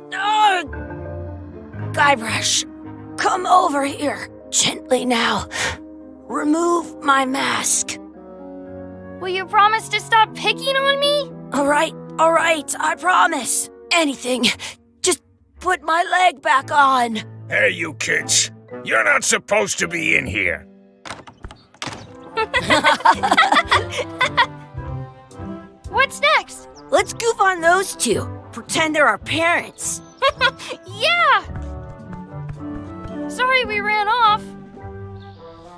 dog! Guybrush, come over here. Gently now. Remove my mask. Will you promise to stop picking on me? All right, I promise. Anything. Just put my leg back on. Hey, you kids. You're not supposed to be in here. What's next? Let's goof on those two. Pretend they're our parents. Yeah! Sorry we ran off.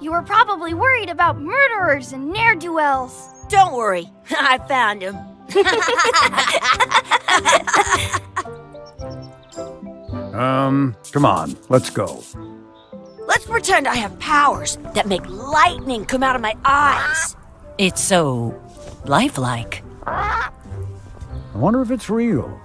You were probably worried about murderers and ne'er-do-wells. Don't worry, I found him. Come on, let's go. Let's pretend I have powers that make lightning come out of my eyes. It's so lifelike. I wonder if it's real.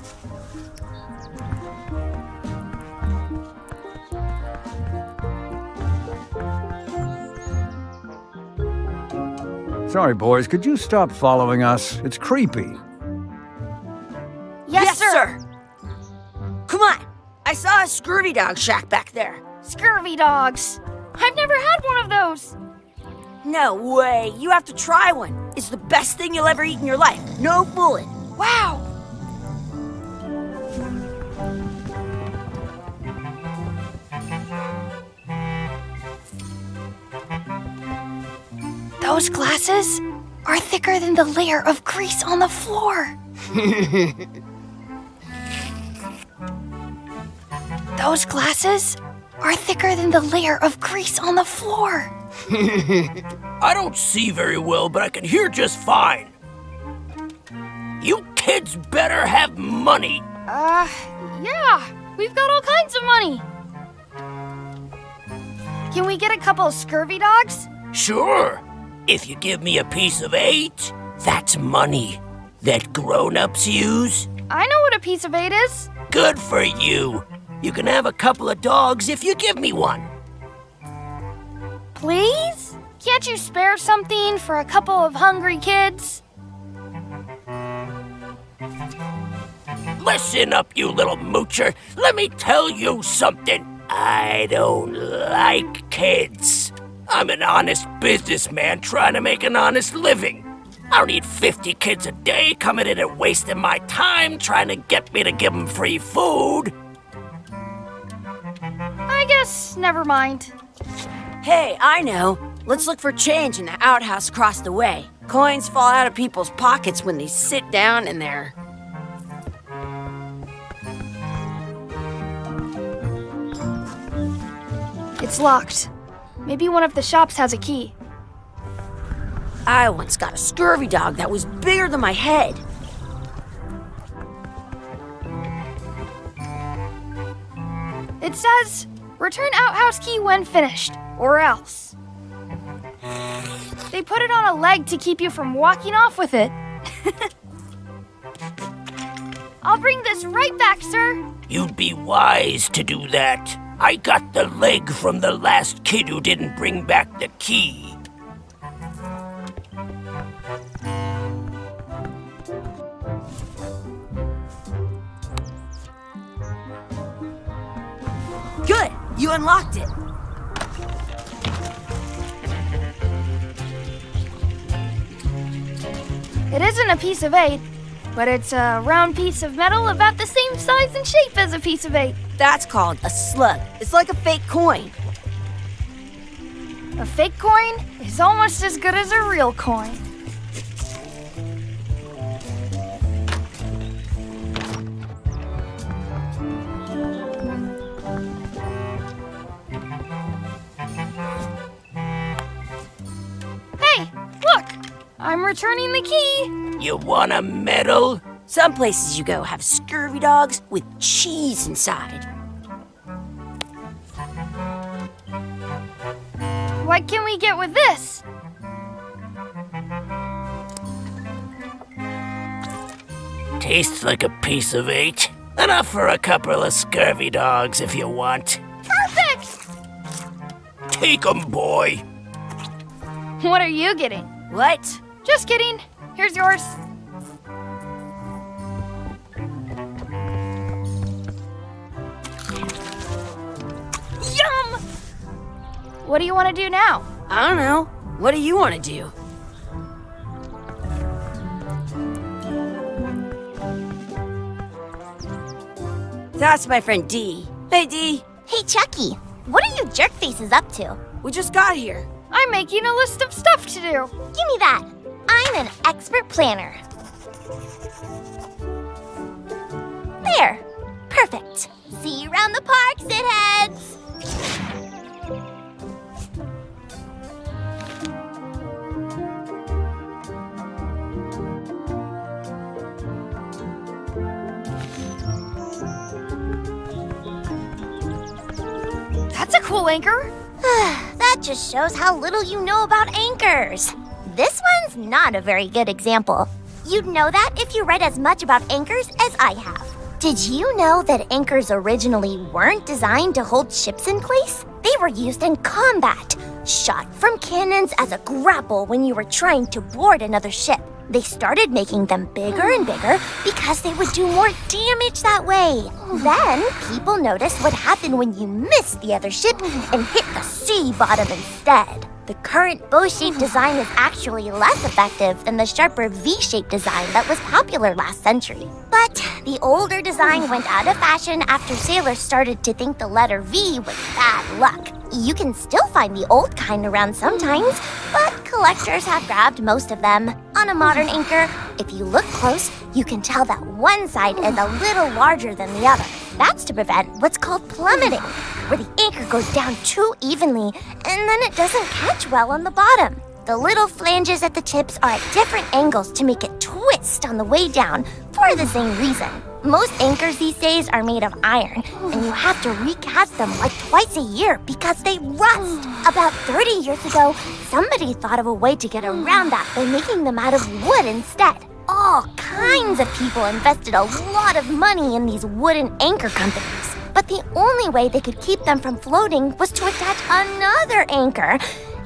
Sorry, boys, could you stop following us? It's creepy. Yes, sir. Come on, I saw a scurvy dog shack back there. Scurvy dogs. I've never had one of those. No way, you have to try one. It's the best thing you'll ever eat in your life. No fooling. Wow. Those glasses are thicker than the layer of grease on the floor. Those glasses are thicker than the layer of grease on the floor. I don't see very well, but I can hear just fine. You kids better have money. Yeah, we've got all kinds of money. Can we get a couple of scurvy dogs? Sure. If you give me a piece of 8, that's money that grown-ups use. I know what a piece of 8 is. Good for you. You can have a couple of dogs if you give me one. Please? Can't you spare something for a couple of hungry kids? Listen up, you little moocher. Let me tell you something. I don't like kids. I'm an honest businessman trying to make an honest living. I don't need 50 kids a day coming in and wasting my time trying to get me to give them free food. I guess never mind. Hey, I know. Let's look for change in the outhouse across the way. Coins fall out of people's pockets when they sit down in there. It's locked. Maybe one of the shops has a key. I once got a scurvy dog that was bigger than my head. It says, return outhouse key when finished, or else. They put it on a leg to keep you from walking off with it. I'll bring this right back, sir. You'd be wise to do that. I got the leg from the last kid who didn't bring back the key. Good, you unlocked it. It isn't a piece of 8, but it's a round piece of metal about the same size and shape as a piece of 8. That's called a slug. It's like a fake coin. A fake coin is almost as good as a real coin. Hey, look! I'm returning the key. You want a medal? Some places you go have scurvy dogs with cheese inside. What can we get with this? Tastes like a piece of 8. Enough for a couple of scurvy dogs if you want. Perfect! Take 'em, boy. What are you getting? What? Just kidding. Here's yours. what do you want to do now? I don't know. What do you want to do? That's my friend Dee. Hey, Dee. Hey, Chucky, what are you jerk faces up to? We just got here. I'm making a list of stuff to do. Give me that. I'm an expert planner. There. Perfect. See you around the park, shitheads. That's a cool anchor. That just shows how little you know about anchors. This one's not a very good example. You'd know that if you read as much about anchors as I have. Did you know that anchors originally weren't designed to hold ships in place? They were used in combat, shot from cannons as a grapple when you were trying to board another ship. They started making them bigger and bigger because they would do more damage that way. Then, people noticed what happened when you missed the other ship and hit the sea bottom instead. The current bow-shaped design is actually less effective than the sharper V-shaped design that was popular last century. But the older design went out of fashion after sailors started to think the letter V was bad luck. You can still find the old kind around sometimes, but collectors have grabbed most of them. On a modern anchor, if you look close, you can tell that one side is a little larger than the other. That's to prevent what's called plummeting, where the anchor goes down too evenly and then it doesn't catch well on the bottom. The little flanges at the tips are at different angles to make it twist on the way down for the same reason. Most anchors these days are made of iron, and you have to recast them like twice a year because they rust. About 30 years ago, somebody thought of a way to get around that by making them out of wood instead. All kinds of people invested a lot of money in these wooden anchor companies. But the only way they could keep them from floating was to attach another anchor.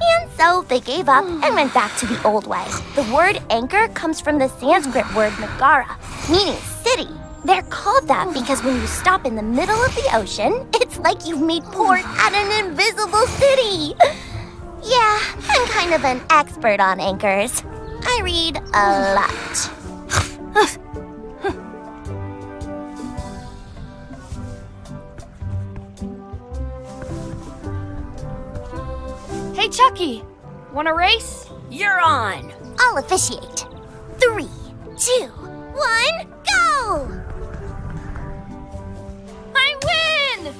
And so they gave up and went back to the old way. The word anchor comes from the Sanskrit word nagara, meaning city. They're called that because when you stop in the middle of the ocean, it's like you've made port at an invisible city. Yeah, I'm kind of an expert on anchors. I read a lot. Hey, Chucky, want to race? You're on. I'll officiate. 3, 2, 1, go! I win!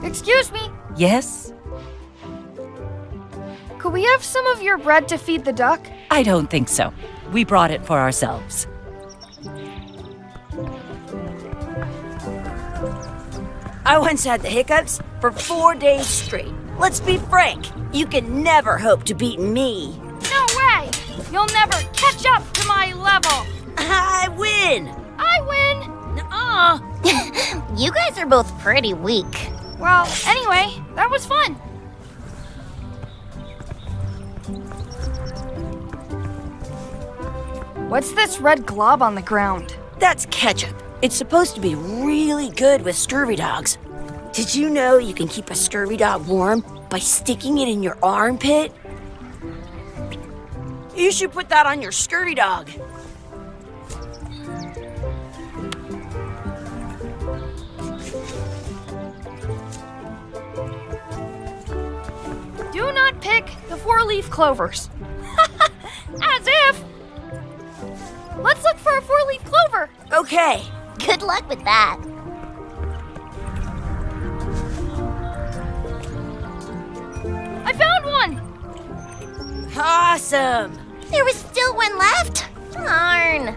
Excuse me, Yes? could we have some of your bread to feed the duck? I don't think so. We brought it for ourselves. I once had the hiccups for 4 days straight. Let's be frank, you can never hope to beat me. No way! You'll never catch up to my level! I win! I win! Nuh-uh. You guys are both pretty weak. Well, anyway, that was fun. What's this red glob on the ground? That's ketchup. It's supposed to be really good with scurvy dogs. Did you know you can keep a scurvy dog warm by sticking it in your armpit? You should put that on your scurvy dog. Do not pick the 4-leaf clovers. As if! Let's look for a 4-leaf clover. Okay. Good luck with that. I found one! Awesome. There was still one left? Darn.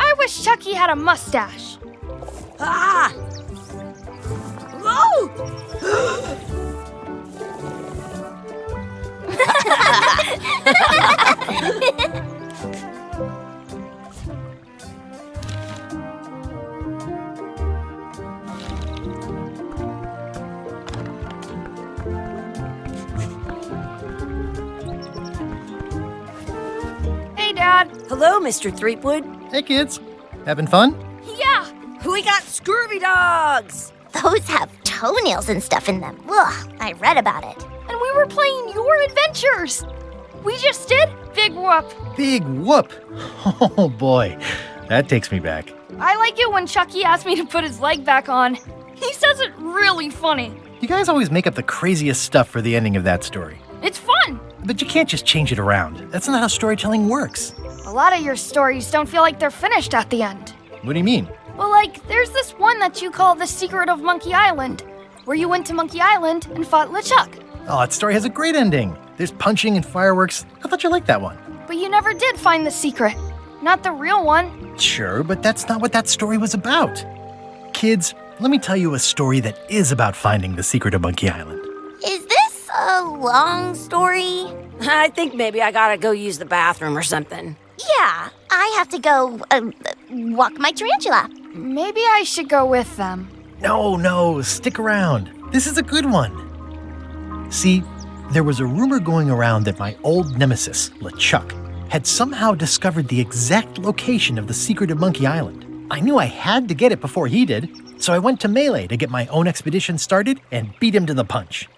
I wish Chucky had a mustache. Ah! Whoa! Hey, Dad. Hello, Mr. Threepwood. Hey, kids. Having fun? Yeah. We got scurvy dogs. Those have toenails and stuff in them. Ugh, I read about it. And we were playing your adventures. We just did Big Whoop. Big whoop. Oh, boy. That takes me back. I like it when Chucky asked me to put his leg back on. He says it really funny. You guys always make up the craziest stuff for the ending of that story. It's fun. But you can't just change it around. That's not how storytelling works. A lot of your stories don't feel like they're finished at the end. What do you mean? Well, like, there's this one that you call The Secret of Monkey Island, where you went to Monkey Island and fought LeChuck. Oh, that story has a great ending. There's punching and fireworks. I thought you liked that one. But you never did find the secret. Not the real one. Sure, but that's not what that story was about. Kids, let me tell you a story that is about finding the secret of Monkey Island. Is this a long story? I think maybe I gotta go use the bathroom or something. Yeah, I have to go walk my tarantula. Maybe I should go with them. No, stick around. This is a good one. See, there was a rumor going around that my old nemesis, LeChuck, had somehow discovered the exact location of the secret of Monkey Island. I knew I had to get it before he did, so I went to Melee to get my own expedition started and beat him to the punch.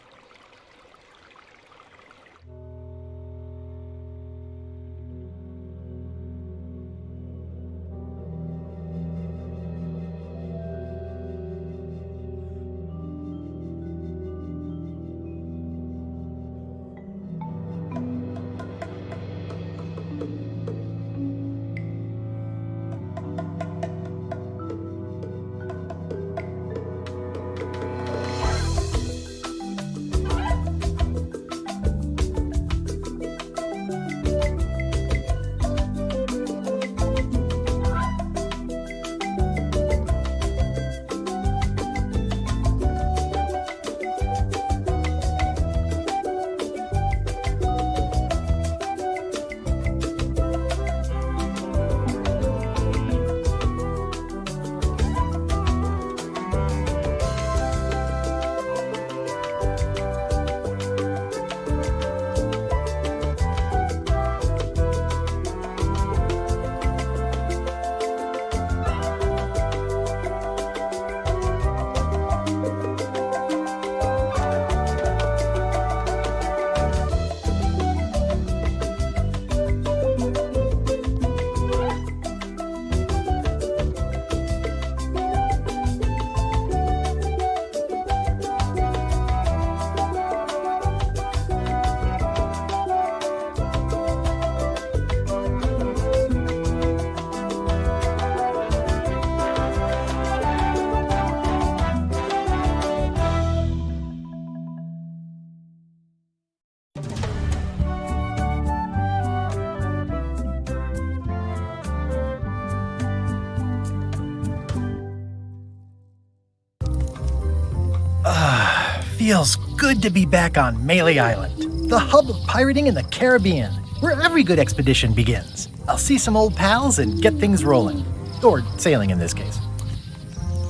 Feels good to be back on Melee Island, the hub of pirating in the Caribbean, where every good expedition begins. I'll see some old pals and get things rolling. Or sailing in this case.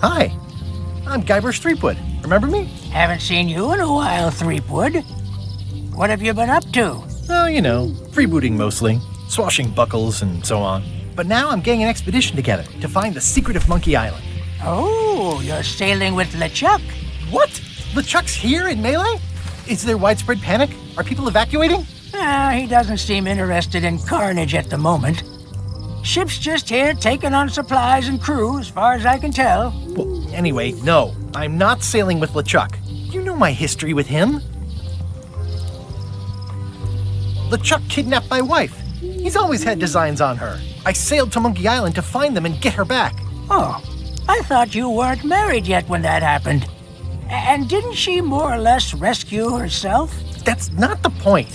Hi, I'm Guybrush Threepwood. Remember me? Haven't seen you in a while, Threepwood. What have you been up to? Oh, you know, freebooting mostly, swashing buckles and so on. But now I'm getting an expedition together to find the secret of Monkey Island. Oh, you're sailing with LeChuck. What? LeChuck's here in Melee? Is there widespread panic? Are people evacuating? He doesn't seem interested in carnage at the moment. Ship's just here taking on supplies and crew, as far as I can tell. Well, anyway, no, I'm not sailing with LeChuck. You know my history with him. LeChuck kidnapped my wife. He's always had designs on her. I sailed to Monkey Island to find them and get her back. Oh, I thought you weren't married yet when that happened. And didn't she more or less rescue herself? That's not the point.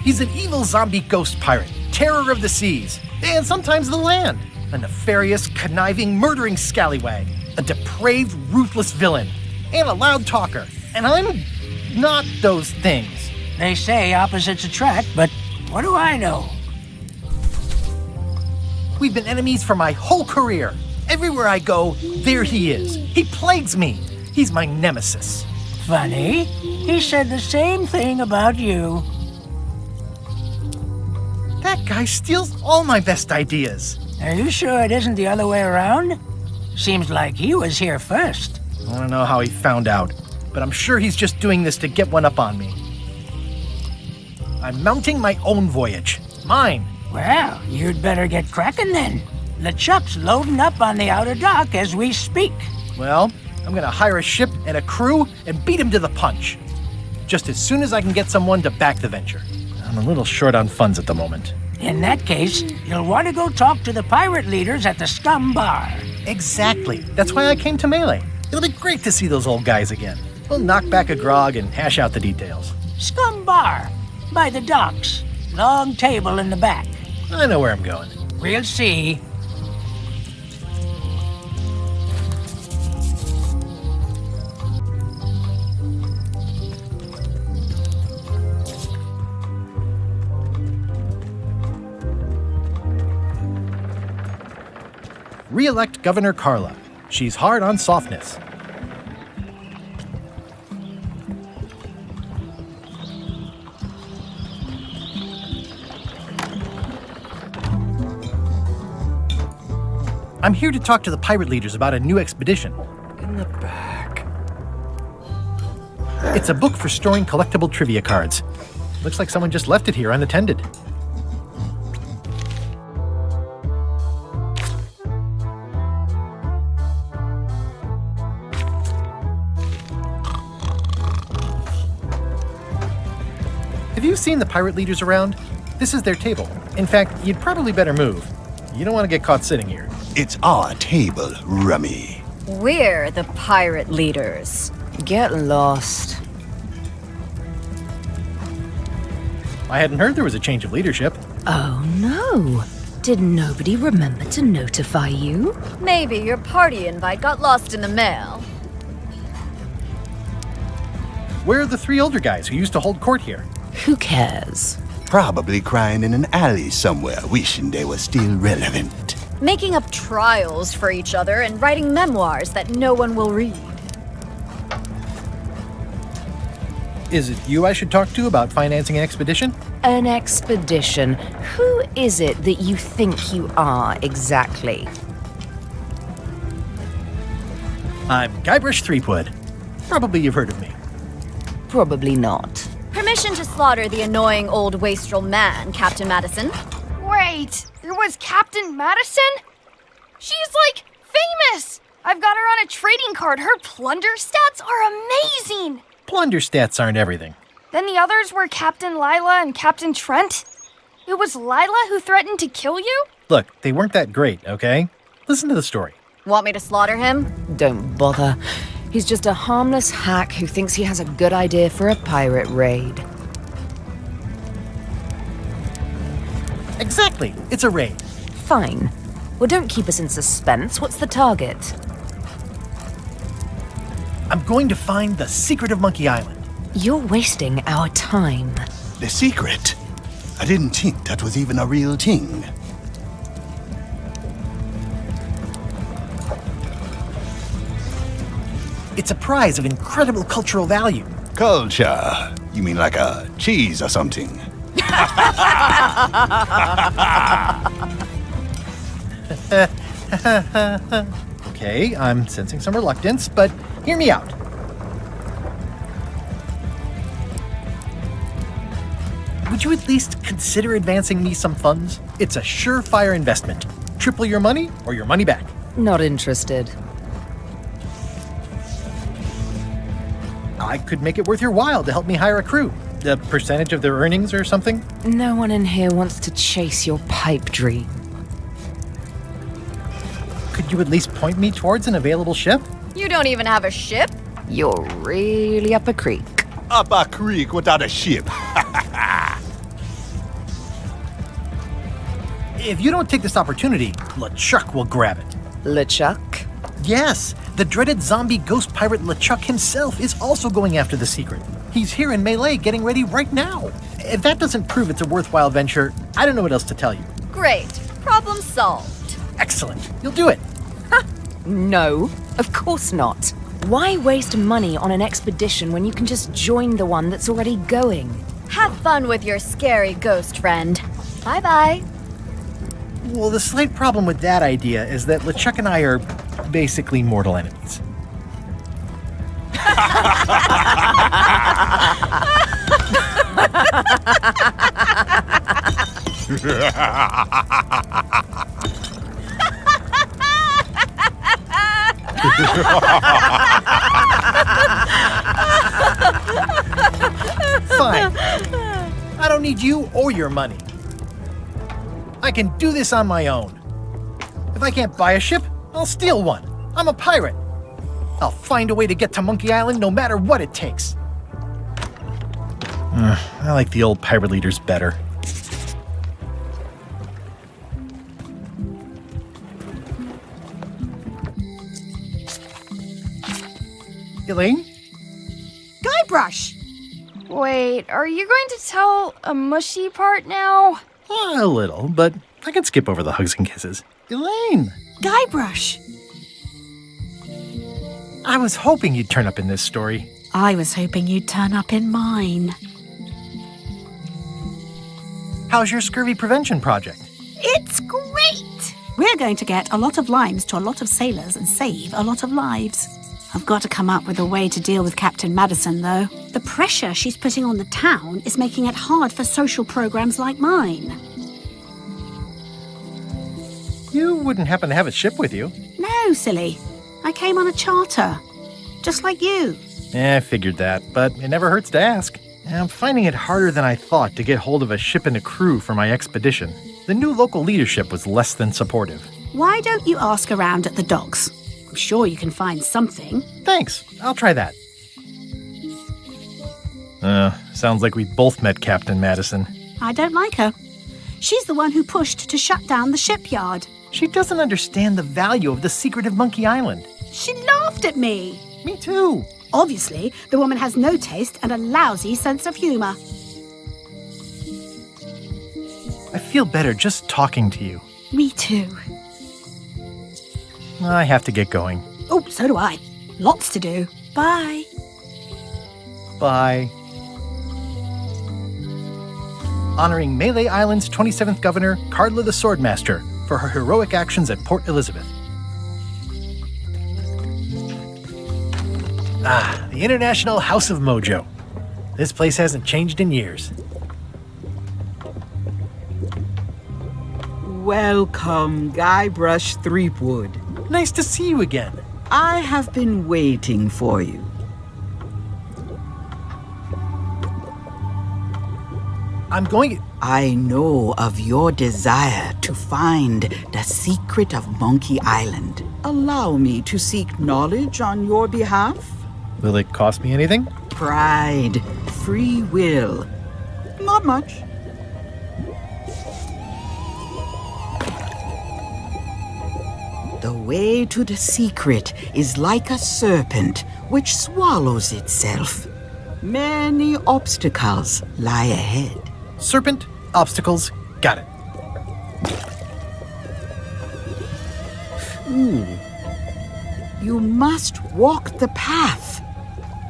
He's an evil zombie ghost pirate, terror of the seas, and sometimes the land. A nefarious, conniving, murdering scallywag. A depraved, ruthless villain. And a loud talker. And I'm not those things. They say opposites attract, but what do I know? We've been enemies for my whole career. Everywhere I go, there he is. He plagues me. He's my nemesis. Funny. He said the same thing about you. That guy steals all my best ideas. Are you sure it isn't the other way around? Seems like he was here first. I don't know how he found out, but I'm sure he's just doing this to get one up on me. I'm mounting my own voyage. Mine. Well, you'd better get cracking then. LeChuck's loading up on the outer dock as we speak. Well, I'm gonna hire a ship and a crew and beat him to the punch. Just as soon as I can get someone to back the venture. I'm a little short on funds at the moment. In that case, you'll want to go talk to the pirate leaders at the Scum Bar. Exactly. That's why I came to Melee. It'll be great to see those old guys again. We'll knock back a grog and hash out the details. Scum Bar, by the docks. Long table in the back. I know where I'm going. We'll see. Re-elect Governor Carla. She's hard on softness. I'm here to talk to the pirate leaders about a new expedition. In the back. It's a book for storing collectible trivia cards. Looks like someone just left it here unattended. Have you seen the pirate leaders around? This is their table. In fact, you'd probably better move. You don't want to get caught sitting here. It's our table, Rummy. We're the pirate leaders. Get lost. I hadn't heard there was a change of leadership. Oh no. Did nobody remember to notify you? Maybe your party invite got lost in the mail. Where are the three older guys who used to hold court here? Who cares? Probably crying in an alley somewhere, wishing they were still relevant. Making up trials for each other and writing memoirs that no one will read. Is it you I should talk to about financing an expedition? An expedition. Who is it that you think you are exactly? I'm Guybrush Threepwood. Probably you've heard of me. Probably not. Permission to slaughter the annoying old wastrel man, Captain Madison. Wait, there was Captain Madison? She's like famous! I've got her on a trading card. Her plunder stats are amazing! Plunder stats aren't everything. Then the others were Captain Lila and Captain Trent. It was Lila who threatened to kill you? Look, they weren't that great, okay? Listen to the story. Want me to slaughter him? Don't bother. He's just a harmless hack who thinks he has a good idea for a pirate raid. Exactly. It's a raid. Fine. Well, don't keep us in suspense. What's the target? I'm going to find the secret of Monkey Island. You're wasting our time. The secret? I didn't think that was even a real thing. It's a prize of incredible cultural value. Culture? You mean like a cheese or something? Okay, I'm sensing some reluctance, but hear me out. Would you at least consider advancing me some funds? It's a surefire investment. Triple your money or your money back. Not interested. I could make it worth your while to help me hire a crew. A percentage of their earnings or something? No one in here wants to chase your pipe dream. Could you at least point me towards an available ship? You don't even have a ship? You're really up a creek. Up a creek without a ship. If you don't take this opportunity, LeChuck will grab it. LeChuck? Yes, The dreaded zombie ghost pirate LeChuck himself is also going after the secret. He's here in Melee getting ready right now. If that doesn't prove it's a worthwhile venture, I don't know what else to tell you. Great. Problem solved. Excellent. You'll do it. No, of course not. Why waste money on an expedition when you can just join the one that's already going? Have fun with your scary ghost friend. Bye-bye. Well, the slight problem with that idea is that LeChuck and I are basically mortal enemies. Fine. I don't need you or your money. I can do this on my own. If I can't buy a ship, I'll steal one. I'm a pirate. I'll find a way to get to Monkey Island no matter what it takes. I like the old pirate leaders better. Elaine? Guybrush! Wait, are you going to tell a mushy part now? A little, but I can skip over the hugs and kisses. Elaine! Guybrush! I was hoping you'd turn up in this story. I was hoping you'd turn up in mine. How's your scurvy prevention project? It's great! We're going to get a lot of limes to a lot of sailors and save a lot of lives. I've got to come up with a way to deal with Captain Madison, though. The pressure she's putting on the town is making it hard for social programs like mine. You wouldn't happen to have a ship with you? No, silly. I came on a charter. Just like you. I figured that, but it never hurts to ask. I'm finding it harder than I thought to get hold of a ship and a crew for my expedition. The new local leadership was less than supportive. Why don't you ask around at the docks? I'm sure you can find something. Thanks. I'll try that. Sounds like we both met Captain Madison. I don't like her. She's the one who pushed to shut down the shipyard. She doesn't understand the value of the secret of Monkey Island. She laughed at me. Me too. Obviously, the woman has no taste and a lousy sense of humor. I feel better just talking to you. Me too. I have to get going. Oh, so do I. Lots to do. Bye. Bye. Honoring Melee Island's 27th Governor, Cardla the Swordmaster, for her heroic actions at Port Elizabeth. The International House of Mojo. This place hasn't changed in years. Welcome, Guybrush Threepwood. Nice to see you again. I have been waiting for you. I'm going... I know of your desire to find the secret of Monkey Island. Allow me to seek knowledge on your behalf. Will it cost me anything? Pride, free will. Not much. The way to the secret is like a serpent which swallows itself. Many obstacles lie ahead. Serpent, obstacles, got it. You must walk the path.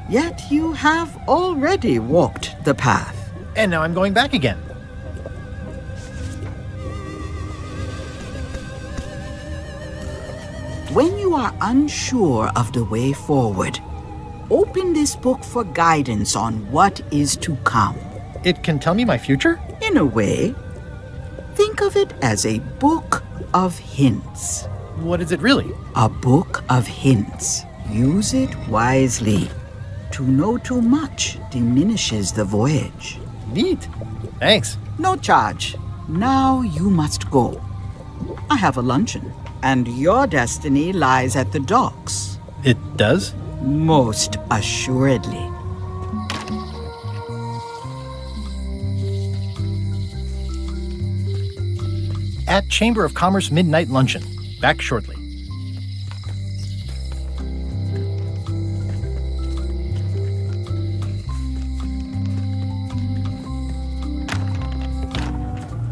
Yet you have already walked the path. And now I'm going back again. When you are unsure of the way forward, open this book for guidance on what is to come. It can tell me my future? In a way, think of it as a book of hints. What is it really? A book of hints. Use it wisely. To know too much diminishes the voyage. Neat. Thanks. No charge. Now you must go. I have a luncheon, and your destiny lies at the docks. It does? Most assuredly. At Chamber of Commerce Midnight Luncheon. Back shortly.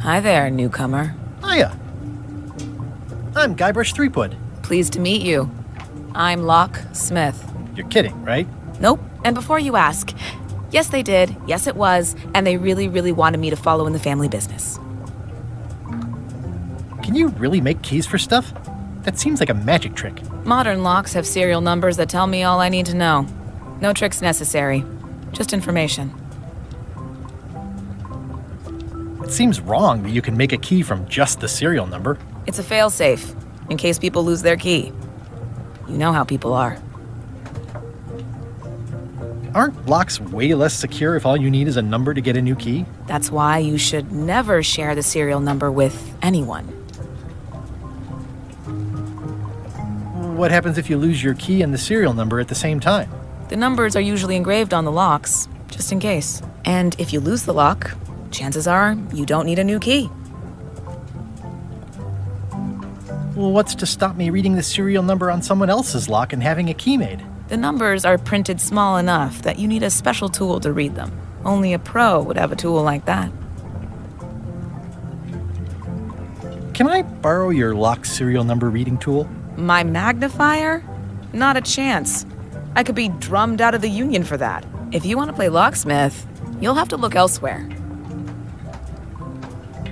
Hi there, newcomer. Hiya. I'm Guybrush Threepwood. Pleased to meet you. I'm Locke Smith. You're kidding, right? Nope. And before you ask, yes, they did. Yes, it was. And they really, really wanted me to follow in the family business. Can you really make keys for stuff? That seems like a magic trick. Modern locks have serial numbers that tell me all I need to know. No tricks necessary. Just information. It seems wrong that you can make a key from just the serial number. It's a failsafe, in case people lose their key. You know how people are. Aren't locks way less secure if all you need is a number to get a new key? That's why you should never share the serial number with anyone. What happens if you lose your key and the serial number at the same time? The numbers are usually engraved on the locks, just in case. And if you lose the lock, chances are you don't need a new key. Well, what's to stop me reading the serial number on someone else's lock and having a key made? The numbers are printed small enough that you need a special tool to read them. Only a pro would have a tool like that. Can I borrow your lock serial number reading tool? My magnifier? Not a chance. I could be drummed out of the union for that. If you want to play locksmith, you'll have to look elsewhere.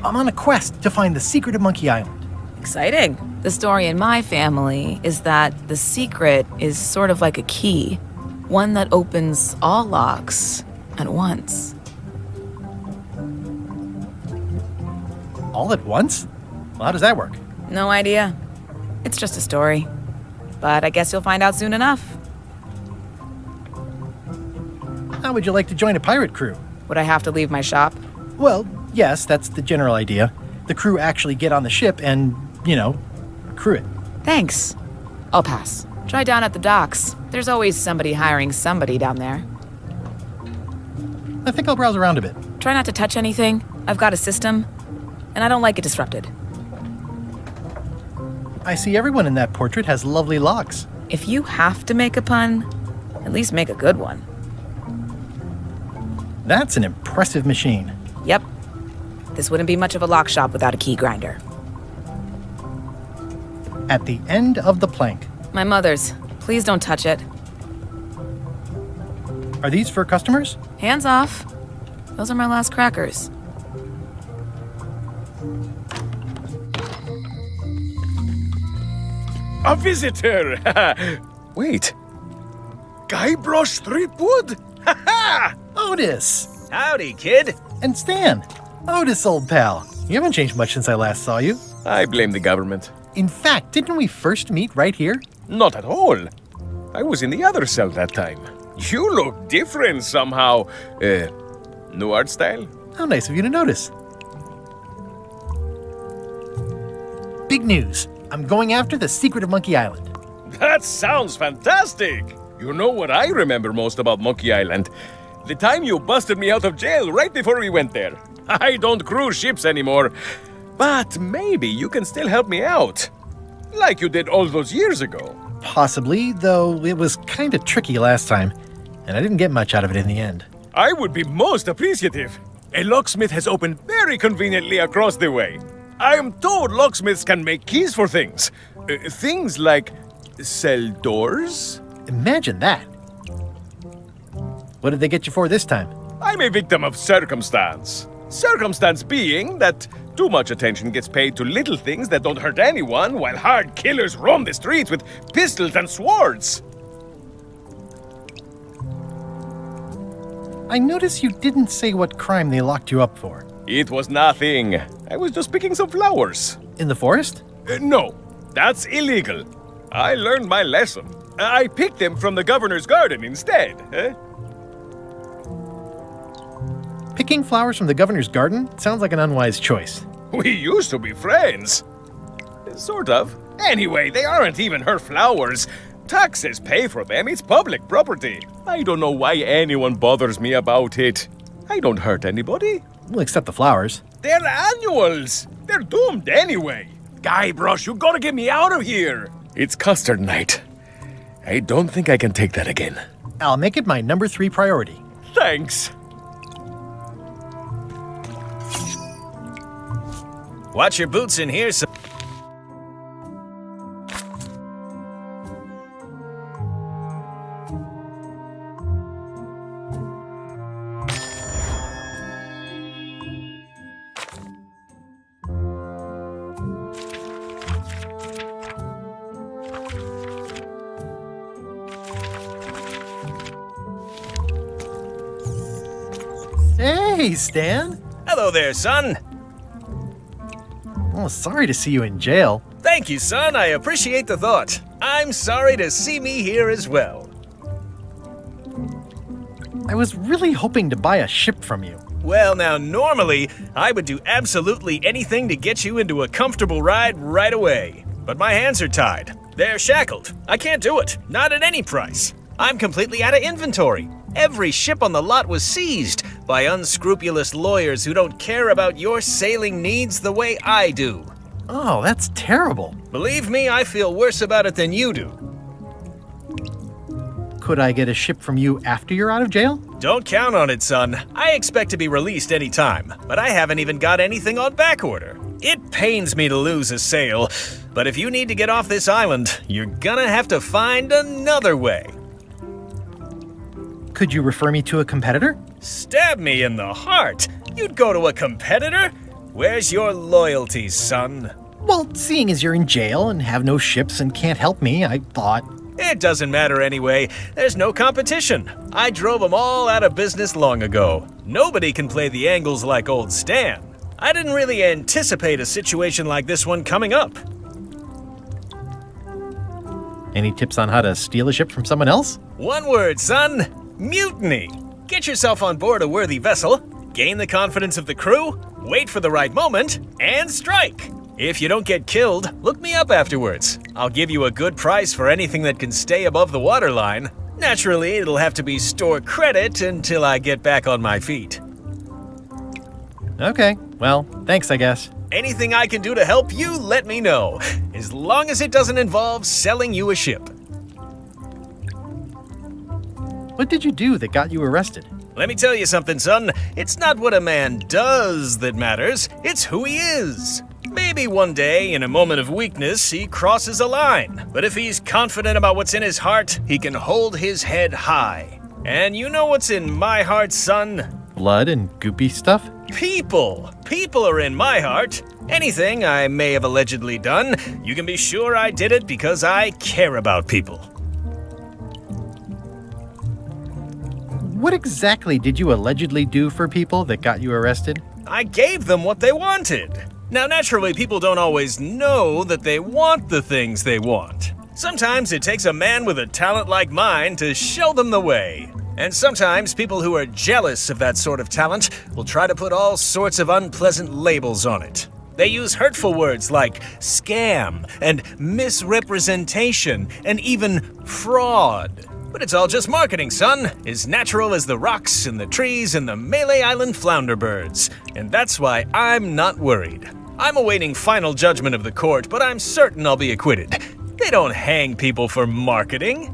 I'm on a quest to find the secret of Monkey Island. Exciting. The story in my family is that the secret is sort of like a key, one that opens all locks at once. All at once? Well, how does that work? No idea. It's just a story. But I guess you'll find out soon enough. How would you like to join a pirate crew? Would I have to leave my shop? Well, yes, that's the general idea. The crew actually get on the ship and, crew it. Thanks. I'll pass. Try down at the docks. There's always somebody hiring somebody down there. I think I'll browse around a bit. Try not to touch anything. I've got a system, and I don't like it disrupted. I see everyone in that portrait has lovely locks. If you have to make a pun, at least make a good one. That's an impressive machine. Yep. This wouldn't be much of a lock shop without a key grinder. At the end of the plank. My mother's. Please don't touch it. Are these for customers? Hands off. Those are my last crackers. A visitor! Wait. Guybrush Threepwood? Otis! Howdy, kid. And Stan. Otis, old pal. You haven't changed much since I last saw you. I blame the government. In fact, didn't we first meet right here? Not at all. I was in the other cell that time. You look different somehow. New art style? How nice of you to notice. Big news. I'm going after the secret of Monkey Island. That sounds fantastic! You know what I remember most about Monkey Island? The time you busted me out of jail right before we went there. I don't cruise ships anymore. But maybe you can still help me out. Like you did all those years ago. Possibly, though it was kind of tricky last time, and I didn't get much out of it in the end. I would be most appreciative. A locksmith has opened very conveniently across the way. I am told locksmiths can make keys for things. Things like cell doors. Imagine that. What did they get you for this time? I'm a victim of circumstance. Circumstance being that too much attention gets paid to little things that don't hurt anyone, while hard killers roam the streets with pistols and swords. I notice you didn't say what crime they locked you up for. It was nothing. I was just picking some flowers. In the forest? No, that's illegal. I learned my lesson. I picked them from the governor's garden instead. Picking flowers from the governor's garden sounds like an unwise choice. We used to be friends. Sort of. Anyway, they aren't even her flowers. Taxes pay for them. It's public property. I don't know why anyone bothers me about it. I don't hurt anybody. Well, except the flowers. They're annuals. They're doomed anyway. Guybrush, you gotta get me out of here. It's custard night. I don't think I can take that again. I'll make it my number 3 priority. Thanks. Watch your boots in here, son. Hey, Stan. Hello there, son. Oh, sorry to see you in jail. Thank you, son. I appreciate the thought. I'm sorry to see me here as well. I was really hoping to buy a ship from you. Well, now, normally, I would do absolutely anything to get you into a comfortable ride right away. But my hands are tied. They're shackled. I can't do it. Not at any price. I'm completely out of inventory. Every ship on the lot was seized by unscrupulous lawyers who don't care about your sailing needs the way I do. Oh, that's terrible. Believe me, I feel worse about it than you do. Could I get a ship from you after you're out of jail? Don't count on it, son. I expect to be released any time, but I haven't even got anything on back order. It pains me to lose a sail, but if you need to get off this island, you're gonna have to find another way. Could you refer me to a competitor? Stab me in the heart. You'd go to a competitor? Where's your loyalty, son? Well, seeing as you're in jail and have no ships and can't help me, I thought... It doesn't matter anyway. There's no competition. I drove them all out of business long ago. Nobody can play the angles like old Stan. I didn't really anticipate a situation like this one coming up. Any tips on how to steal a ship from someone else? One word, son. Mutiny. Get yourself on board a worthy vessel, gain the confidence of the crew, wait for the right moment, and strike. If you don't get killed, look me up afterwards. I'll give you a good price for anything that can stay above the waterline. Naturally, it'll have to be store credit until I get back on my feet. Okay, well, thanks, I guess. Anything I can do to help you, let me know. As long as it doesn't involve selling you a ship. What did you do that got you arrested? Let me tell you something, son. It's not what a man does that matters, it's who he is. Maybe one day, in a moment of weakness, he crosses a line. But if he's confident about what's in his heart, he can hold his head high. And you know what's in my heart, son? Blood and goopy stuff? People! People are in my heart. Anything I may have allegedly done, you can be sure I did it because I care about people. What exactly did you allegedly do for people that got you arrested? I gave them what they wanted. Now, naturally, people don't always know that they want the things they want. Sometimes it takes a man with a talent like mine to show them the way. And sometimes people who are jealous of that sort of talent will try to put all sorts of unpleasant labels on it. They use hurtful words like scam and misrepresentation and even fraud. But it's all just marketing, son. As natural as the rocks and the trees and the Malay Island flounder birds. And that's why I'm not worried. I'm awaiting final judgment of the court, but I'm certain I'll be acquitted. They don't hang people for marketing.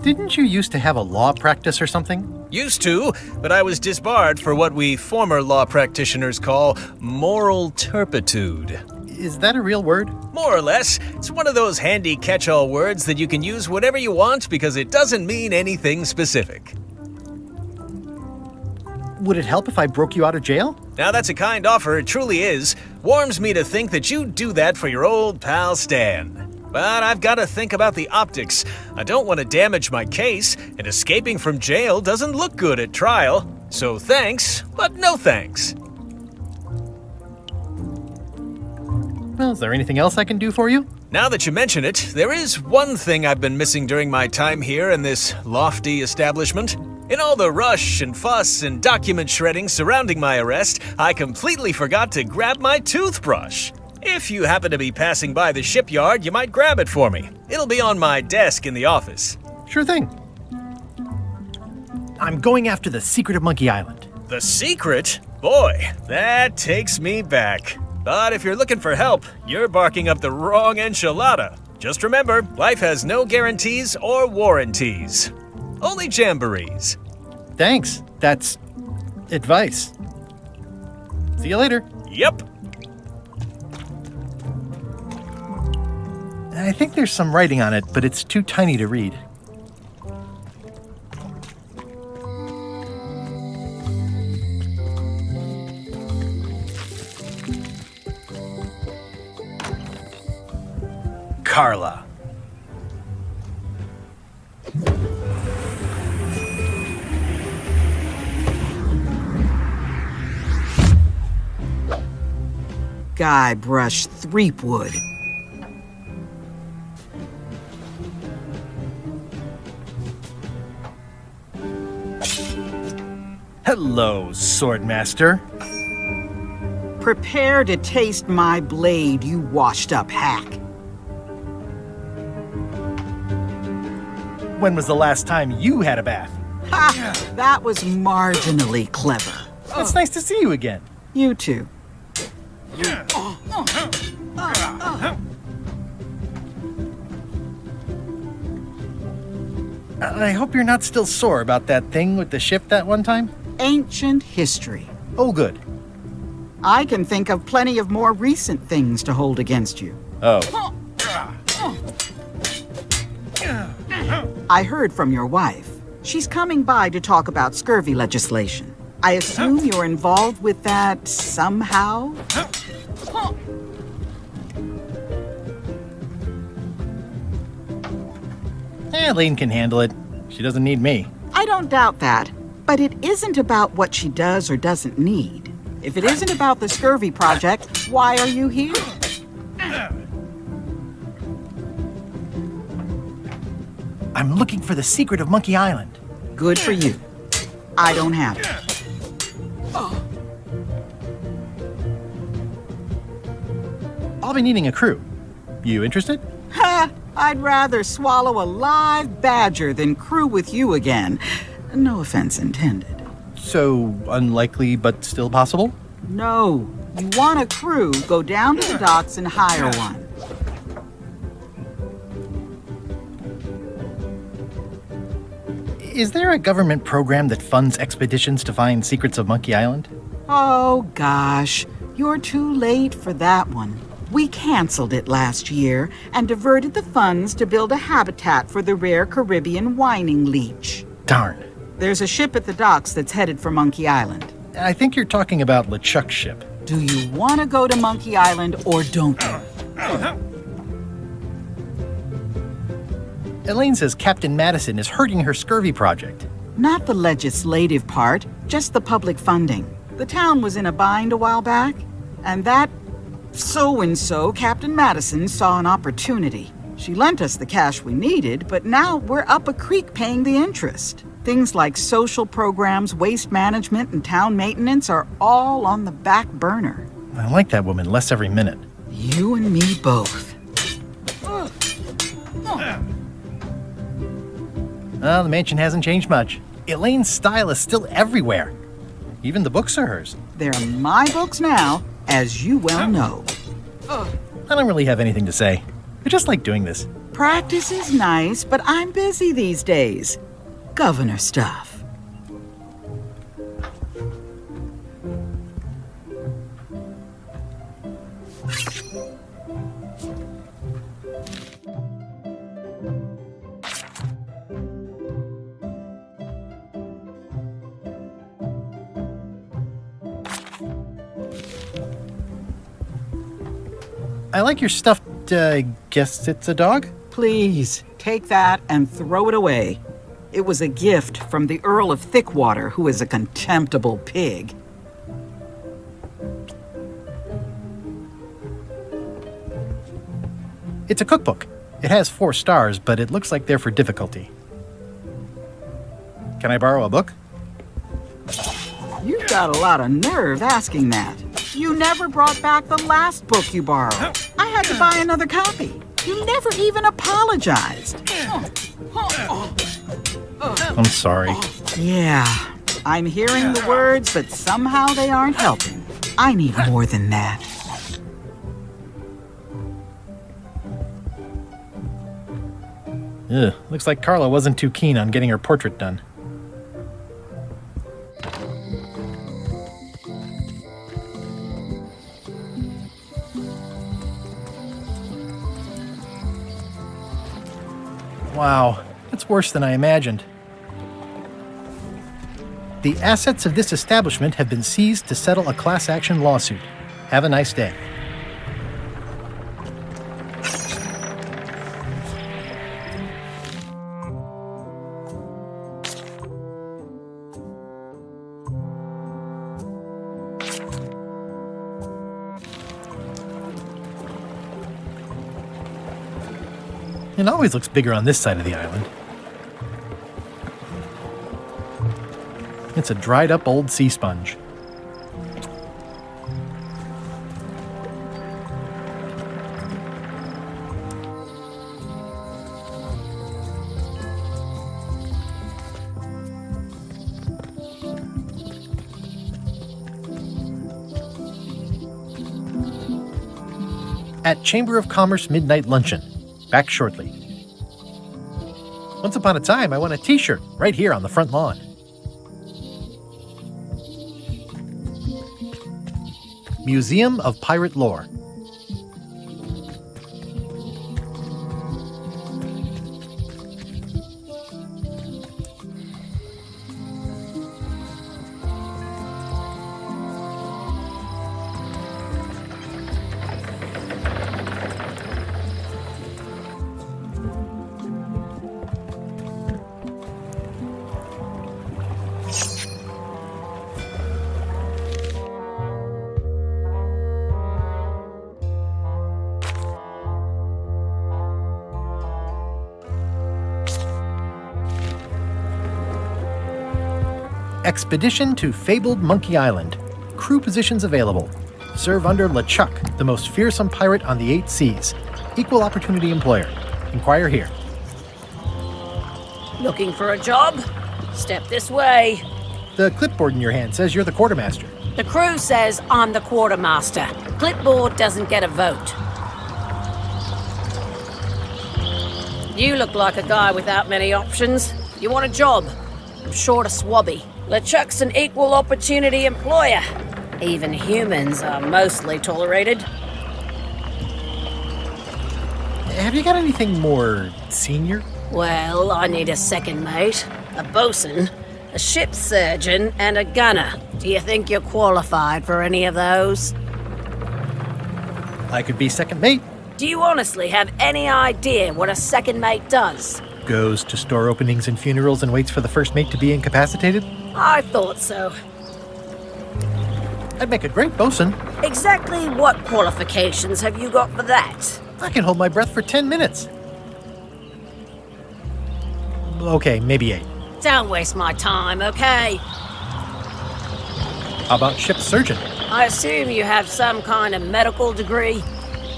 Didn't you used to have a law practice or something? Used to, but I was disbarred for what we former law practitioners call moral turpitude. Is that a real word? More or less. It's one of those handy catch-all words that you can use whatever you want because it doesn't mean anything specific. Would it help if I broke you out of jail? Now that's a kind offer, it truly is. Warms me to think that you'd do that for your old pal Stan. But I've got to think about the optics. I don't want to damage my case, and escaping from jail doesn't look good at trial. So thanks, but no thanks. Well, is there anything else I can do for you? Now that you mention it, there is one thing I've been missing during my time here in this lofty establishment. In all the rush and fuss and document shredding surrounding my arrest, I completely forgot to grab my toothbrush. If you happen to be passing by the shipyard, you might grab it for me. It'll be on my desk in the office. Sure thing. I'm going after the secret of Monkey Island. The secret? Boy, that takes me back. But if you're looking for help, you're barking up the wrong enchilada. Just remember, life has no guarantees or warranties. Only jamborees. Thanks. That's advice. See you later. Yep. I think there's some writing on it, but it's too tiny to read. Carla. Guybrush Threepwood. Hello, Swordmaster. Prepare to taste my blade, you washed-up hack. When was the last time you had a bath? Ha! That was marginally clever. It's nice to see you again. You too. I hope you're not still sore about that thing with the ship that one time. Ancient history. Oh, good. I can think of plenty of more recent things to hold against you. Oh. I heard from your wife. She's coming by to talk about scurvy legislation. I assume you're involved with that somehow? Elaine can handle it. She doesn't need me. I don't doubt that. But it isn't about what she does or doesn't need. If it isn't about the scurvy project, why are you here? I'm looking for the secret of Monkey Island. Good for you. I don't have it. I'll be needing a crew. You interested? Ha! I'd rather swallow a live badger than crew with you again. No offense intended. So unlikely, but still possible? No. You want a crew, go down to the docks and hire one. Is there a government program that funds expeditions to find secrets of Monkey Island? Oh, gosh. You're too late for that one. We canceled it last year and diverted the funds to build a habitat for the rare Caribbean whining leech. Darn. There's a ship at the docks that's headed for Monkey Island. I think you're talking about LeChuck's ship. Do you want to go to Monkey Island or don't you? Elaine says Captain Madison is hurting her scurvy project. Not the legislative part, just the public funding. The town was in a bind a while back, and that so-and-so, Captain Madison, saw an opportunity. She lent us the cash we needed, but now we're up a creek paying the interest. Things like social programs, waste management, and town maintenance are all on the back burner. I like that woman less every minute. You and me both. Well, the mansion hasn't changed much. Elaine's style is still everywhere. Even the books are hers. They're my books now, as you well know. I don't really have anything to say. I just like doing this. Practice is nice, but I'm busy these days. Governor stuff. I like your stuffed, guess it's a dog? Please, take that and throw it away. It was a gift from the Earl of Thickwater, who is a contemptible pig. It's a cookbook. It has 4 stars, but it looks like they're for difficulty. Can I borrow a book? You've got a lot of nerve asking that. You never brought back the last book you borrowed. I had to buy another copy. You never even apologized. I'm sorry. Yeah, I'm hearing the words, but somehow they aren't helping. I need more than that. Ugh, looks like Carla wasn't too keen on getting her portrait done. Wow, that's worse than I imagined. The assets of this establishment have been seized to settle a class action lawsuit. Have a nice day. It always looks bigger on this side of the island. It's a dried up old sea sponge. At Chamber of Commerce Midnight Luncheon. Back shortly. Once upon a time, I won a t-shirt right here on the front lawn. Museum of Pirate Lore. Expedition to Fabled Monkey Island. Crew positions available. Serve under LeChuck, the most fearsome pirate on the 8 seas. Equal opportunity employer. Inquire here. Looking for a job? Step this way. The clipboard in your hand says you're the quartermaster. The crew says I'm the quartermaster. Clipboard doesn't get a vote. You look like a guy without many options. You want a job? I'm short a swabby. LeChuck's an equal opportunity employer. Even humans are mostly tolerated. Have you got anything more senior? Well, I need a second mate, a bosun, a ship surgeon, and a gunner. Do you think you're qualified for any of those? I could be second mate. Do you honestly have any idea what a second mate does? Goes to store openings and funerals and waits for the first mate to be incapacitated? I thought so. I'd make a great bosun. Exactly what qualifications have you got for that? I can hold my breath for 10 minutes. Okay, maybe 8. Don't waste my time, okay? How about ship surgeon? I assume you have some kind of medical degree?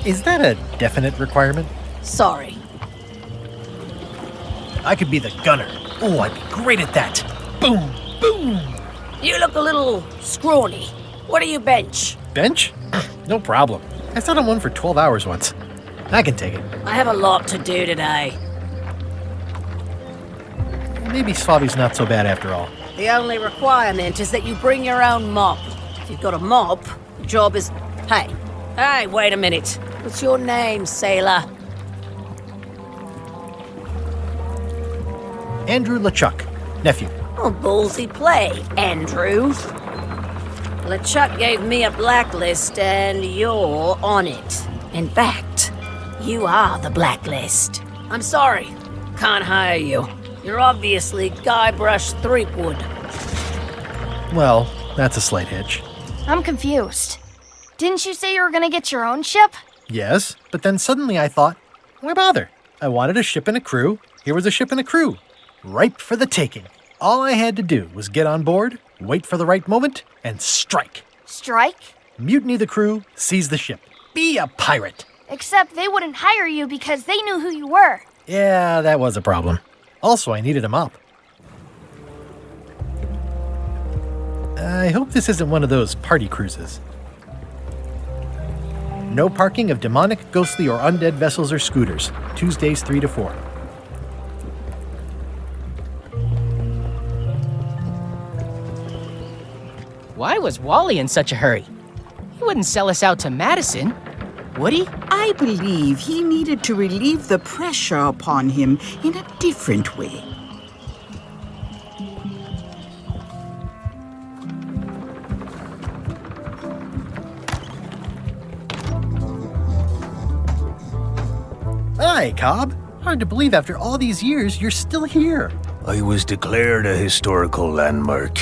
Is that a definite requirement? Sorry. I could be the gunner. Oh, I'd be great at that. Boom, boom. You look a little scrawny. What do you bench? Bench? No problem. I sat on one for 12 hours once. I can take it. I have a lot to do today. Maybe Swabby's not so bad after all. The only requirement is that you bring your own mop. If you've got a mop, the job is... Hey, wait a minute. What's your name, sailor? Andrew LeChuck, nephew. Oh, ballsy play, Andrew. LeChuck gave me a blacklist, and you're on it. In fact, you are the blacklist. I'm sorry, can't hire you. You're obviously Guybrush Threepwood. Well, that's a slight hitch. I'm confused. Didn't you say you were gonna get your own ship? Yes, but then suddenly I thought, why bother? I wanted a ship and a crew. Here was a ship and a crew. Ripe for the taking. All I had to do was get on board, wait for the right moment, and strike. Strike? Mutiny the crew, seize the ship. Be a pirate. Except they wouldn't hire you because they knew who you were. Yeah, that was a problem. Also, I needed a mop. I hope this isn't one of those party cruises. No parking of demonic, ghostly, or undead vessels or scooters. Tuesdays 3 to 4. Why was Wally in such a hurry? He wouldn't sell us out to Madison, would he? I I believe he needed to relieve the pressure upon him in a different way. Hi, Cobb. Hard to believe after all these years you're still here. I was declared a historical landmark.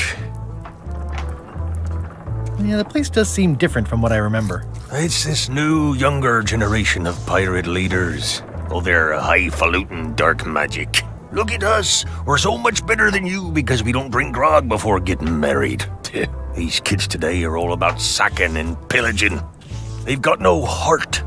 Yeah, the place does seem different from what I remember. It's this new, younger generation of pirate leaders. Oh, they're highfalutin dark magic. Look at us. We're so much better than you because we don't drink grog before getting married. These kids today are all about sacking and pillaging. They've got no heart.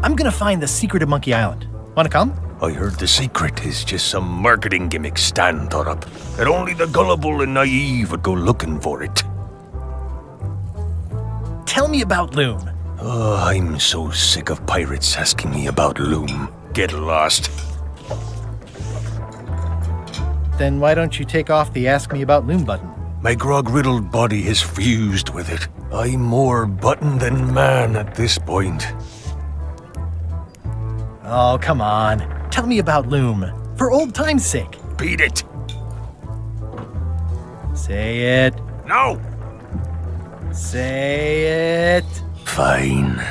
I'm gonna find the secret of Monkey Island. Wanna come? I heard the secret is just some marketing gimmick Stan thought up. That only the gullible and naive would go looking for it. Tell me about Loom. Oh, I'm so sick of pirates asking me about Loom. Get lost. Then why don't you take off the Ask Me About Loom button? My grog-riddled body has fused with it. I'm more button than man at this point. Oh, come on. Tell me about Loom. For old time's sake. Beat it. Say it. No. Say it. Fine.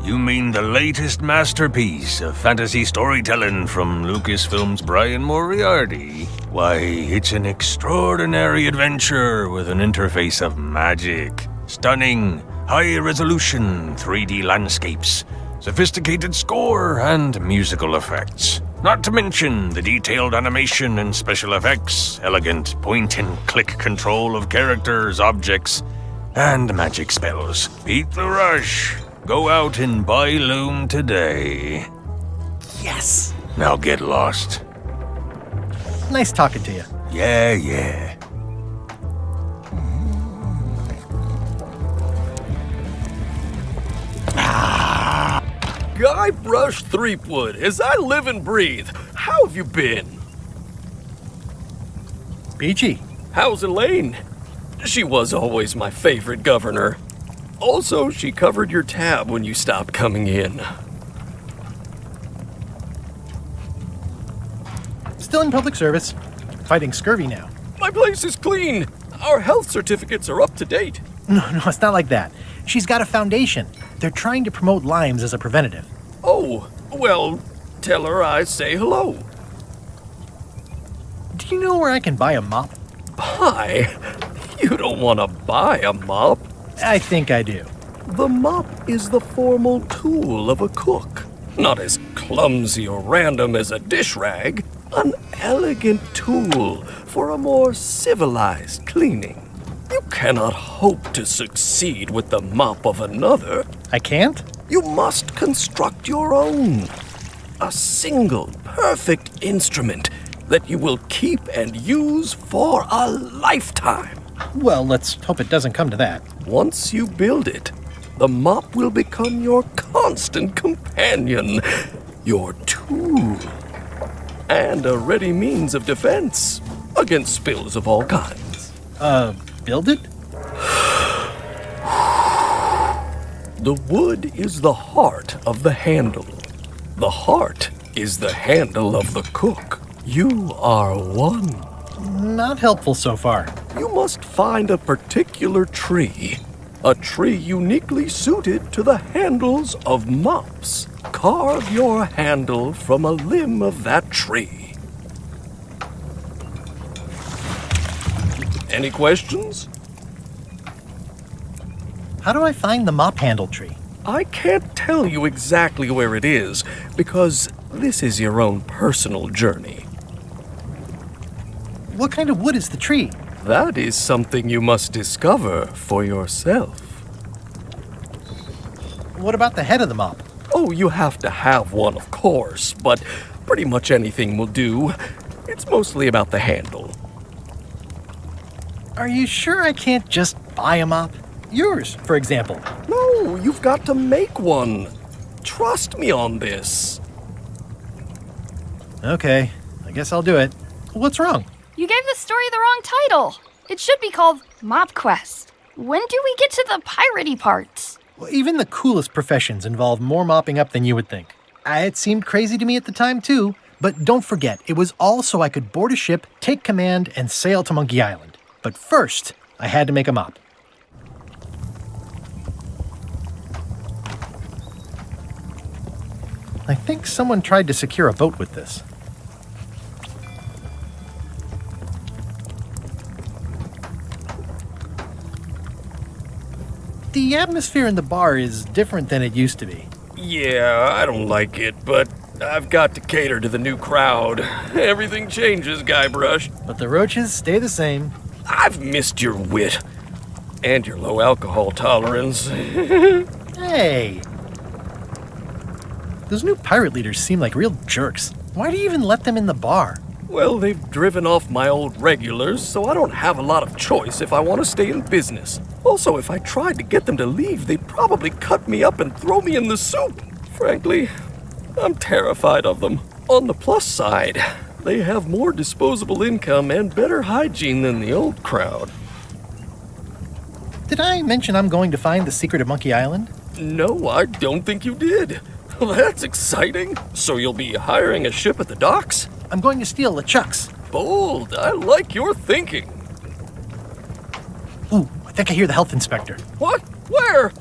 You mean the latest masterpiece of fantasy storytelling from Lucasfilm's Brian Moriarty? Why, it's an extraordinary adventure with an interface of magic, stunning, high-resolution 3D landscapes, sophisticated score, and musical effects. Not to mention the detailed animation and special effects, elegant point-and-click control of characters, objects, and magic spells. Beat the rush. Go out and buy Loom today. Yes. Now get lost. Nice talking to you. Yeah. Guybrush Threepwood, as I live and breathe, how have you been? Peachy. How's Elaine? She was always my favorite governor. Also, she covered your tab when you stopped coming in. Still in public service. Fighting scurvy now. My place is clean. Our health certificates are up to date. No, it's not like that. She's got a foundation. They're trying to promote Lyme's as a preventative. Oh, well, tell her I say hello. Do you know where I can buy a mop? Buy? You don't want to buy a mop. I think I do. The mop is the formal tool of a cook. Not as clumsy or random as a dish rag. An elegant tool for a more civilized cleaning. You cannot hope to succeed with the mop of another. I can't? You must construct your own. A single, perfect instrument that you will keep and use for a lifetime. Well, let's hope it doesn't come to that. Once you build it, the mop will become your constant companion, your tool, and a ready means of defense against spills of all kinds. Build it? The wood is the heart of the handle. The heart is the handle of the cook. You are one. Not helpful so far. You must find a particular tree. A tree uniquely suited to the handles of mops. Carve your handle from a limb of that tree. Any questions? How do I find the mop handle tree? I can't tell you exactly where it is, because this is your own personal journey. What kind of wood is the tree? That is something you must discover for yourself. What about the head of the mop? Oh, you have to have one, of course, but pretty much anything will do. It's mostly about the handle. Are you sure I can't just buy a mop? Yours, for example. No, you've got to make one. Trust me on this. Okay, I guess I'll do it. What's wrong? You gave the story the wrong title. It should be called Mop Quest. When do we get to the piratey parts? Well, even the coolest professions involve more mopping up than you would think. It seemed crazy to me at the time, too. But don't forget, it was all so I could board a ship, take command, and sail to Monkey Island. But first, I had to make a mop. I think someone tried to secure a boat with this. The atmosphere in the bar is different than it used to be. Yeah, I don't like it, but I've got to cater to the new crowd. Everything changes, Guybrush. But the roaches stay the same. I've missed your wit. And your low alcohol tolerance. Hey! Those new pirate leaders seem like real jerks. Why do you even let them in the bar? Well, they've driven off my old regulars, so I don't have a lot of choice if I want to stay in business. Also, if I tried to get them to leave, they'd probably cut me up and throw me in the soup. Frankly, I'm terrified of them. On the plus side, they have more disposable income and better hygiene than the old crowd. Did I mention I'm going to find the secret of Monkey Island? No, I don't think you did. That's exciting. So you'll be hiring a ship at the docks? I'm going to steal LeChuck's. Bold. I like your thinking. Ooh, I think I hear the health inspector. What? Where?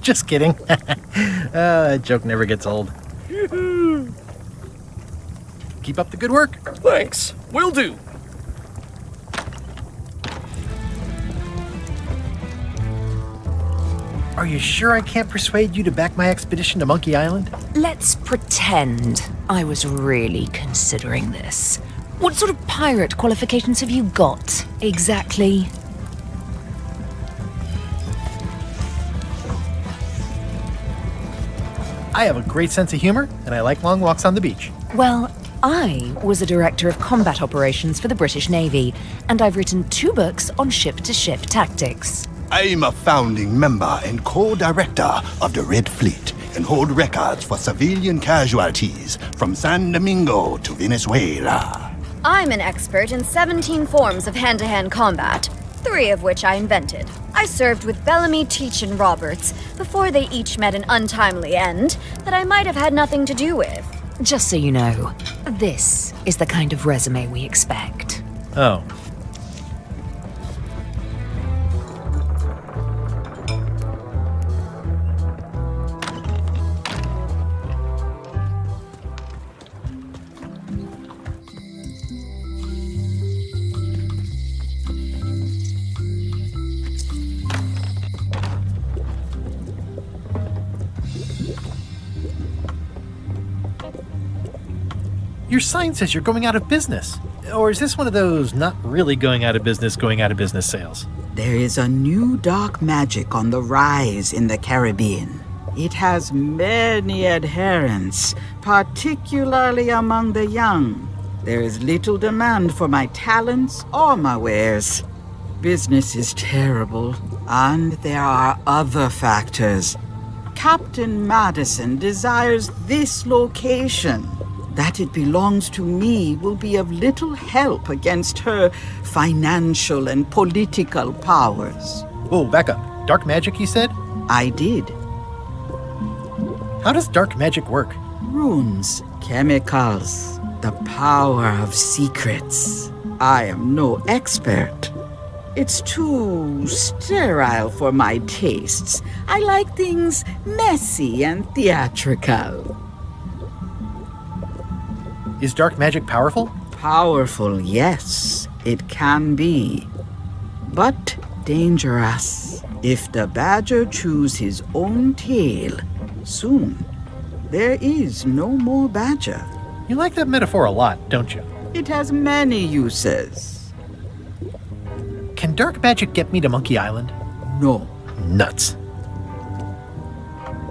Just kidding. That joke never gets old. Keep up the good work. Thanks. Will do. Are you sure I can't persuade you to back my expedition to Monkey Island? Let's pretend I was really considering this. What sort of pirate qualifications have you got, exactly? I have a great sense of humor, and I like long walks on the beach. Well, I was a director of combat operations for the British Navy, and I've written 2 books on ship-to-ship tactics. I'm a founding member and co-director of the Red Fleet and hold records for civilian casualties from San Domingo to Venezuela. I'm an expert in 17 forms of hand-to-hand combat, 3 of which I invented. I served with Bellamy, Teach, and Roberts before they each met an untimely end that I might have had nothing to do with. Just so you know, this is the kind of resume we expect. Oh. Your sign says you're going out of business. Or is this one of those not really going out of business sales? There is a new dark magic on the rise in the Caribbean. It has many adherents, particularly among the young. There is little demand for my talents or my wares. Business is terrible, and there are other factors. Captain Madison desires this location. That it belongs to me will be of little help against her financial and political powers. Whoa, back up. Dark magic, you said? I did. How does dark magic work? Runes, chemicals, the power of secrets. I am no expert. It's too sterile for my tastes. I like things messy and theatrical. Is dark magic powerful? Powerful, yes, it can be. But dangerous. If the badger chews his own tail, soon there is no more badger. You like that metaphor a lot, don't you? It has many uses. Can dark magic get me to Monkey Island? No. Nuts.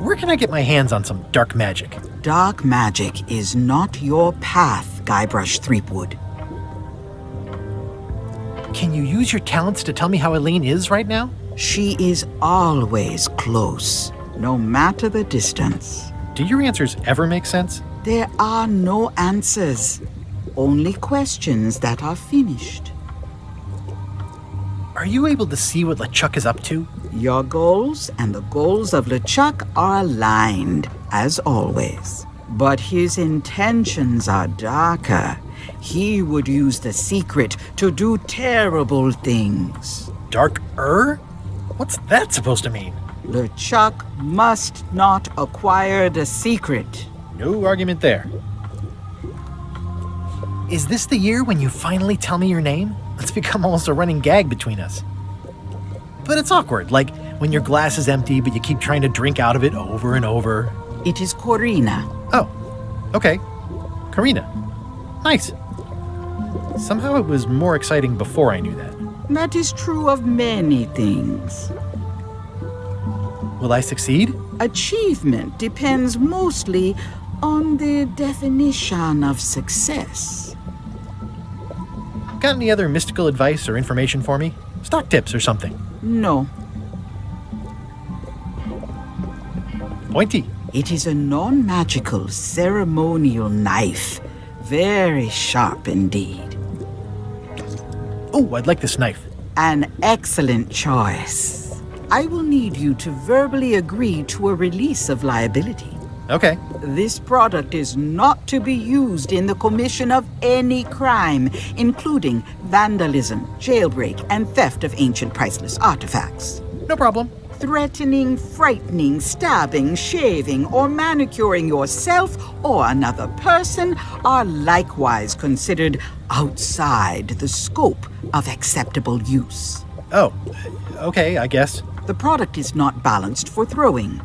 Where can I get my hands on some dark magic? Dark magic is not your path, Guybrush Threepwood. Can you use your talents to tell me how Eileen is right now? She is always close, no matter the distance. Do your answers ever make sense? There are no answers, only questions that are finished. Are you able to see what LeChuck is up to? Your goals and the goals of LeChuck are aligned, as always. But his intentions are darker. He would use the secret to do terrible things. Dark-er? What's that supposed to mean? LeChuck must not acquire the secret. No argument there. Is this the year when you finally tell me your name? It's become almost a running gag between us. But it's awkward, like when your glass is empty but you keep trying to drink out of it over and over. It is Corina. Oh, okay. Karina. Nice. Somehow it was more exciting before I knew that. That is true of many things. Will I succeed? Achievement depends mostly on the definition of success. Got any other mystical advice or information for me? Stock tips or something? No. Pointy. It is a non-magical ceremonial knife. Very sharp indeed. Oh, I'd like this knife. An excellent choice. I will need you to verbally agree to a release of liability. Okay. This product is not to be used in the commission of any crime, including vandalism, jailbreak, and theft of ancient priceless artifacts. No problem. Threatening, frightening, stabbing, shaving, or manicuring yourself or another person are likewise considered outside the scope of acceptable use. Oh, okay, I guess. The product is not balanced for throwing.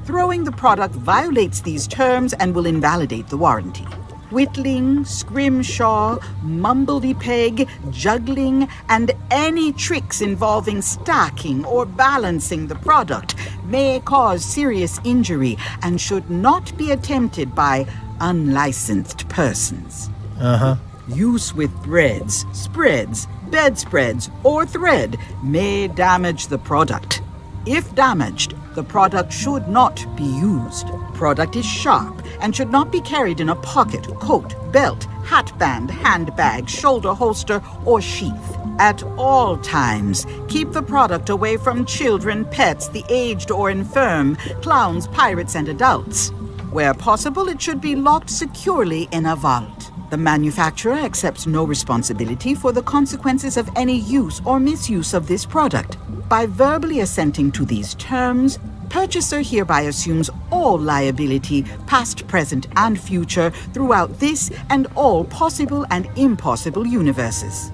Throwing the product violates these terms and will invalidate the warranty. Whittling, scrimshaw, mumbledy-peg, juggling, and any tricks involving stacking or balancing the product may cause serious injury and should not be attempted by unlicensed persons. Uh-huh. Use with breads, spreads, bedspreads, or thread may damage the product. If damaged, the product should not be used. Product is sharp and should not be carried in a pocket, coat, belt, hatband, handbag, shoulder holster, or sheath. At all times, keep the product away from children, pets, the aged or infirm, clowns, pirates, and adults. Where possible, it should be locked securely in a vault. The manufacturer accepts no responsibility for the consequences of any use or misuse of this product. By verbally assenting to these terms, purchaser hereby assumes all liability, past, present, and future, throughout this and all possible and impossible universes.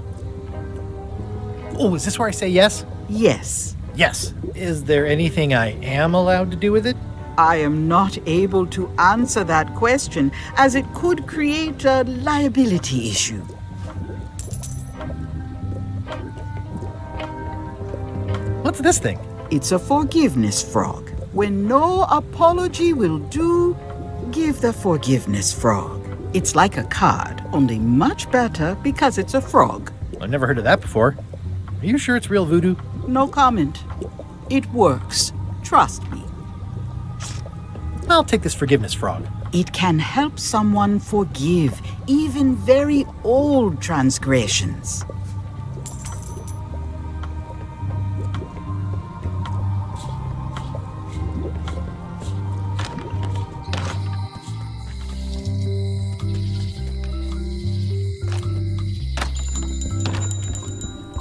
Oh, is this where I say yes? Yes. Yes. Is there anything I am allowed to do with it? I am not able to answer that question, as it could create a liability issue. What's this thing? It's a forgiveness frog. When no apology will do, give the forgiveness frog. It's like a card, only much better because it's a frog. I've never heard of that before. Are you sure it's real voodoo? No comment. It works. Trust me. I'll take this forgiveness frog. It can help someone forgive even very old transgressions.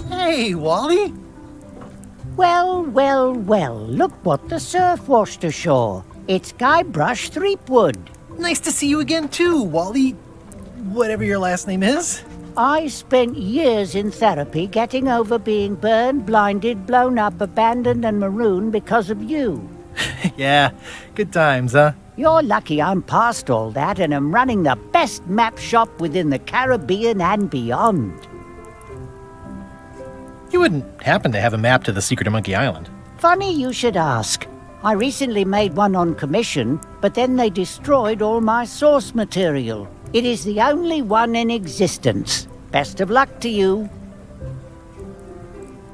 Hey, Wally! Well, well, well, look what the surf washed ashore. It's Guybrush Threepwood. Nice to see you again, too, Wally. Whatever your last name is. I spent years in therapy getting over being burned, blinded, blown up, abandoned, and marooned because of you. Yeah, good times, huh? You're lucky I'm past all that and am running the best map shop within the Caribbean and beyond. You wouldn't happen to have a map to the secret of Monkey Island. Funny you should ask. I recently made one on commission, but then they destroyed all my source material. It is the only one in existence. Best of luck to you.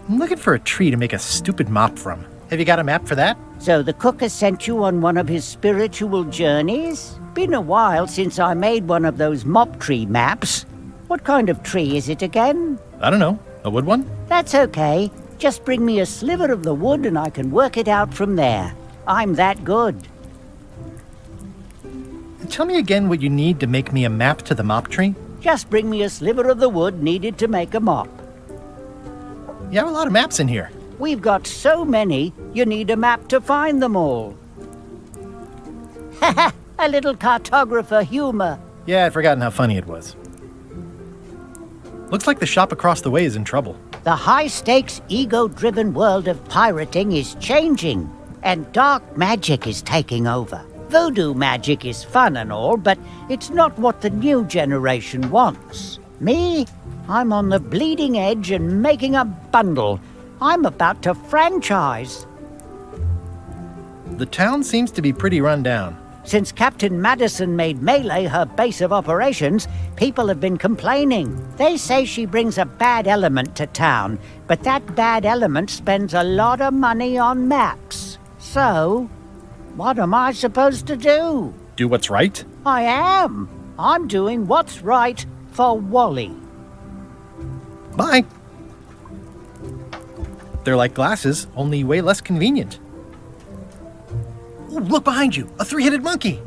I'm looking for a tree to make a stupid mop from. Have you got a map for that? So the cook has sent you on one of his spiritual journeys? Been a while since I made one of those mop tree maps. What kind of tree is it again? I don't know. A wood one? That's okay. Just bring me a sliver of the wood and I can work it out from there. I'm that good. Tell me again what you need to make me a map to the mop tree. Just bring me a sliver of the wood needed to make a mop. You have a lot of maps in here. We've got so many, you need a map to find them all. Haha, a little cartographer humor. Yeah, I'd forgotten how funny it was. Looks like the shop across the way is in trouble. The high-stakes, ego-driven world of pirating is changing, and dark magic is taking over. Voodoo magic is fun and all, but it's not what the new generation wants. Me? I'm on the bleeding edge and making a bundle. I'm about to franchise. The town seems to be pretty run down. Since Captain Madison made Melee her base of operations, people have been complaining. They say she brings a bad element to town, but that bad element spends a lot of money on maps. So, what am I supposed to do? Do what's right? I am. I'm doing what's right for Wally. Bye. They're like glasses, only way less convenient. Ooh, look behind you, a three-headed monkey.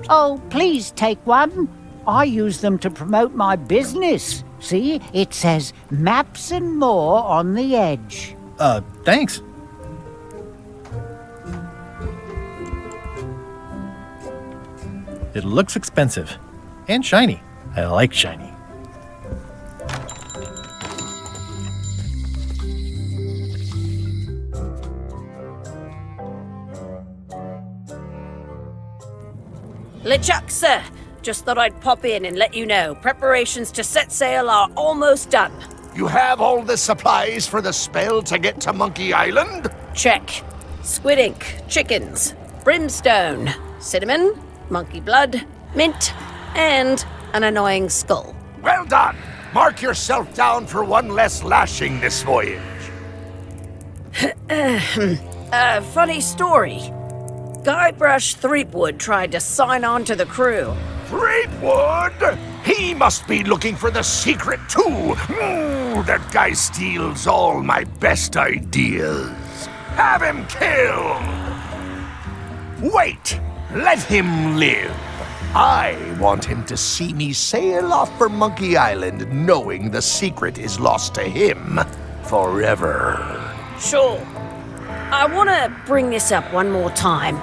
Oh, please take one. I use them to promote my business. See, it says maps and more on the edge. Thanks. It looks expensive. And shiny. I like shiny. LeChuck, sir. Just thought I'd pop in and let you know. Preparations to set sail are almost done. You have all the supplies for the spell to get to Monkey Island? Check. Squid ink, chickens, brimstone, cinnamon, monkey blood, mint, and an annoying skull. Well done! Mark yourself down for one less lashing this voyage. Funny story. Guybrush Threepwood tried to sign on to the crew. Threepwood? He must be looking for the secret too. That guy steals all my best ideas. Have him killed! Wait! Let him live. I want him to see me sail off for Monkey Island knowing the secret is lost to him forever. Sure. I want to bring this up one more time.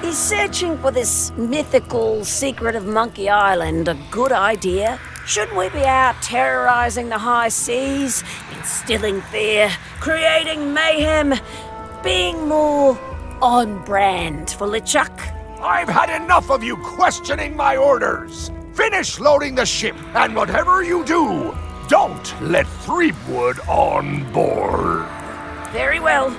Is searching for this mythical secret of Monkey Island a good idea? Shouldn't we be out terrorizing the high seas, instilling fear, creating mayhem, being more on brand for LeChuck? I've had enough of you questioning my orders. Finish loading the ship, and whatever you do, don't let Threepwood on board. Very well.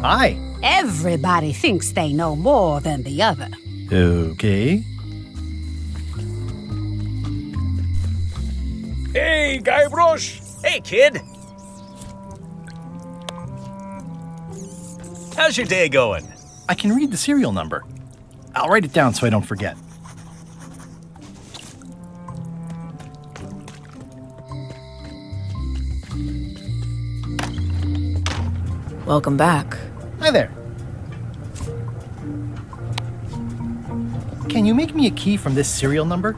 Hi. Everybody thinks they know more than the other. Okay. Hey, Guybrush! Hey, kid. How's your day going? I can read the serial number. I'll write it down so I don't forget. Welcome back. Hi there. Can you make me a key from this serial number?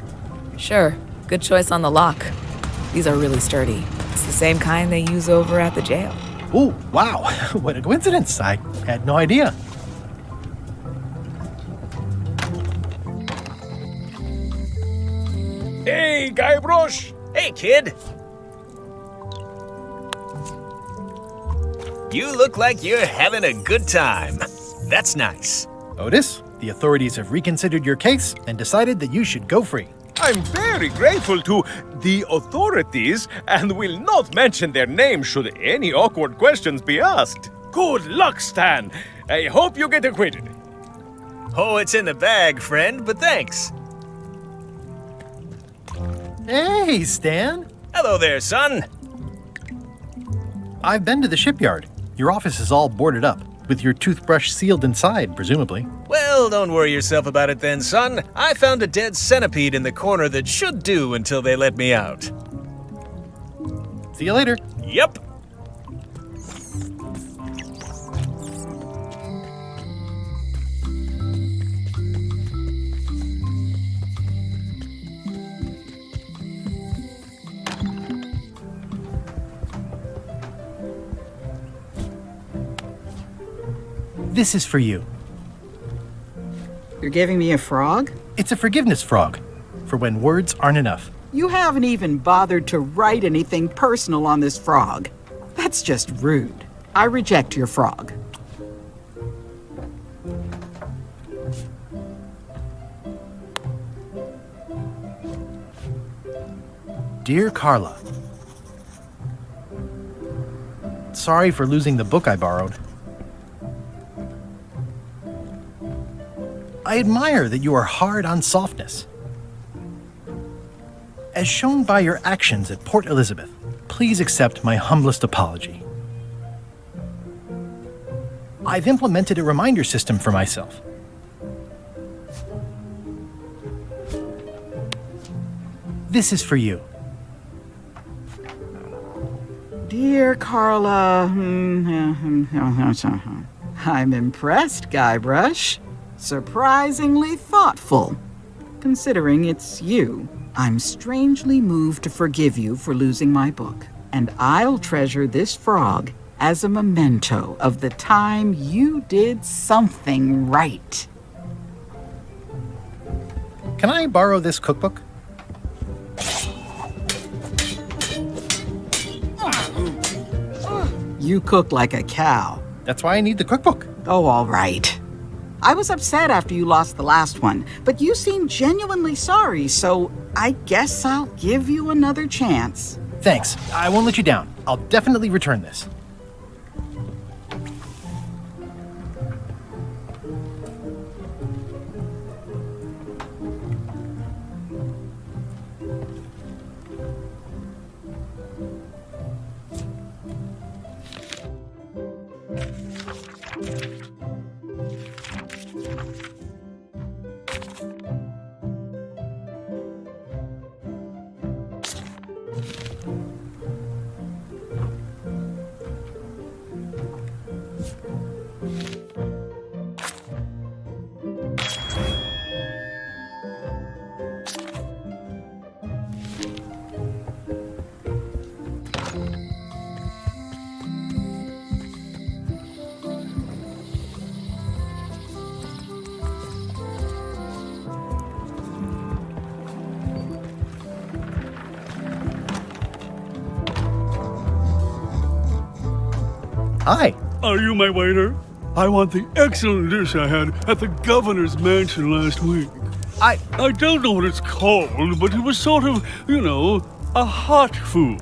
Sure. Good choice on the lock. These are really sturdy. It's the same kind they use over at the jail. Ooh, wow. What a coincidence. I had no idea. Hey, Guybrush! Hey, kid. You look like you're having a good time. That's nice. Otis, the authorities have reconsidered your case and decided that you should go free. I'm very grateful to the authorities and will not mention their name should any awkward questions be asked. Good luck, Stan. I hope you get acquitted. Oh, it's in the bag, friend, but thanks. Hey, Stan. Hello there, son. I've been to the shipyard. Your office is all boarded up, with your toothbrush sealed inside, presumably. Well, don't worry yourself about it then, son. I found a dead centipede in the corner that should do until they let me out. See you later. Yep. This is for you. You're giving me a frog? It's a forgiveness frog, for when words aren't enough. You haven't even bothered to write anything personal on this frog. That's just rude. I reject your frog. Dear Carla, sorry for losing the book I borrowed. I admire that you are hard on softness. As shown by your actions at Port Elizabeth, please accept my humblest apology. I've implemented a reminder system for myself. This is for you. Dear Carla, I'm impressed, Guybrush. Surprisingly thoughtful. Considering it's you, I'm strangely moved to forgive you for losing my book. And I'll treasure this frog as a memento of the time you did something right. Can I borrow this cookbook? You cook like a cow. That's why I need the cookbook. Oh, all right. I was upset after you lost the last one, but you seemed genuinely sorry, so I guess I'll give you another chance. Thanks. I won't let you down. I'll definitely return this. Hi. Are you my waiter? I want the excellent dish I had at the governor's mansion last week. I don't know what it's called, but it was sort of, a hot food.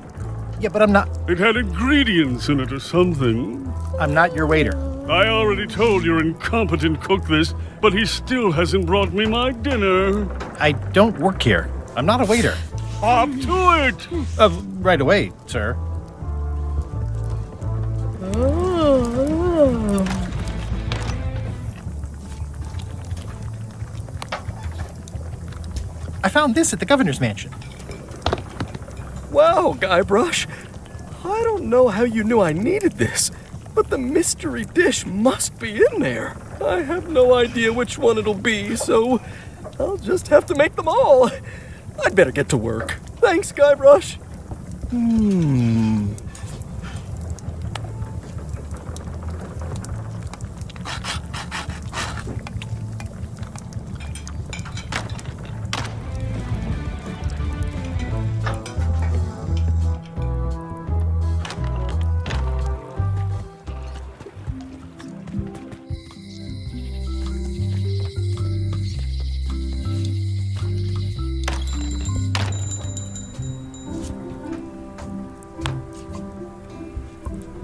Yeah, but I'm not... It had ingredients in it or something. I'm not your waiter. I already told your incompetent cook this, but he still hasn't brought me my dinner. I don't work here. I'm not a waiter. Up to it! Right away, sir. I found this at the governor's mansion. Wow, Guybrush. I don't know how you knew I needed this, but the mystery dish must be in there. I have no idea which one it'll be, so I'll just have to make them all. I'd better get to work. Thanks, Guybrush.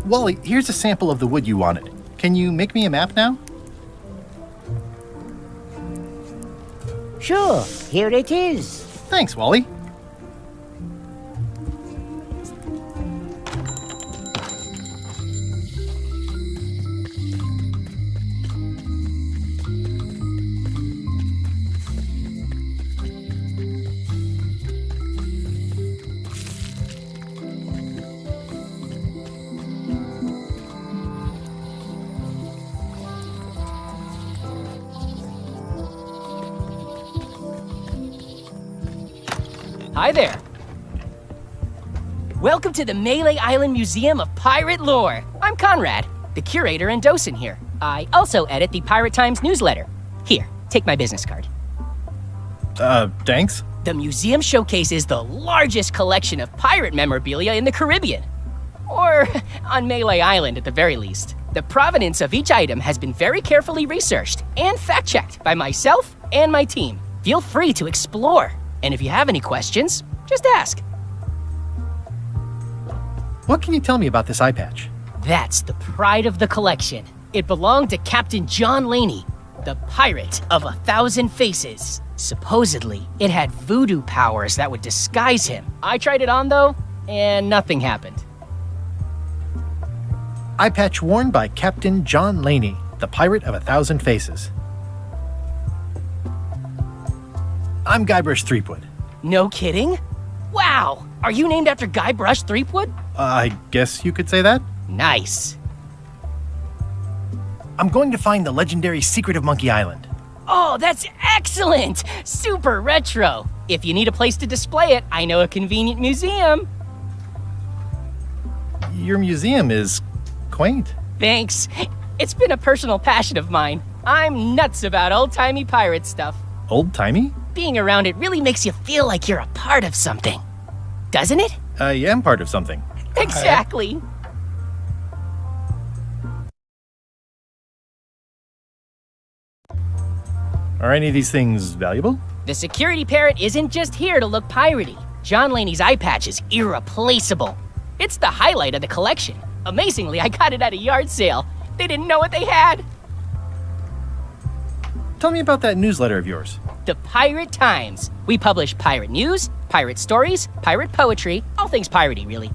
Wally, here's a sample of the wood you wanted. Can you make me a map now? Sure, here it is. Thanks, Wally. Hi there. Welcome to the Melee Island Museum of Pirate Lore. I'm Conrad, the curator and docent here. I also edit the Pirate Times newsletter. Here, take my business card. Thanks. The museum showcases the largest collection of pirate memorabilia in the Caribbean. Or on Melee Island at the very least. The provenance of each item has been very carefully researched and fact-checked by myself and my team. Feel free to explore. And if you have any questions, just ask. What can you tell me about this eye patch? That's the pride of the collection. It belonged to Captain John Laney, the pirate of 1,000 faces. Supposedly, it had voodoo powers that would disguise him. I tried it on though, and nothing happened. Eye patch worn by Captain John Laney, the pirate of 1,000 faces. I'm Guybrush Threepwood. No kidding? Wow! Are you named after Guybrush Threepwood? I guess you could say that. Nice. I'm going to find the legendary secret of Monkey Island. Oh, that's excellent! Super retro. If you need a place to display it, I know a convenient museum. Your museum is quaint. Thanks. It's been a personal passion of mine. I'm nuts about old-timey pirate stuff. Old-timey? Being around it really makes you feel like you're a part of something. Doesn't it? I am part of something. Exactly. Are any of these things valuable? The security parrot isn't just here to look piratey. John Laney's eye patch is irreplaceable. It's the highlight of the collection. Amazingly, I got it at a yard sale. They didn't know what they had. Tell me about that newsletter of yours. The Pirate Times. We publish pirate news, pirate stories, pirate poetry, all things piratey, really.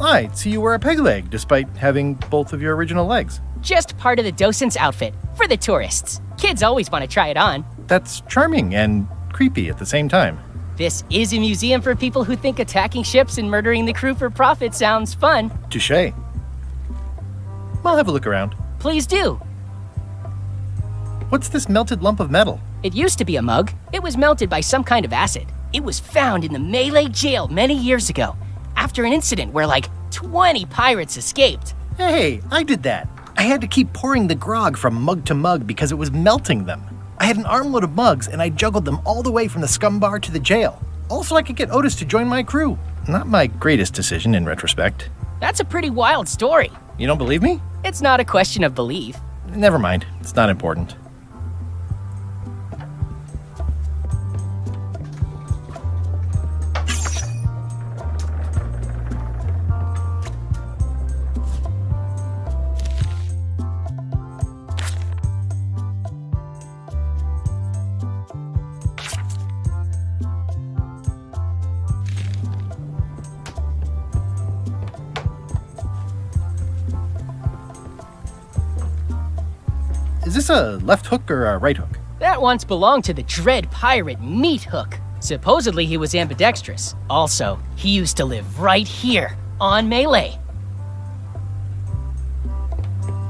I see you wear a peg leg despite having both of your original legs. Just part of the docent's outfit for the tourists. Kids always want to try it on. That's charming and creepy at the same time. This is a museum for people who think attacking ships and murdering the crew for profit sounds fun. Touché. I'll have a look around. Please do. What's this melted lump of metal? It used to be a mug. It was melted by some kind of acid. It was found in the Melee jail many years ago, after an incident where like 20 pirates escaped. Hey, I did that. I had to keep pouring the grog from mug to mug because it was melting them. I had an armload of mugs and I juggled them all the way from the scum bar to the jail. Also, I could get Otis to join my crew. Not my greatest decision in retrospect. That's a pretty wild story. You don't believe me? It's not a question of belief. Never mind. It's not important. Is this a left hook or a right hook? That once belonged to the dread pirate Meat Hook. Supposedly he was ambidextrous. Also, he used to live right here, on Melee.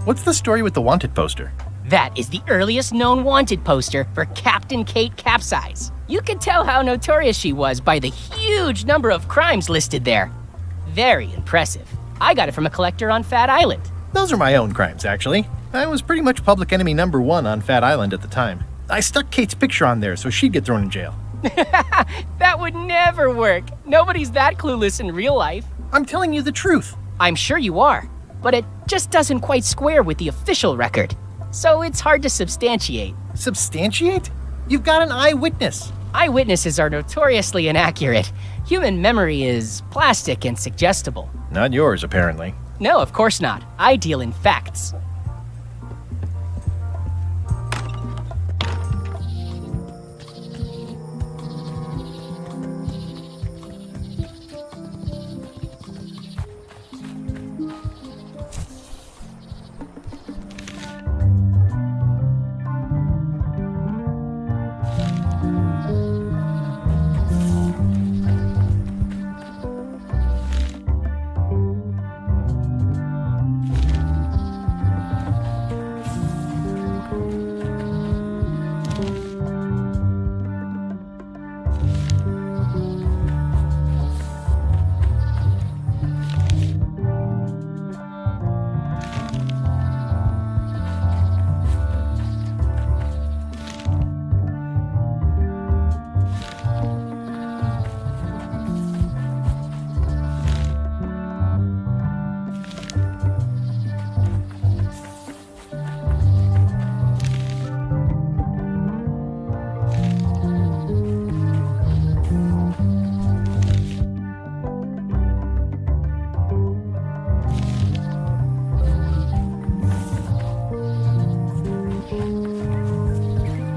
What's the story with the wanted poster? That is the earliest known wanted poster for Captain Kate Capsize. You can tell how notorious she was by the huge number of crimes listed there. Very impressive. I got it from a collector on Fat Island. Those are my own crimes, actually. I was pretty much public enemy number 1 on Fat Island at the time. I stuck Kate's picture on there so she'd get thrown in jail. That would never work. Nobody's that clueless in real life. I'm telling you the truth. I'm sure you are, but it just doesn't quite square with the official record. So it's hard to substantiate. Substantiate? You've got an eyewitness. Eyewitnesses are notoriously inaccurate. Human memory is plastic and suggestible. Not yours, apparently. No, of course not. I deal in facts.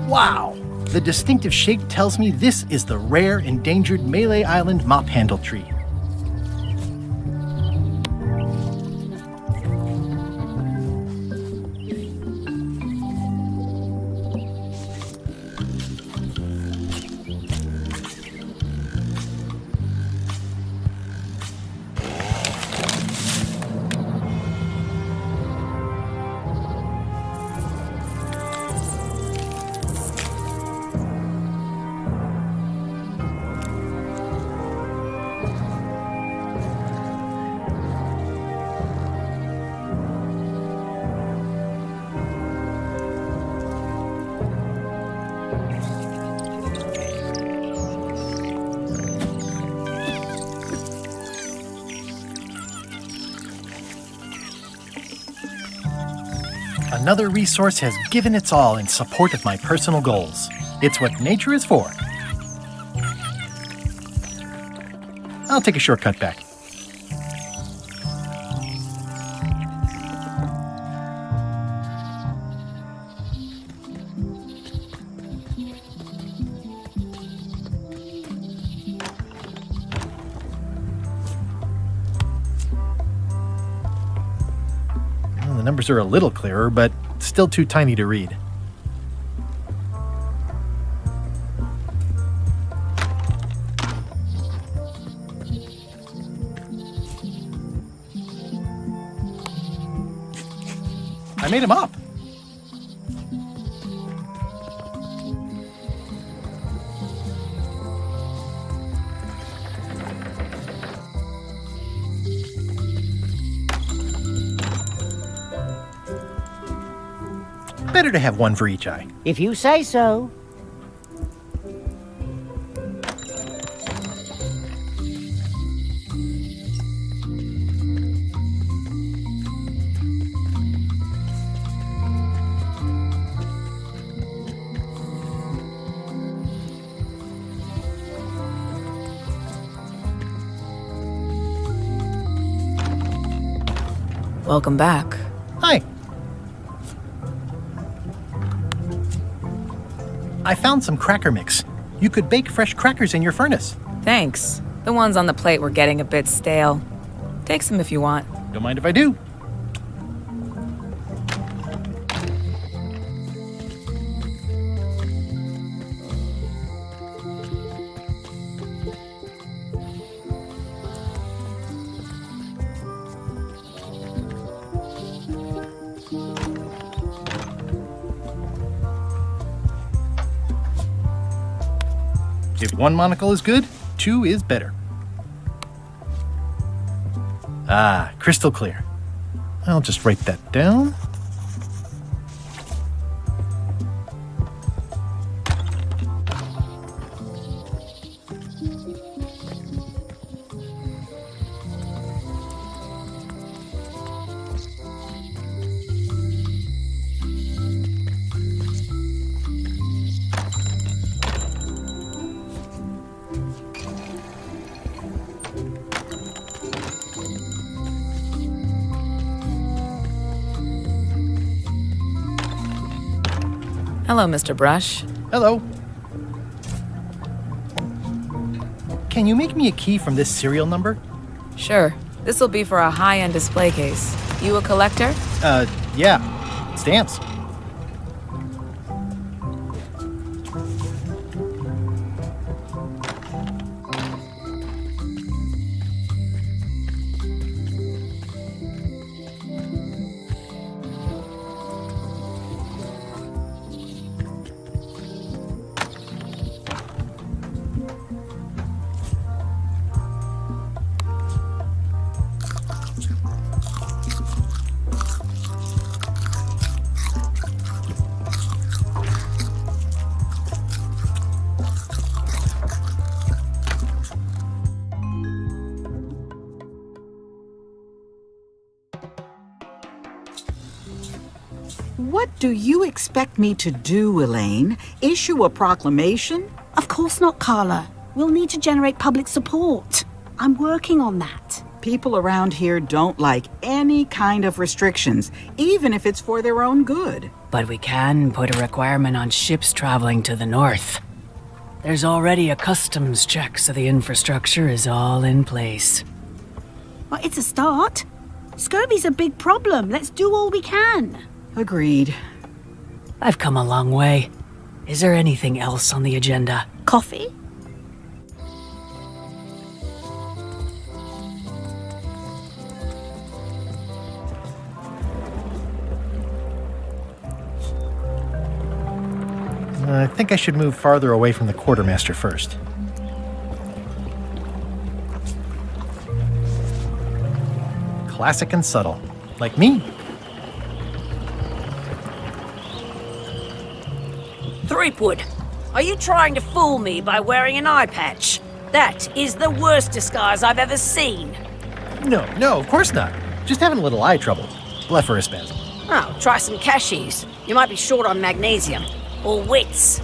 Wow! The distinctive shape tells me this is the rare, endangered Malay Island mop handle tree. Another resource has given its all in support of my personal goals. It's what nature is for. I'll take a shortcut back. The numbers are a little clearer, but still too tiny to read. I made him up. Better to have one for each eye. If you say so. Welcome back. Hi. I found some cracker mix. You could bake fresh crackers in your furnace. Thanks. The ones on the plate were getting a bit stale. Take some if you want. Don't mind if I do. If one monocle is good, two is better. Ah, crystal clear. I'll just write that down. Hello, Mr. Brush. Hello. Can you make me a key from this serial number? Sure. This will be for a high-end display case. You a collector? Yeah. Stamps. What do you expect me to do, Elaine? Issue a proclamation? Of course not, Carla. We'll need to generate public support. I'm working on that. People around here don't like any kind of restrictions, even if it's for their own good. But we can put a requirement on ships traveling to the north. There's already a customs check, so the infrastructure is all in place. Well, it's a start. Scurvy's a big problem. Let's do all we can. Agreed. I've come a long way. Is there anything else on the agenda? Coffee? I think I should move farther away from the quartermaster first. Classic and subtle. Like me. Threepwood, are you trying to fool me by wearing an eye patch? That is the worst disguise I've ever seen. No, of course not. Just having a little eye trouble. Blepharospasm. Oh, try some cashews. You might be short on magnesium. Or wits.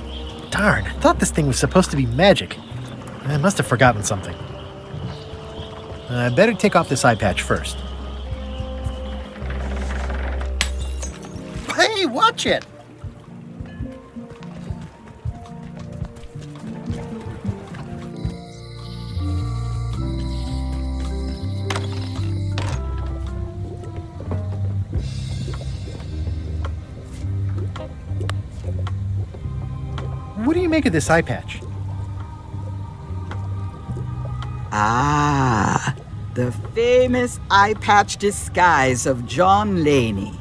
Darn, I thought this thing was supposed to be magic. I must have forgotten something. I better take off this eye patch first. Hey, watch it! What do you make of this eye patch? Ah, the famous eye patch disguise of John Laney.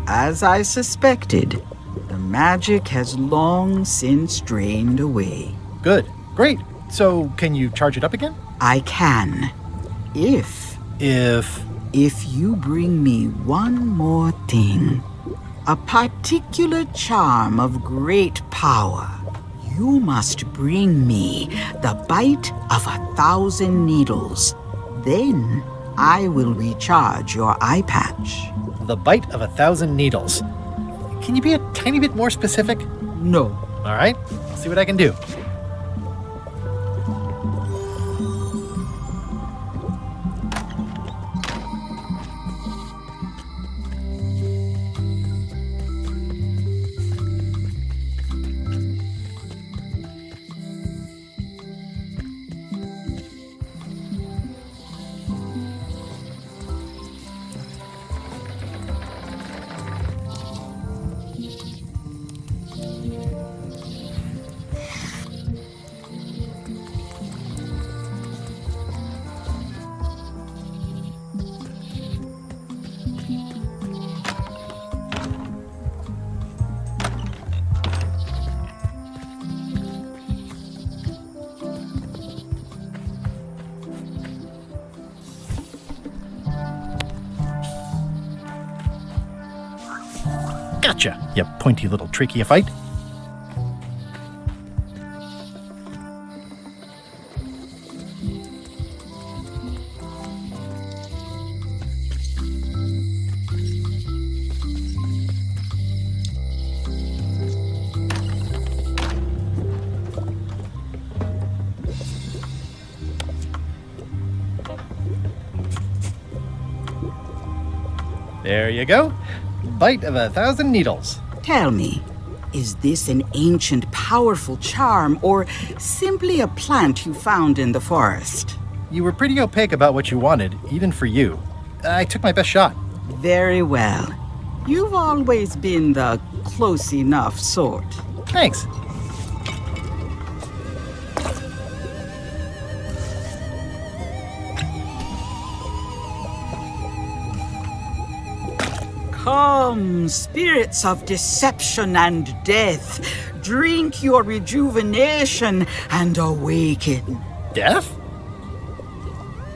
As I suspected, the magic has long since drained away. Good. Great. So, can you charge it up again? I can. If you bring me one more thing. A particular charm of great power. You must bring me the bite of 1,000 needles. Then I will recharge your eye patch. The bite of 1,000 needles. Can you be a tiny bit more specific? No. All right, I'll see what I can do. Gotcha, you pointy little tracheophyte. There you go. Bite of 1,000 needles. Tell me, is this an ancient, powerful charm or simply a plant you found in the forest? You were pretty opaque about what you wanted, even for you. I took my best shot. Very well. You've always been the close enough sort. Thanks. Come, spirits of deception and death, drink your rejuvenation and awaken. Death?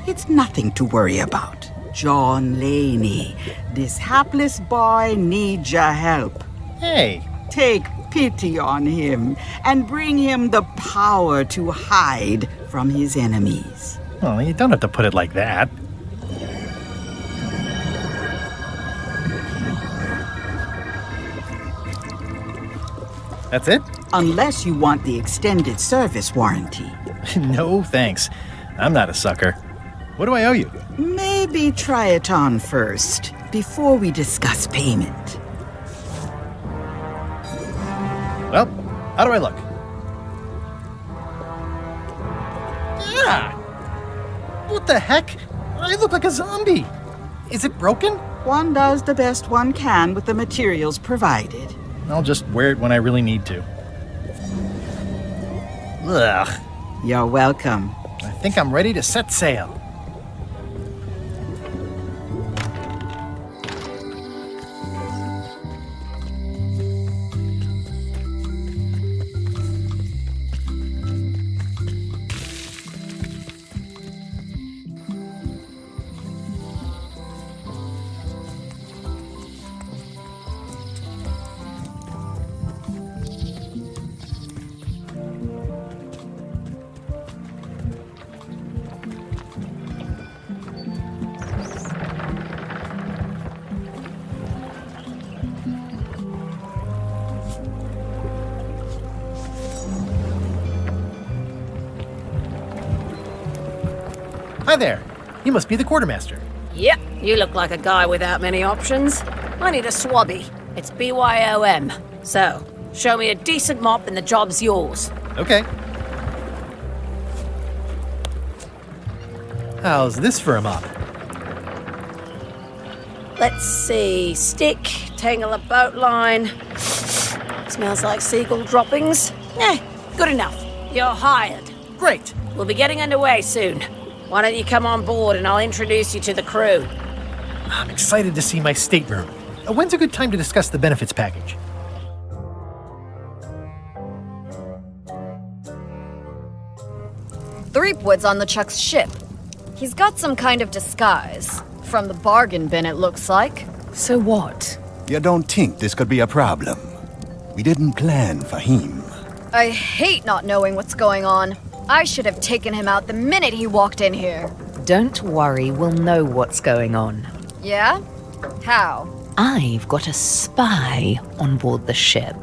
It's nothing to worry about. John Laney, this hapless boy needs your help. Hey. Take pity on him and bring him the power to hide from his enemies. Well, you don't have to put it like that. That's it? Unless you want the extended service warranty. No, thanks. I'm not a sucker. What do I owe you? Maybe try it on first, before we discuss payment. Well, how do I look? Yeah! What the heck? I look like a zombie. Is it broken? One does the best one can with the materials provided. I'll just wear it when I really need to. Ugh. You're welcome. I think I'm ready to set sail. Hi there. You must be the quartermaster. Yep, you look like a guy without many options. I need a swabby. It's BYOM. So, show me a decent mop and the job's yours. Okay. How's this for a mop? Let's see. Stick, tangle a boat line. Smells like seagull droppings. Good enough. You're hired. Great. We'll be getting underway soon. Why don't you come on board and I'll introduce you to the crew? I'm excited to see my stateroom. When's a good time to discuss the benefits package? Threepwood's on LeChuck's ship. He's got some kind of disguise. From the bargain bin, it looks like. So what? You don't think this could be a problem? We didn't plan for him. I hate not knowing what's going on. I should have taken him out the minute he walked in here. Don't worry, we'll know what's going on. Yeah? How? I've got a spy on board the ship.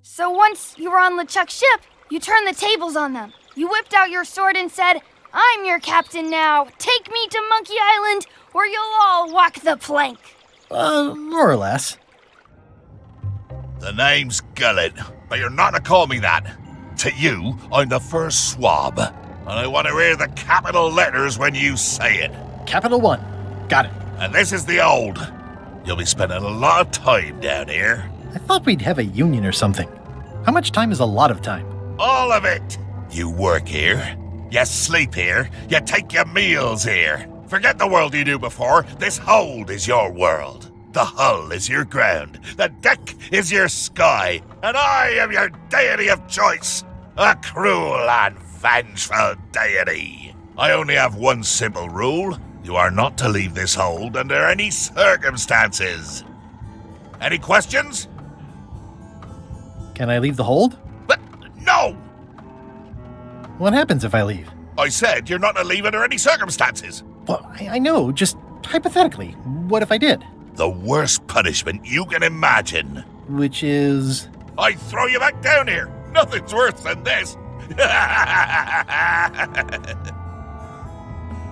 So once you were on LeChuck's ship, you turned the tables on them. You whipped out your sword and said, "I'm your captain now. Take me to Monkey Island, or you'll all walk the plank." More or less. The name's Gullet, but you're not to call me that. To you, I'm the first swab, and I want to hear the capital letters when you say it. Capital 1. Got it. And this is the old. You'll be spending a lot of time down here. I thought we'd have a union or something. How much time is a lot of time? All of it. You work here. You sleep here. You take your meals here. Forget the world you knew before. This hold is your world. The hull is your ground. The deck is your sky. And I am your deity of choice. A cruel and vengeful deity. I only have one simple rule. You are not to leave this hold under any circumstances. Any questions? Can I leave the hold? No! What happens if I leave? I said you're not to leave under any circumstances. Well, I know, just hypothetically. What if I did? The worst punishment you can imagine. Which is? I throw you back down here. Nothing's worse than this.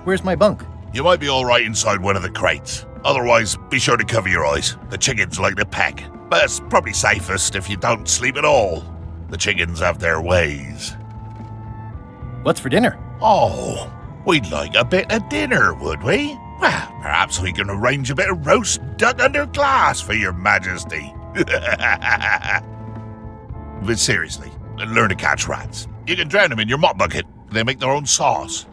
Where's my bunk? You might be all right inside one of the crates. Otherwise, be sure to cover your eyes. The chickens like to peck. But it's probably safest if you don't sleep at all. The chickens have their ways. What's for dinner? Oh, we'd like a bit of dinner, would we? Well, perhaps we can arrange a bit of roast duck under glass for your majesty. But seriously, learn to catch rats. You can drown them in your mop bucket. They make their own sauce.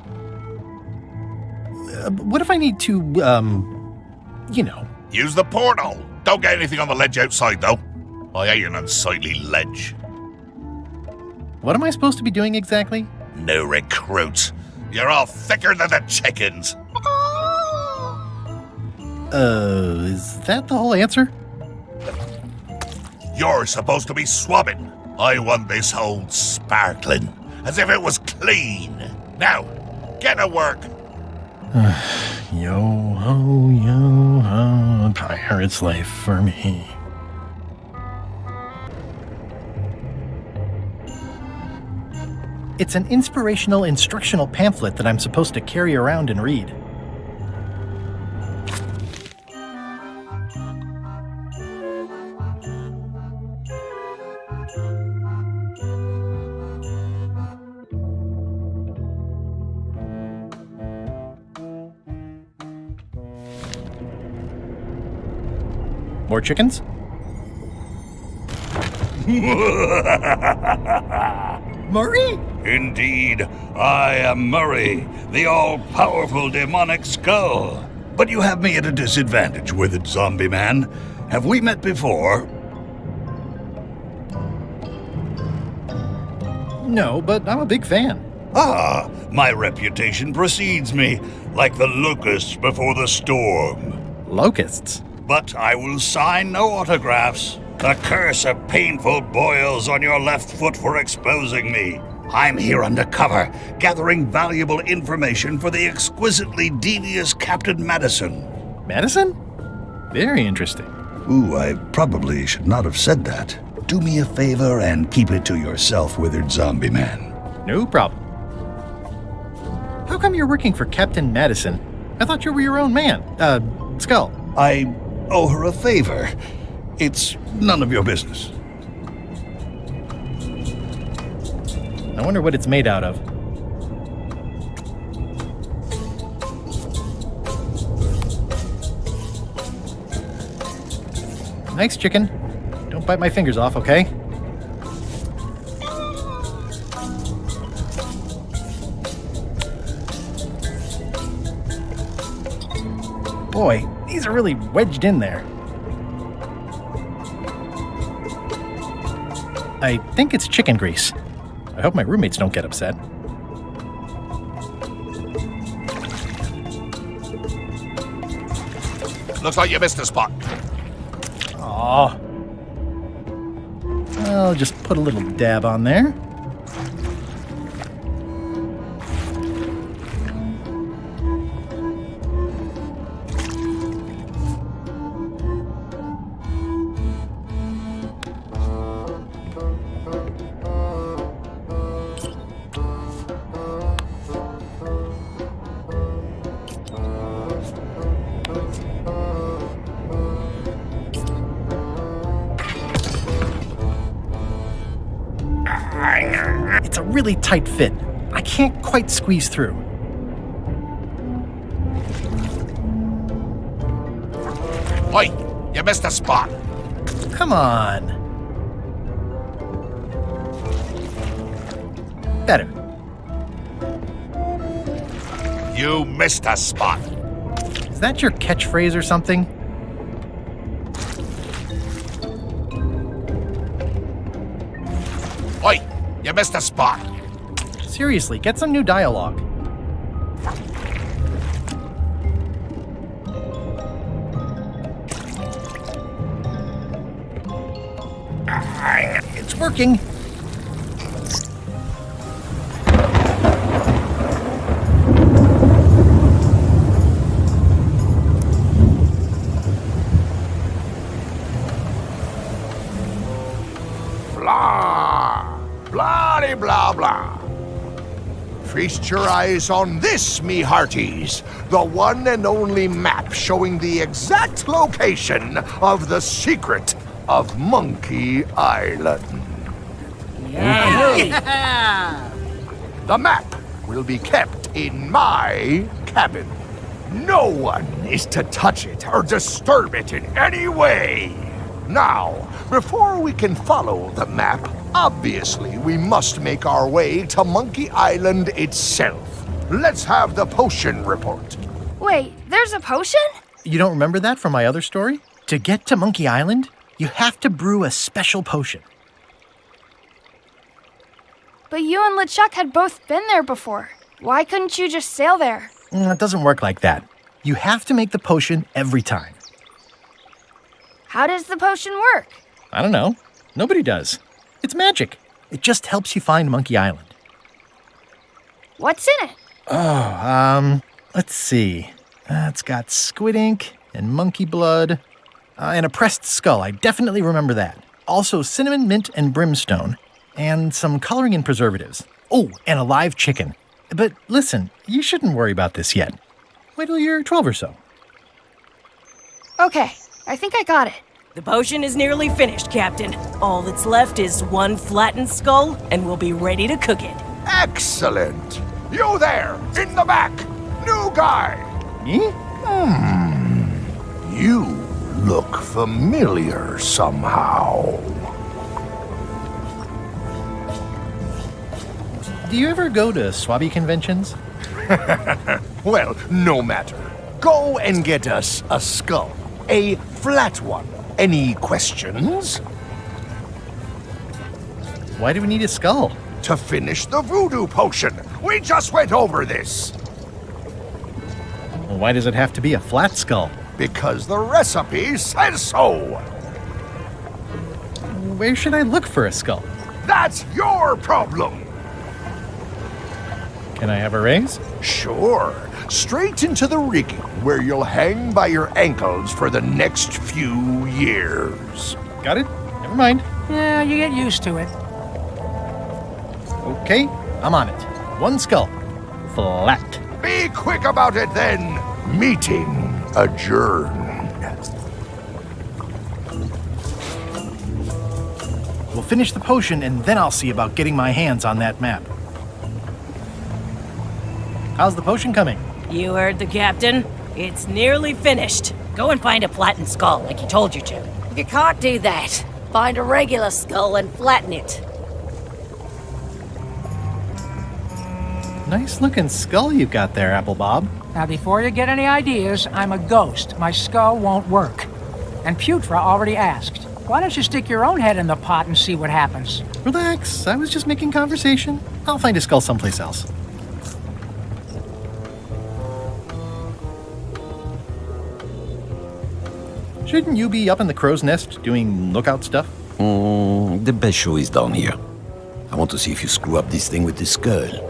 What if I need to, Use the portal. Don't get anything on the ledge outside, though. I hate an unsightly ledge. What am I supposed to be doing exactly? New recruits. You're all thicker than the chickens. Is that the whole answer? You're supposed to be swabbing. I want this hold sparkling, as if it was clean. Now, get to work. Yo-ho, pirate's life for me. It's an inspirational instructional pamphlet that I'm supposed to carry around and read. More chickens? Murray? Indeed, I am Murray, the all-powerful demonic skull. But you have me at a disadvantage, withered zombie man. Have we met before? No, but I'm a big fan. Ah, my reputation precedes me, like the locusts before the storm. Locusts? But I will sign no autographs. A curse of painful boils on your left foot for exposing me. I'm here undercover, gathering valuable information for the exquisitely devious Captain Madison. Madison? Very interesting. Ooh, I probably should not have said that. Do me a favor and keep it to yourself, withered zombie man. No problem. How come you're working for Captain Madison? I thought you were your own man. Skull. I owe her a favor. It's none of your business. I wonder what it's made out of. Nice chicken. Don't bite my fingers off, okay? Boy, these are really wedged in there. I think it's chicken grease. I hope my roommates don't get upset. Looks like you missed a spot. Aw. I'll just put a little dab on there. It's a really tight fit. I can't quite squeeze through. Oi, you missed a spot. Come on. Better. You missed a spot. Is that your catchphrase or something? Oi, you missed a spot. Seriously, get some new dialogue. It's working. Blah! Blah blah blah. Feast your eyes on this, me hearties. The one and only map showing the exact location of the secret of Monkey Island. Yeah. The map will be kept in my cabin. No one is to touch it or disturb it in any way. Now, before we can follow the map, obviously we must make our way to Monkey Island itself. Let's have the potion report. Wait, there's a potion? You don't remember that from my other story? To get to Monkey Island, you have to brew a special potion. But you and LeChuck had both been there before. Why couldn't you just sail there? It doesn't work like that. You have to make the potion every time. How does the potion work? I don't know. Nobody does. It's magic. It just helps you find Monkey Island. What's in it? Let's see. It's got squid ink and monkey blood and a pressed skull. I definitely remember that. Also cinnamon, mint, and brimstone. And some coloring and preservatives. Oh, and a live chicken. But listen, you shouldn't worry about this yet. Wait till you're 12 or so. Okay, I think I got it. The potion is nearly finished, Captain. All that's left is one flattened skull, and we'll be ready to cook it. Excellent! You there, in the back! New guy! Me? You look familiar somehow. Do you ever go to Swabby conventions? Well, no matter. Go and get us a skull. A flat one. Any questions? Why do we need a skull? To finish the voodoo potion. We just went over this. Well, why does it have to be a flat skull? Because the recipe says so. Where should I look for a skull? That's your problem. Can I have a raise? Sure. Straight into the rigging, where you'll hang by your ankles for the next few years. Got it? Never mind. Yeah, you get used to it. Okay, I'm on it. One skull. Flat. Be quick about it then. Meeting adjourned. We'll finish the potion and then I'll see about getting my hands on that map. How's the potion coming? You heard the Captain. It's nearly finished. Go and find a flattened skull like he told you to. You can't do that. Find a regular skull and flatten it. Nice looking skull you've got there, Apple Bob. Now, before you get any ideas, I'm a ghost. My skull won't work. And Putra already asked. Why don't you stick your own head in the pot and see what happens? Relax, I was just making conversation. I'll find a skull someplace else. Shouldn't you be up in the crow's nest doing lookout stuff? The best show is down here. I want to see if you screw up this thing with this skull.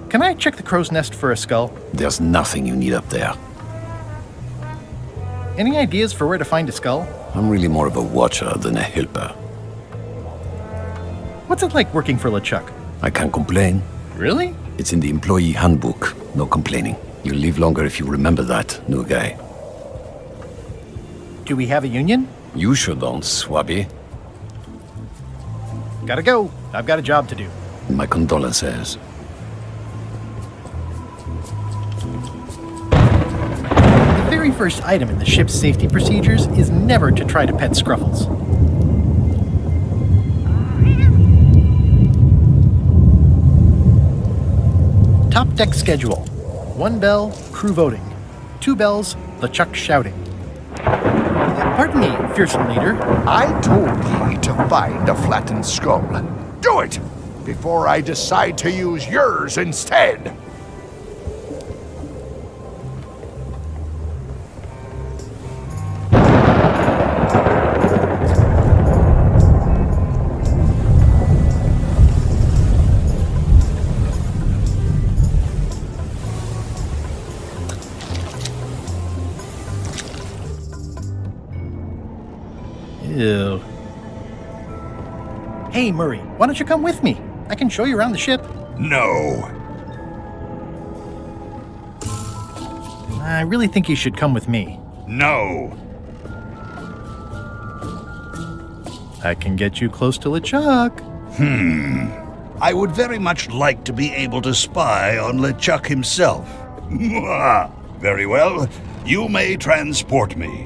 Can I check the crow's nest for a skull? There's nothing you need up there. Any ideas for where to find a skull? I'm really more of a watcher than a helper. What's it like working for LeChuck? I can't complain. Really? It's in the employee handbook. No complaining. You'll live longer if you remember that, new guy. Do we have a union? You sure don't, Swabby. Gotta go. I've got a job to do. My condolences. The very first item in the ship's safety procedures is never to try to pet Scruffles. Top deck schedule. 1 bell, crew voting. 2 bells, LeChuck shouting. Pardon me, fearsome leader. I told ye to find a flattened skull. Do it! Before I decide to use yours instead. Ew. Hey, Murray, why don't you come with me? I can show you around the ship. No. I really think you should come with me. No. I can get you close to LeChuck. I would very much like to be able to spy on LeChuck himself. Very well. You may transport me.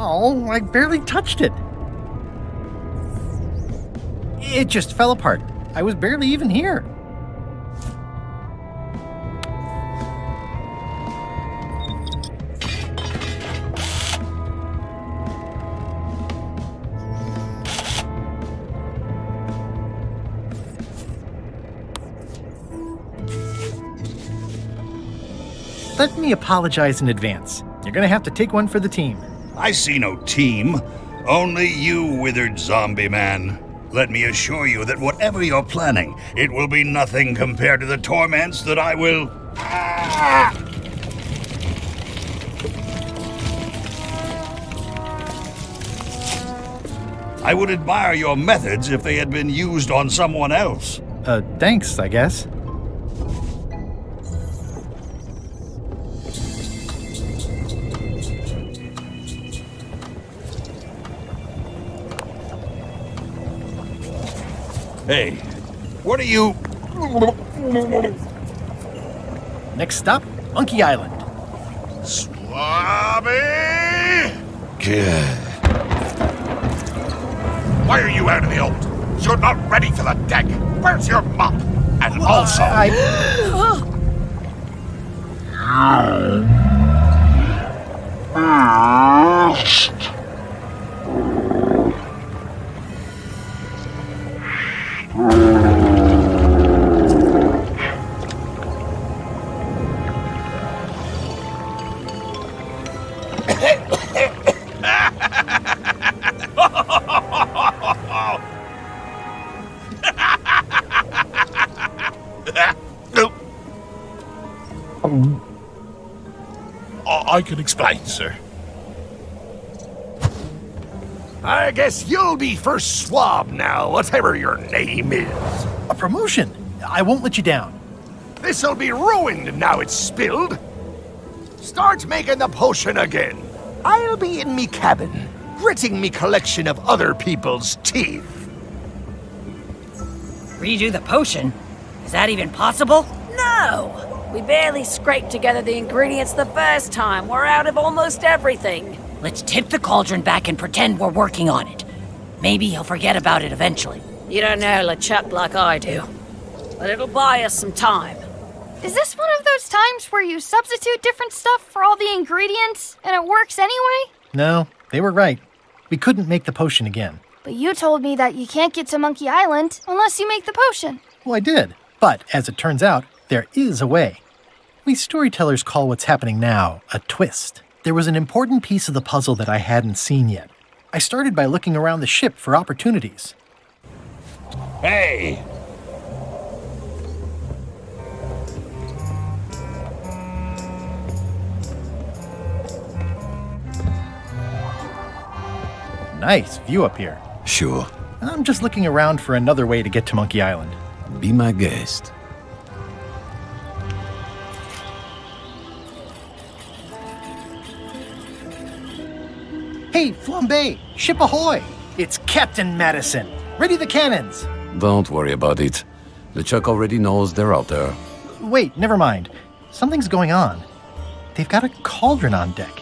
Oh, I barely touched it. It just fell apart. I was barely even here. Let me apologize in advance. You're gonna have to take one for the team. I see no team. Only you, withered zombie man. Let me assure you that whatever you're planning, it will be nothing compared to the torments that I will... I would admire your methods if they had been used on someone else. Thanks, I guess. Hey, what are you... Next stop, Monkey Island. Swabby! Good. Why are you out of the old? You're not ready for the deck. Where's your mop? And also... I can explain, sir. I guess you'll be first swab now, whatever your name is. A promotion. I won't let you down. This'll be ruined now it's spilled. Start making the potion again. I'll be in me cabin, gritting me collection of other people's teeth. Redo the potion? Is that even possible? No! We barely scraped together the ingredients the first time. We're out of almost everything. Let's tip the cauldron back and pretend we're working on it. Maybe he'll forget about it eventually. You don't know LeChuck like I do. But it'll buy us some time. Is this one of those times where you substitute different stuff for all the ingredients and it works anyway? No, they were right. We couldn't make the potion again. But you told me that you can't get to Monkey Island unless you make the potion. Well, I did. But as it turns out, there is a way. We storytellers call what's happening now a twist. There was an important piece of the puzzle that I hadn't seen yet. I started by looking around the ship for opportunities. Hey! Nice view up here. Sure. I'm just looking around for another way to get to Monkey Island. Be my guest. Hey, Flambe! Ship ahoy! It's Captain Madison. Ready the cannons! Don't worry about it. LeChuck already knows they're out there. Wait, never mind. Something's going on. They've got a cauldron on deck.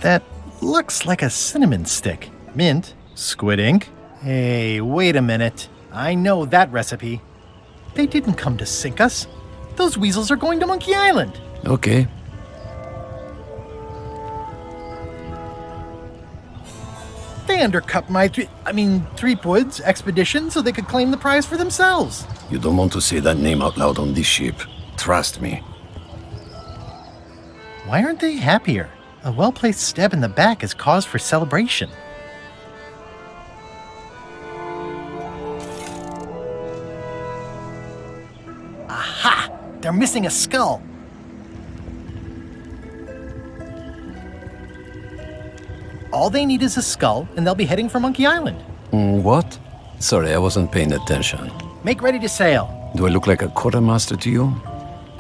That looks like a cinnamon stick. Mint, squid ink. Hey, wait a minute. I know that recipe. They didn't come to sink us. Those weasels are going to Monkey Island. Okay. They undercut my Threepwood's expedition so they could claim the prize for themselves. You don't want to say that name out loud on this ship. Trust me. Why aren't they happier? A well-placed stab in the back is cause for celebration. Aha! They're missing a skull. All they need is a skull, and they'll be heading for Monkey Island. What? Sorry, I wasn't paying attention. Make ready to sail. Do I look like a quartermaster to you?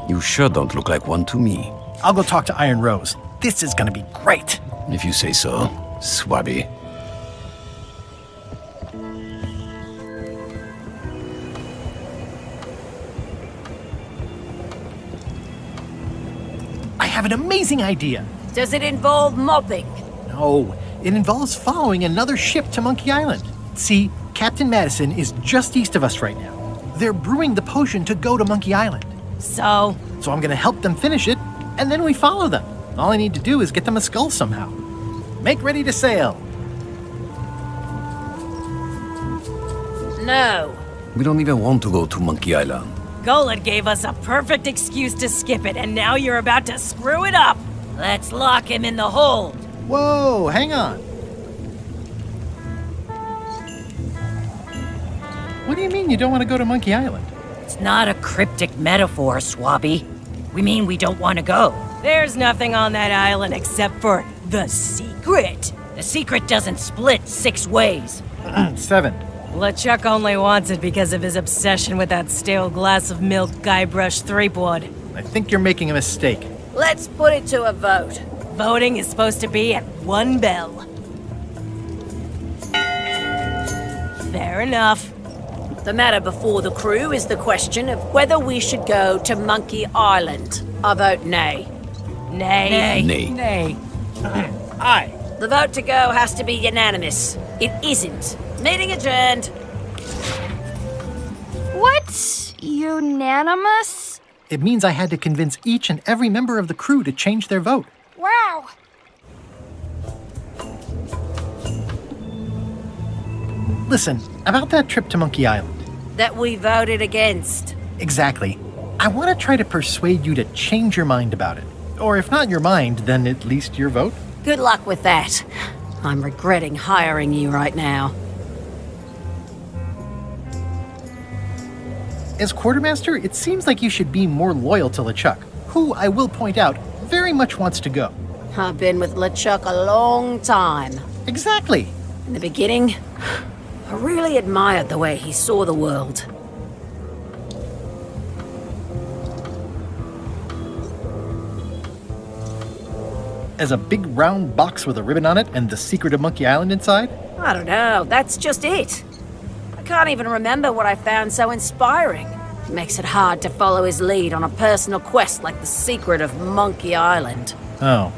You sure don't look like one to me. I'll go talk to Iron Rose. This is gonna be great. If you say so, Swabby. I have an amazing idea. Does it involve mobbing? No, it involves following another ship to Monkey Island. See, Captain Madison is just east of us right now. They're brewing the potion to go to Monkey Island. So I'm gonna help them finish it, and then we follow them. All I need to do is get them a skull somehow. Make ready to sail. No. We don't even want to go to Monkey Island. Golod gave us a perfect excuse to skip it, and now you're about to screw it up. Let's lock him in the hold. Whoa, hang on. What do you mean you don't want to go to Monkey Island? It's not a cryptic metaphor, Swabby. We mean we don't want to go. There's nothing on that island except for the secret. The secret doesn't split 6 ways. 7. LeChuck only wants it because of his obsession with that stale glass of milk Guybrush Threepwood. I think you're making a mistake. Let's put it to a vote. Voting is supposed to be at 1 bell. Fair enough. The matter before the crew is the question of whether we should go to Monkey Island. I vote nay. Nay. Nay. Nay. Aye. The vote to go has to be unanimous. It isn't. Meeting adjourned. What? Unanimous? It means I had to convince each and every member of the crew to change their vote. Wow. Listen, about that trip to Monkey Island. That we voted against. Exactly. I want to try to persuade you to change your mind about it. Or if not your mind, then at least your vote. Good luck with that. I'm regretting hiring you right now. As quartermaster, it seems like you should be more loyal to LeChuck, who, I will point out, very much wants to go. I've been with LeChuck a long time. Exactly. In the beginning, I really admired the way he saw the world. As a big round box with a ribbon on it and the secret of Monkey Island inside? I don't know, that's just it. I can't even remember what I found so inspiring. It makes it hard to follow his lead on a personal quest like the secret of Monkey Island. Oh.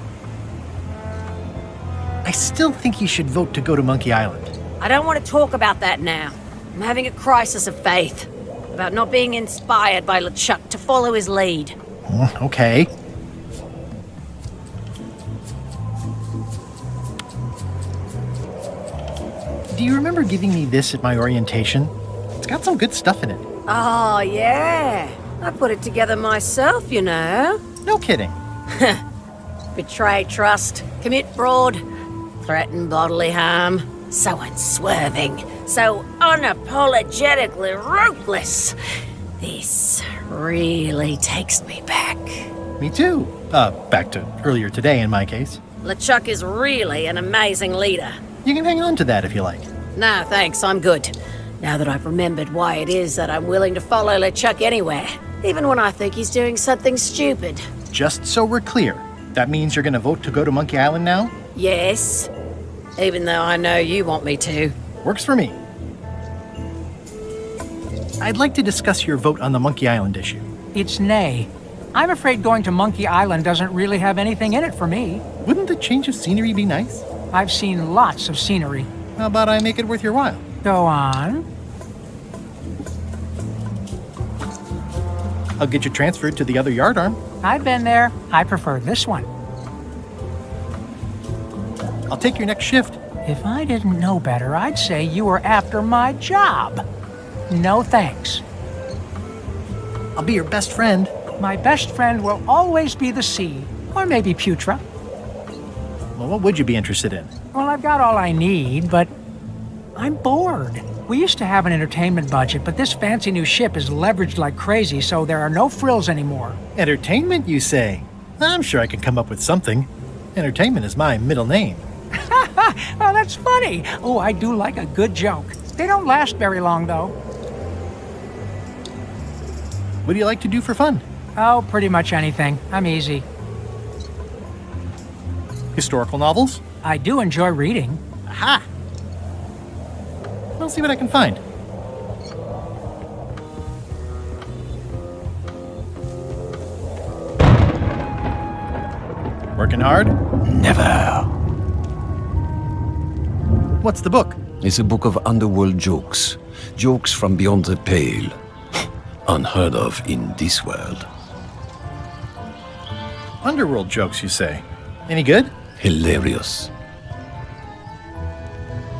I still think you should vote to go to Monkey Island. I don't want to talk about that now. I'm having a crisis of faith about not being inspired by LeChuck to follow his lead. Okay. Do you remember giving me this at my orientation? It's got some good stuff in it. Oh, yeah. I put it together myself, you know. No kidding. Betray trust, commit fraud, threaten bodily harm. So unswerving, so unapologetically ruthless. This really takes me back. Me too. Back to earlier today in my case. LeChuck is really an amazing leader. You can hang on to that if you like. No, thanks, I'm good. Now that I've remembered why it is that I'm willing to follow LeChuck anywhere, even when I think he's doing something stupid. Just so we're clear, that means you're gonna vote to go to Monkey Island now? Yes, even though I know you want me to. Works for me. I'd like to discuss your vote on the Monkey Island issue. It's nay. I'm afraid going to Monkey Island doesn't really have anything in it for me. Wouldn't the change of scenery be nice? I've seen lots of scenery. How about I make it worth your while? Go on. I'll get you transferred to the other yardarm. I've been there. I prefer this one. I'll take your next shift. If I didn't know better, I'd say you were after my job. No thanks. I'll be your best friend. My best friend will always be the sea, or maybe Putra. Well, what would you be interested in? Well, I've got all I need, but I'm bored. We used to have an entertainment budget, but this fancy new ship is leveraged like crazy, so there are no frills anymore. Entertainment, you say? I'm sure I can come up with something. Entertainment is my middle name. Oh, that's funny. Oh, I do like a good joke. They don't last very long, though. What do you like to do for fun? Oh, pretty much anything. I'm easy. Historical novels? I do enjoy reading. Aha! I'll see what I can find. Working hard? Never. What's the book? It's a book of underworld jokes. Jokes from beyond the pale. Unheard of in this world. Underworld jokes, you say? Any good? Hilarious.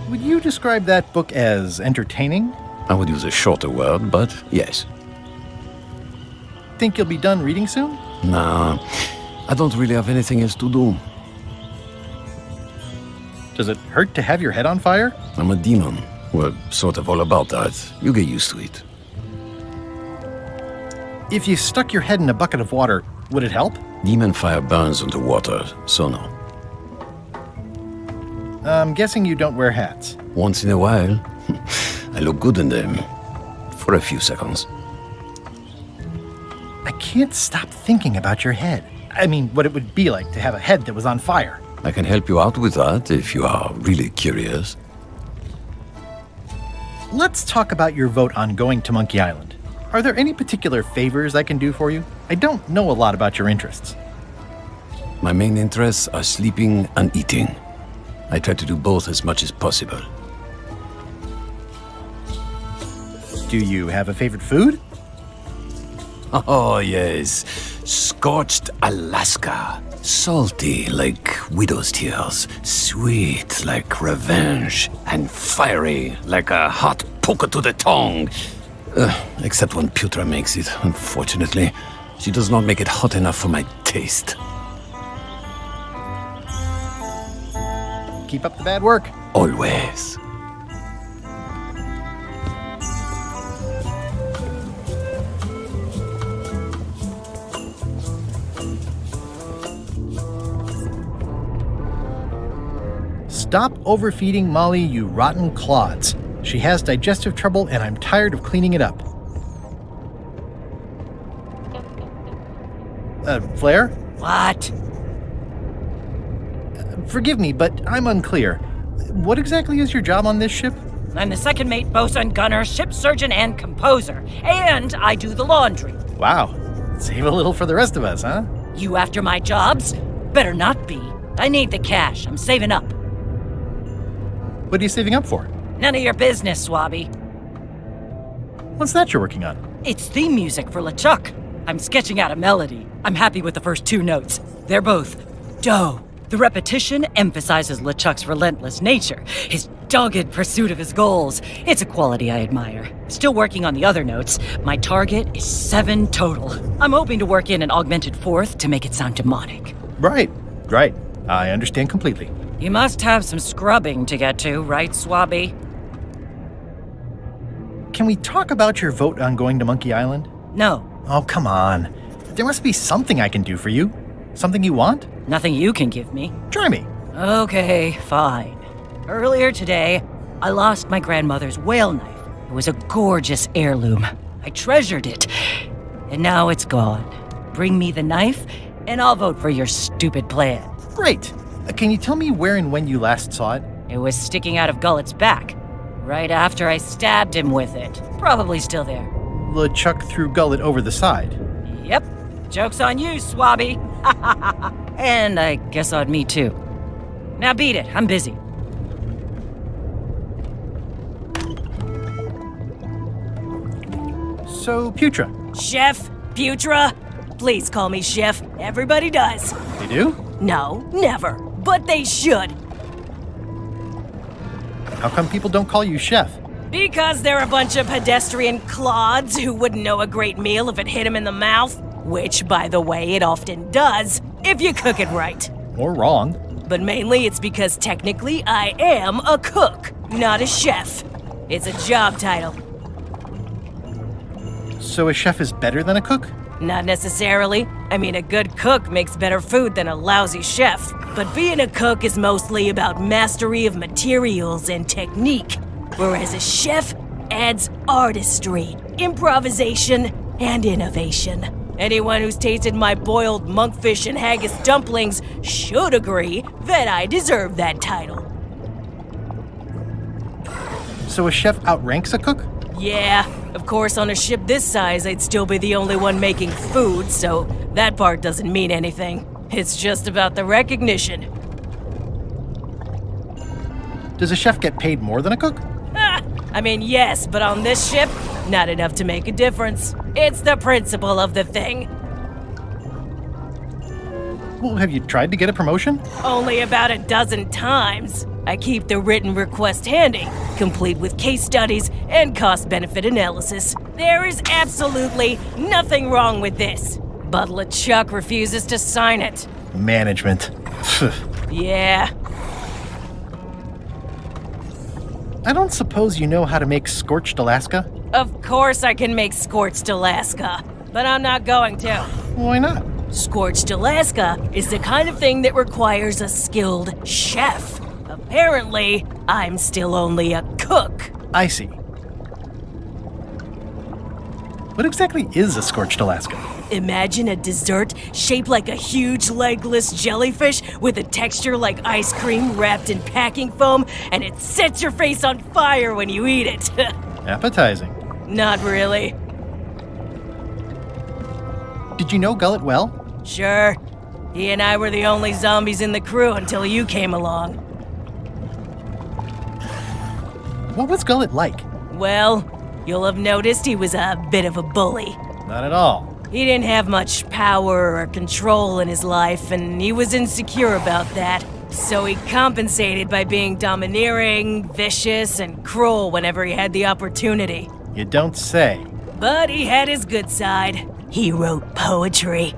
Would you describe that book as entertaining? I would use a shorter word, but yes. Think you'll be done reading soon? Nah, I don't really have anything else to do. Does it hurt to have your head on fire? I'm a demon. Well, sort of all about that. You get used to it. If you stuck your head in a bucket of water, would it help? Demon fire burns underwater, so no. I'm guessing you don't wear hats. Once in a while, I look good in them. For a few seconds. I can't stop thinking about your head. I mean, what it would be like to have a head that was on fire. I can help you out with that if you are really curious. Let's talk about your vote on going to Monkey Island. Are there any particular favors I can do for you? I don't know a lot about your interests. My main interests are sleeping and eating. I try to do both as much as possible. Do you have a favorite food? Oh, yes. Scorched Alaska. Salty like widow's tears. Sweet like revenge. And fiery like a hot poker to the tongue. Except when Putra makes it, unfortunately. She does not make it hot enough for my taste. Keep up the bad work. Always. Stop overfeeding Molly, you rotten clods. She has digestive trouble and I'm tired of cleaning it up. Flair? What? Forgive me, but I'm unclear. What exactly is your job on this ship? I'm the second mate, bosun, gunner, ship surgeon, and composer. And I do the laundry. Wow. Save a little for the rest of us, huh? You after my jobs? Better not be. I need the cash. I'm saving up. What are you saving up for? None of your business, Swabby. What's that you're working on? It's theme music for LeChuck. I'm sketching out a melody. I'm happy with the first two notes. They're both do. The repetition emphasizes LeChuck's relentless nature, his dogged pursuit of his goals. It's a quality I admire. Still working on the other notes. My target is 7 total. I'm hoping to work in an augmented fourth to make it sound demonic. Right. I understand completely. You must have some scrubbing to get to, right, Swabby? Can we talk about your vote on going to Monkey Island? No. Oh, come on. There must be something I can do for you. Something you want? Nothing you can give me. Try me. Okay, fine. Earlier today, I lost my grandmother's whale knife. It was a gorgeous heirloom. I treasured it. And now it's gone. Bring me the knife, and I'll vote for your stupid plan. Great. Can you tell me where and when you last saw it? It was sticking out of Gullet's back, right after I stabbed him with it. Probably still there. LeChuck threw Gullet over the side. Yep. Joke's on you, Swabby. And I guess on me, too. Now beat it. I'm busy. So, Putra. Chef? Putra? Please call me Chef. Everybody does. They do? No, never. But they should. How come people don't call you chef? Because they're a bunch of pedestrian clods who wouldn't know a great meal if it hit them in the mouth. Which, by the way, it often does, if you cook it right. Or wrong. But mainly it's because technically I am a cook, not a chef. It's a job title. So a chef is better than a cook? Not necessarily. I mean, a good cook makes better food than a lousy chef. But being a cook is mostly about mastery of materials and technique, whereas a chef adds artistry, improvisation, and innovation. Anyone who's tasted my boiled monkfish and haggis dumplings should agree that I deserve that title. So a chef outranks a cook? Yeah, of course on a ship this size I'd still be the only one making food, so that part doesn't mean anything. It's just about the recognition. Does a chef get paid more than a cook? I mean, yes, but on this ship, not enough to make a difference. It's the principle of the thing. Well, have you tried to get a promotion? Only about a dozen times. I keep the written request handy, complete with case studies and cost-benefit analysis. There is absolutely nothing wrong with this. But LeChuck refuses to sign it. Management. Yeah. I don't suppose you know how to make scorched Alaska? Of course I can make scorched Alaska, but I'm not going to. Why not? Scorched Alaska is the kind of thing that requires a skilled chef. Apparently, I'm still only a cook. I see. What exactly is a scorched Alaska? Imagine a dessert shaped like a huge legless jellyfish with a texture like ice cream wrapped in packing foam, and it sets your face on fire when you eat it. Appetizing. Not really. Did you know Gullet well? Sure. He and I were the only zombies in the crew until you came along. What was Gullet like? Well, you'll have noticed he was a bit of a bully. Not at all. He didn't have much power or control in his life, and he was insecure about that. So he compensated by being domineering, vicious, and cruel whenever he had the opportunity. You don't say. But he had his good side. He wrote poetry.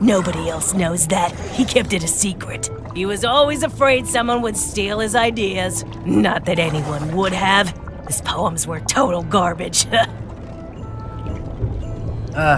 Nobody else knows that. He kept it a secret. He was always afraid someone would steal his ideas. Not that anyone would have. His poems were total garbage.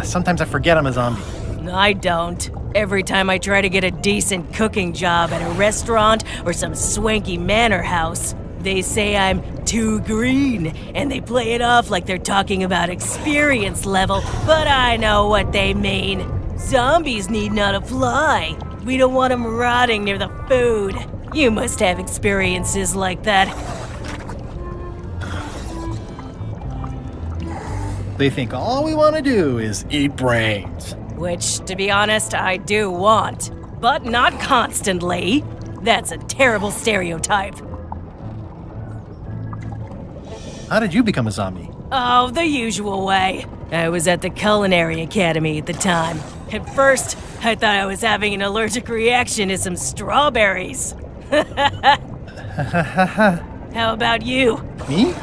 Sometimes I forget I'm a zombie. I don't. Every time I try to get a decent cooking job at a restaurant or some swanky manor house, they say I'm too green, and they play it off like they're talking about experience level, but I know what they mean. Zombies need not apply. We don't want them rotting near the food. You must have experiences like that. They think all we want to do is eat brains. Which, to be honest, I do want. But not constantly. That's a terrible stereotype. How did you become a zombie? Oh, the usual way. I was at the Culinary Academy at the time. At first, I thought I was having an allergic reaction to some strawberries. How about you? Me?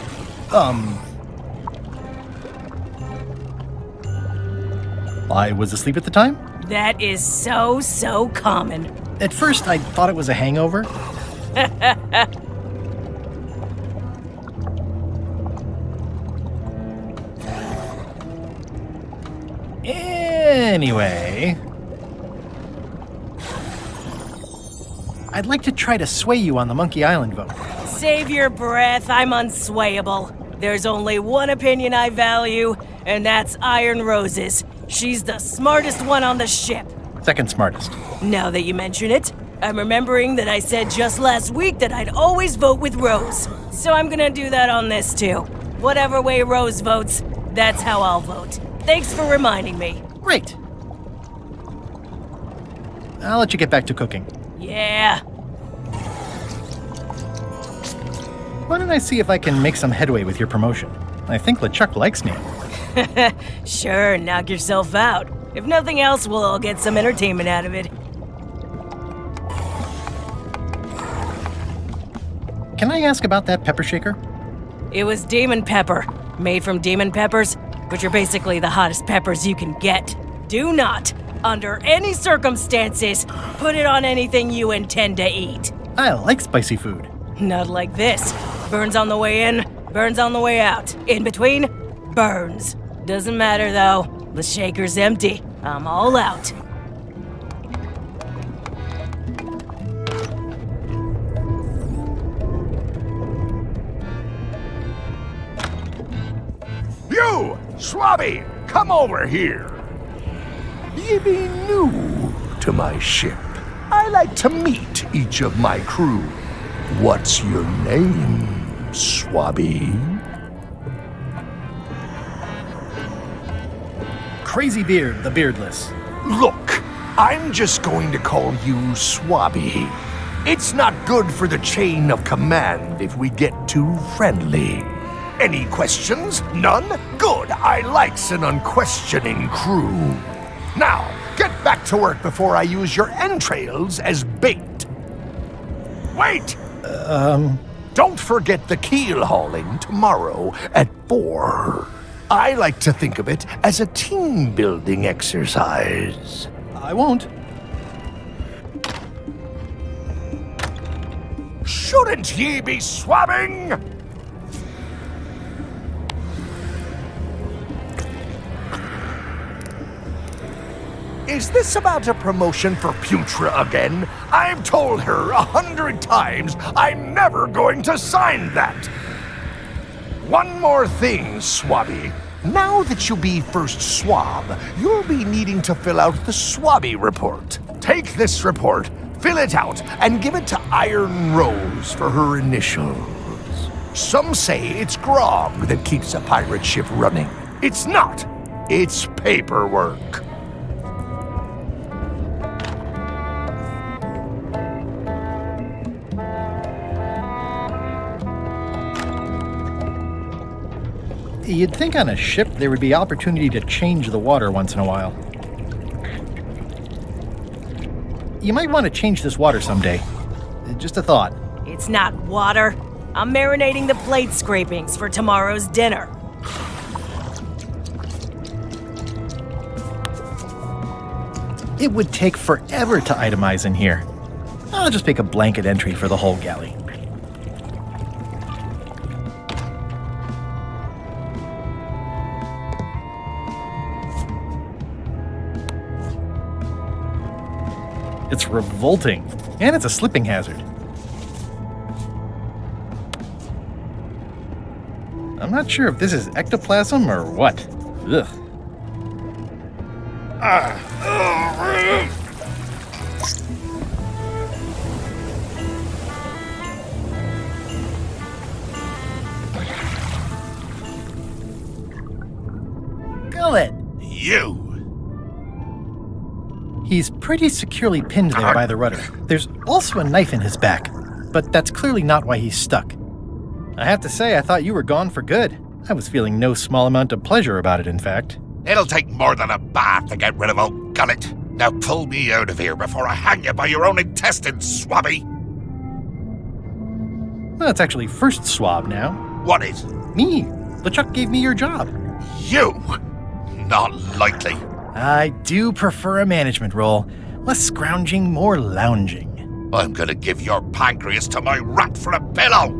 I was asleep at the time? That is so common. At first, I thought it was a hangover. Anyway, I'd like to try to sway you on the Monkey Island vote. Save your breath, I'm unswayable. There's only one opinion I value, and that's Iron Rose's. She's the smartest one on the ship. Second smartest. Now that you mention it, I'm remembering that I said just last week that I'd always vote with Rose. So I'm gonna do that on this too. Whatever way Rose votes, that's how I'll vote. Thanks for reminding me. Great. I'll let you get back to cooking. Yeah. Why don't I see if I can make some headway with your promotion? I think LeChuck likes me. Sure, knock yourself out. If nothing else, we'll all get some entertainment out of it. can I ask about that pepper shaker? It was demon pepper, made from demon peppers, which are basically the hottest peppers you can get. Do not, under any circumstances, put it on anything you intend to eat. I like spicy food. Not like this. Burns on the way in, burns on the way out. In between, burns. Doesn't matter though. The shaker's empty. I'm all out. You, Swabby, come over here. Ye be new to my ship. I like to meet each of my crew. What's your name, Swabby? Crazy Beard, the Beardless. Look, I'm just going to call you Swabby. It's not good for the chain of command if we get too friendly. Any questions? None? Good. I likes an unquestioning crew. Now, get back to work before I use your entrails as bait. Wait! Don't forget the keel hauling tomorrow at 4. I like to think of it as a team-building exercise. I won't. Shouldn't ye be swabbing? Is this about a promotion for Putra again? I've told her 100 times I'm never going to sign that. One more thing, Swabby. Now that you be first swab, you'll be needing to fill out the Swabby report. Take this report, fill it out, and give it to Iron Rose for her initials. Some say it's grog that keeps a pirate ship running. It's not. It's paperwork. You'd think on a ship there would be opportunity to change the water once in a while. You might want to change this water someday. Just a thought. It's not water. I'm marinating the plate scrapings for tomorrow's dinner. It would take forever to itemize in here. I'll just make a blanket entry for the whole galley. It's revolting, and it's a slipping hazard. I'm not sure if this is ectoplasm or what. Ugh. Gullet! You! He's pretty securely pinned there by the rudder. There's also a knife in his back, but that's clearly not why he's stuck. I have to say, I thought you were gone for good. I was feeling no small amount of pleasure about it, in fact. It'll take more than a bath to get rid of old Gullet. Now pull me out of here before I hang you by your own intestines, Swabby. Well, it's actually first swab now. What is? Me. LeChuck gave me your job. You? Not likely. I do prefer a management role. Less scrounging, more lounging. I'm gonna give your pancreas to my rat for a pillow!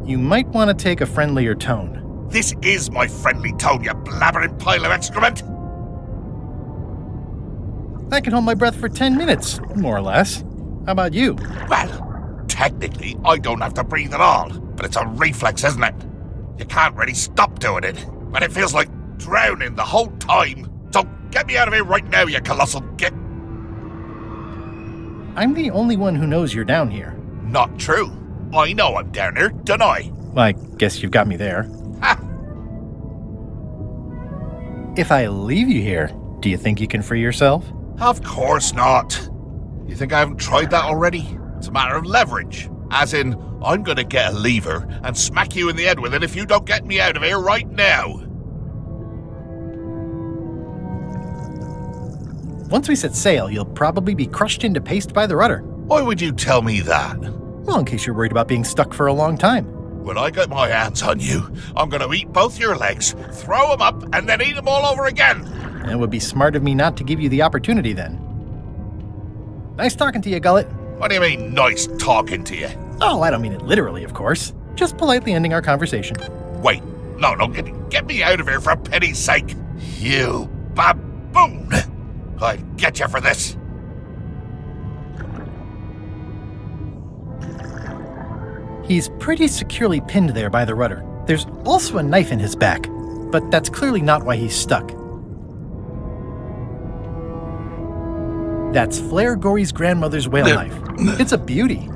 You might want to take a friendlier tone. This is my friendly tone, you blabbering pile of excrement! I can hold my breath for 10 minutes, more or less. How about you? Well, technically, I don't have to breathe at all, but it's a reflex, isn't it? You can't really stop doing it, and it feels like drowning the whole time. So get me out of here right now, you colossal git! I'm the only one who knows you're down here. Not true. I know I'm down here, don't I? I guess you've got me there. Ha! If I leave you here, do you think you can free yourself? Of course not. You think I haven't tried that already? It's a matter of leverage. As in, I'm gonna get a lever and smack you in the head with it if you don't get me out of here right now. Once we set sail, you'll probably be crushed into paste by the rudder. Why would you tell me that? Well, in case you're worried about being stuck for a long time. When I get my hands on you, I'm gonna eat both your legs, throw them up, and then eat them all over again. It would be smart of me not to give you the opportunity then. Nice talking to you, Gullet. What do you mean, nice talking to you? Oh, I don't mean it literally, of course. Just politely ending our conversation. Wait, no, get me out of here for pity's sake. You baboon! I'll get you for this. He's pretty securely pinned there by the rudder. There's also a knife in his back, but that's clearly not why he's stuck. That's Flair Gory's grandmother's whale knife. It's a beauty.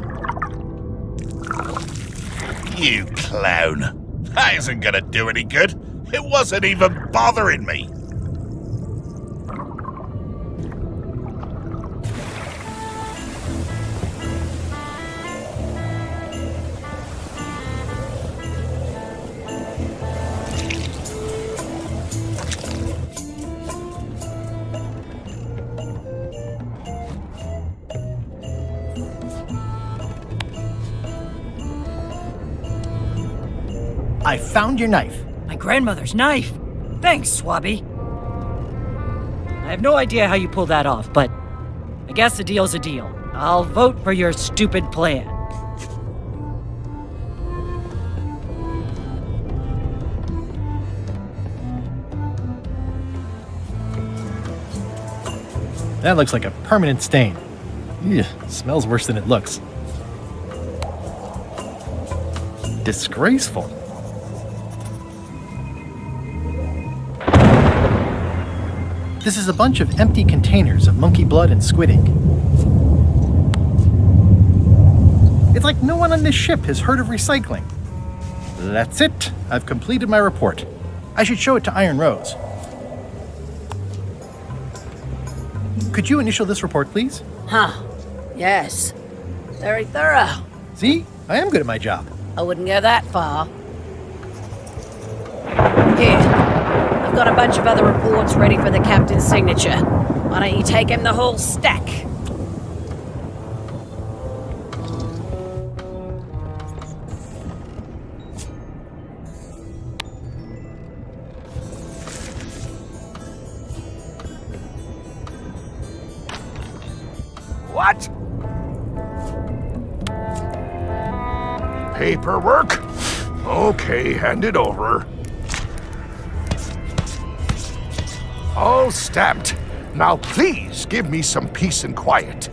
You clown. That isn't gonna do any good. It wasn't even bothering me. I found your knife. My grandmother's knife. Thanks, Swabby. I have no idea how you pulled that off, but I guess a deal's a deal. I'll vote for your stupid plan. That looks like a permanent stain. Ew, smells worse than it looks. Disgraceful. This is a bunch of empty containers of monkey blood and squid ink. It's like no one on this ship has heard of recycling. That's it. I've completed my report. I should show it to Iron Rose. Could you initial this report, please? Huh. Yes. Very thorough. See? I am good at my job. I wouldn't go that far. Here. I've got a bunch of other reports ready for the captain's signature. Why don't you take him the whole stack? What? Paperwork? Okay, hand it over. All stamped. Now please give me some peace and quiet.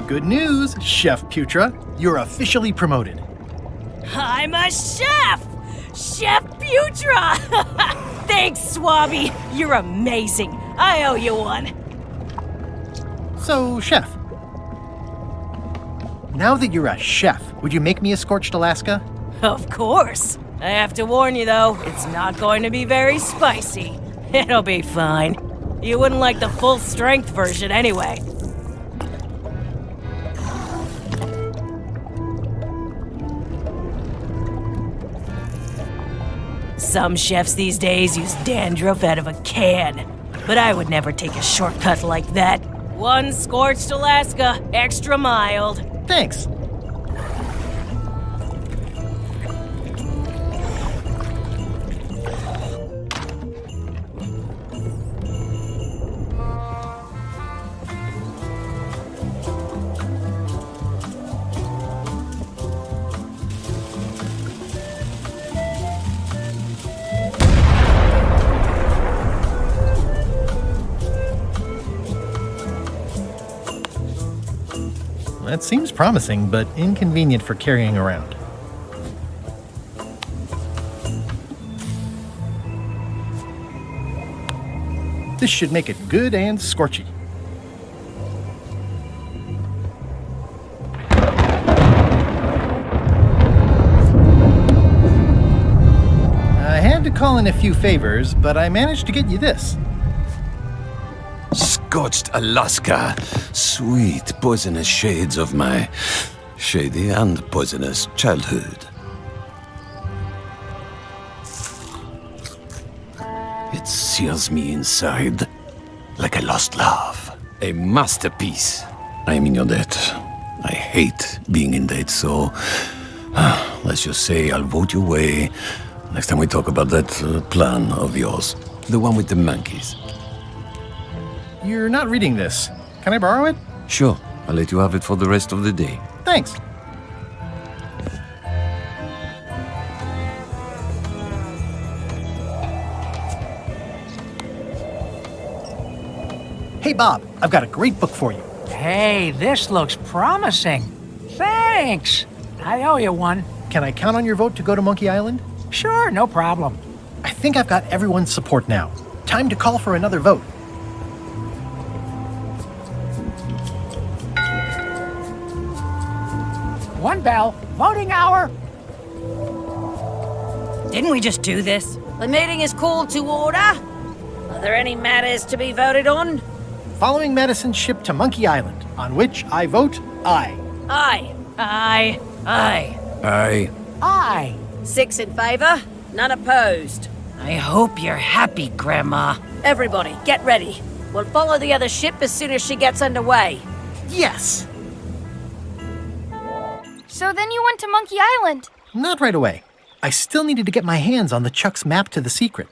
Good news, Chef Putra. You're officially promoted. I'm a chef! Chef Putra! Thanks, Swabby. You're amazing. I owe you one. So, Chef. Now that you're a chef, would you make me a scorched Alaska? Of course. I have to warn you, though, it's not going to be very spicy. It'll be fine. You wouldn't like the full-strength version anyway. Some chefs these days use dandruff out of a can, but I would never take a shortcut like that. One scorched Alaska, extra mild. Thanks. That seems promising, but inconvenient for carrying around. This should make it good and scorchy. I had to call in a few favors, but I managed to get you this. Scorched Alaska, sweet poisonous shades of my shady and poisonous childhood. It sears me inside like a lost love. A masterpiece. I am in your debt. I hate being in debt, so let's just say I'll vote your way next time we talk about that plan of yours. The one with the monkeys. You're not reading this. Can I borrow it? Sure, I'll let you have it for the rest of the day. Thanks. Hey, Bob, I've got a great book for you. Hey, this looks promising. Thanks. I owe you one. Can I count on your vote to go to Monkey Island? Sure, no problem. I think I've got everyone's support now. Time to call for another vote. One bell. Voting hour. Didn't we just do this? The meeting is called to order. Are there any matters to be voted on? Following Madison's ship to Monkey Island, on which I vote aye. Aye. Aye. Aye. Aye. Aye. 6 in favor, none opposed. I hope you're happy, Grandma. Everybody, get ready. We'll follow the other ship as soon as she gets underway. Yes! So then you went to Monkey Island. Not right away. I still needed to get my hands on the Chuck's map to the secret.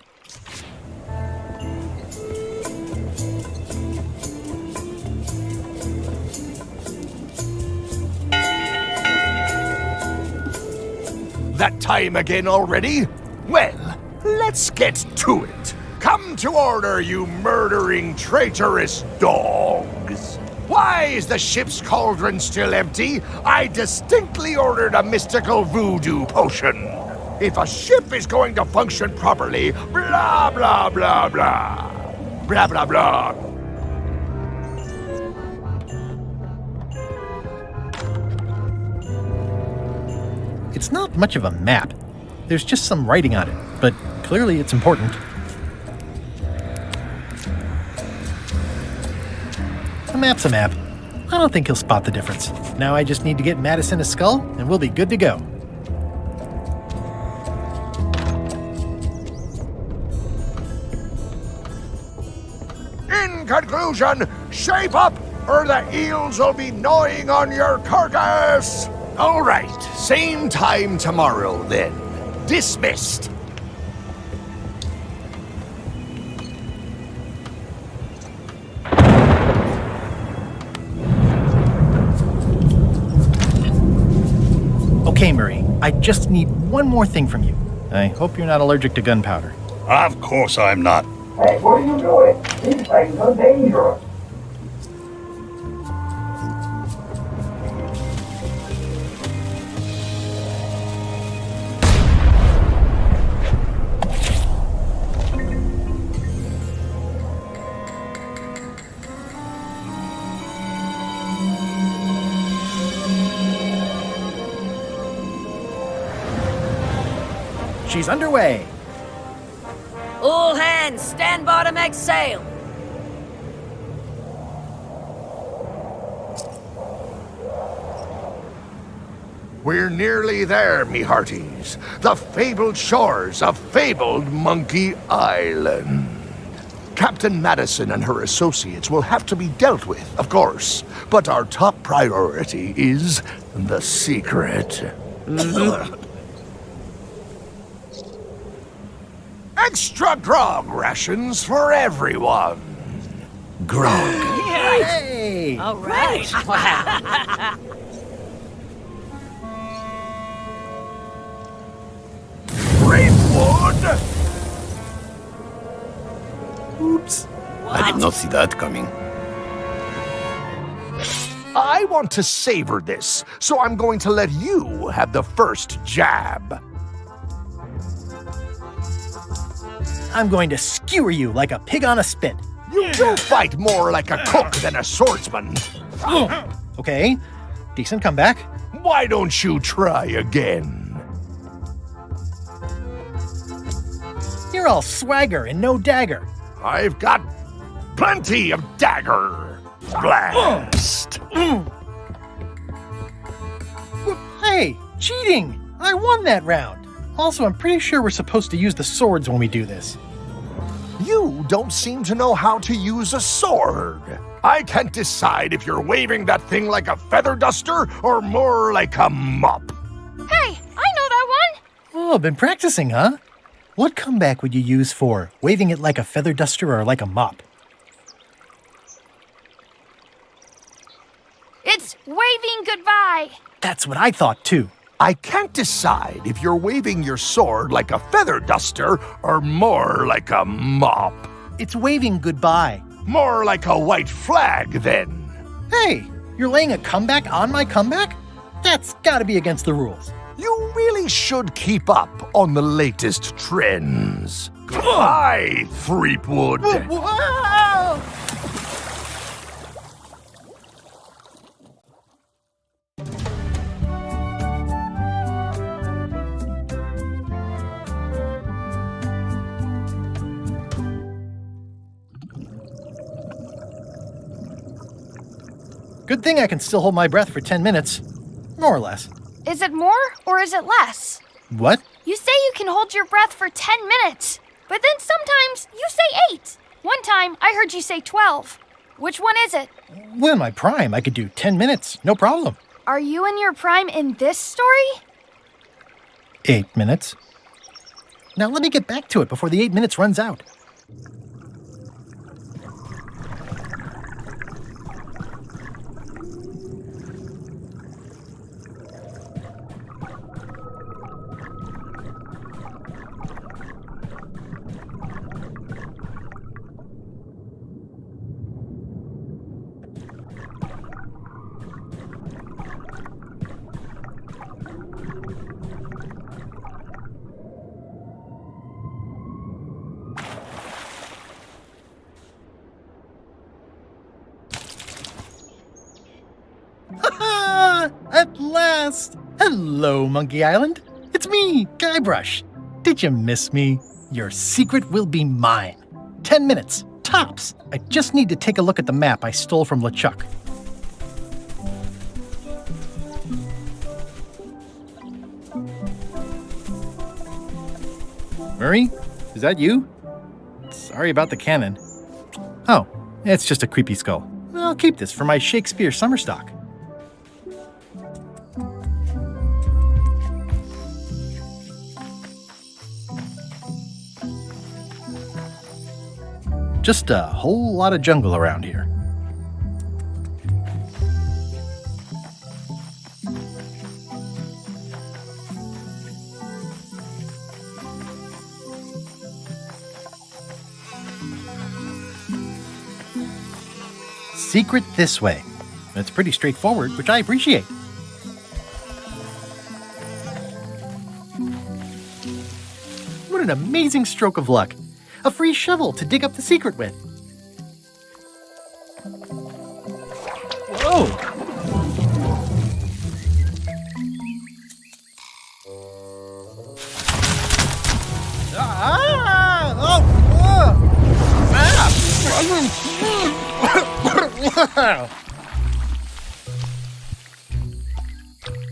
That time again already? Well, let's get to it. Come to order, you murdering, traitorous dogs. Why is the ship's cauldron still empty? I distinctly ordered a mystical voodoo potion. If a ship is going to function properly, blah, blah, blah, blah. Blah, blah, blah. It's not much of a map. There's just some writing on it, but clearly it's important. A map's a map. I don't think he'll spot the difference. Now I just need to get Madison a skull, and we'll be good to go. In conclusion, shape up, or the eels will be gnawing on your carcass. All right, same time tomorrow, then. Dismissed. Okay, Murray, I just need one more thing from you. I hope you're not allergic to gunpowder. Of course I'm not. Hey, what are you doing? These things are dangerous. She's underway. All hands, stand by to make sail. We're nearly there, me hearties. The fabled shores of fabled Monkey Island. Captain Madison and her associates will have to be dealt with, of course. But our top priority is the secret. Extra grog rations for everyone. Grog. Hey! All right. Rainwood! Oops. I did not see that coming. I want to savor this, so I'm going to let you have the first jab. I'm going to skewer you like a pig on a spit. You do fight more like a cook than a swordsman. Okay, decent comeback. Why don't you try again? You're all swagger and no dagger. I've got plenty of dagger. Blast! Hey, cheating! I won that round. Also, I'm pretty sure we're supposed to use the swords when we do this. You don't seem to know how to use a sword. I can't decide if you're waving that thing like a feather duster or more like a mop. Hey, I know that one! Oh, been practicing, huh? What comeback would you use for waving it like a feather duster or like a mop? It's waving goodbye. That's what I thought, too. I can't decide if you're waving your sword like a feather duster or more like a mop. It's waving goodbye. More like a white flag, then. Hey, you're laying a comeback on my comeback? That's gotta be against the rules. You really should keep up on the latest trends. Goodbye, Threepwood. Whoa! Good thing I can still hold my breath for 10 minutes. More or less. Is it more or is it less? What? You say you can hold your breath for 10 minutes, but then sometimes you say 8. One time I heard you say 12. Which one is it? Well, in my prime, I could do 10 minutes, no problem. Are you in your prime in this story? 8 minutes. Now let me get back to it before the 8 minutes runs out. At last! Hello, Monkey Island. It's me, Guybrush. Did you miss me? Your secret will be mine. 10 minutes, tops. I just need to take a look at the map I stole from LeChuck. Murray, is that you? Sorry about the cannon. Oh, it's just a creepy skull. I'll keep this for my Shakespeare summer stock. Just a whole lot of jungle around here. Secret this way. It's pretty straightforward, which I appreciate. What an amazing stroke of luck. A free shovel to dig up the secret with. Whoa!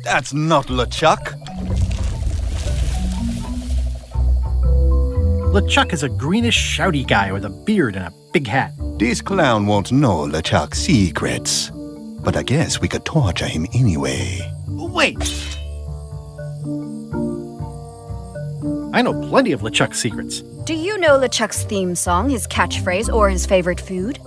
That's not LeChuck. LeChuck is a greenish, shouty guy with a beard and a big hat. This clown won't know LeChuck's secrets. But I guess we could torture him anyway. Wait! I know plenty of LeChuck's secrets. Do you know LeChuck's theme song, his catchphrase, or his favorite food?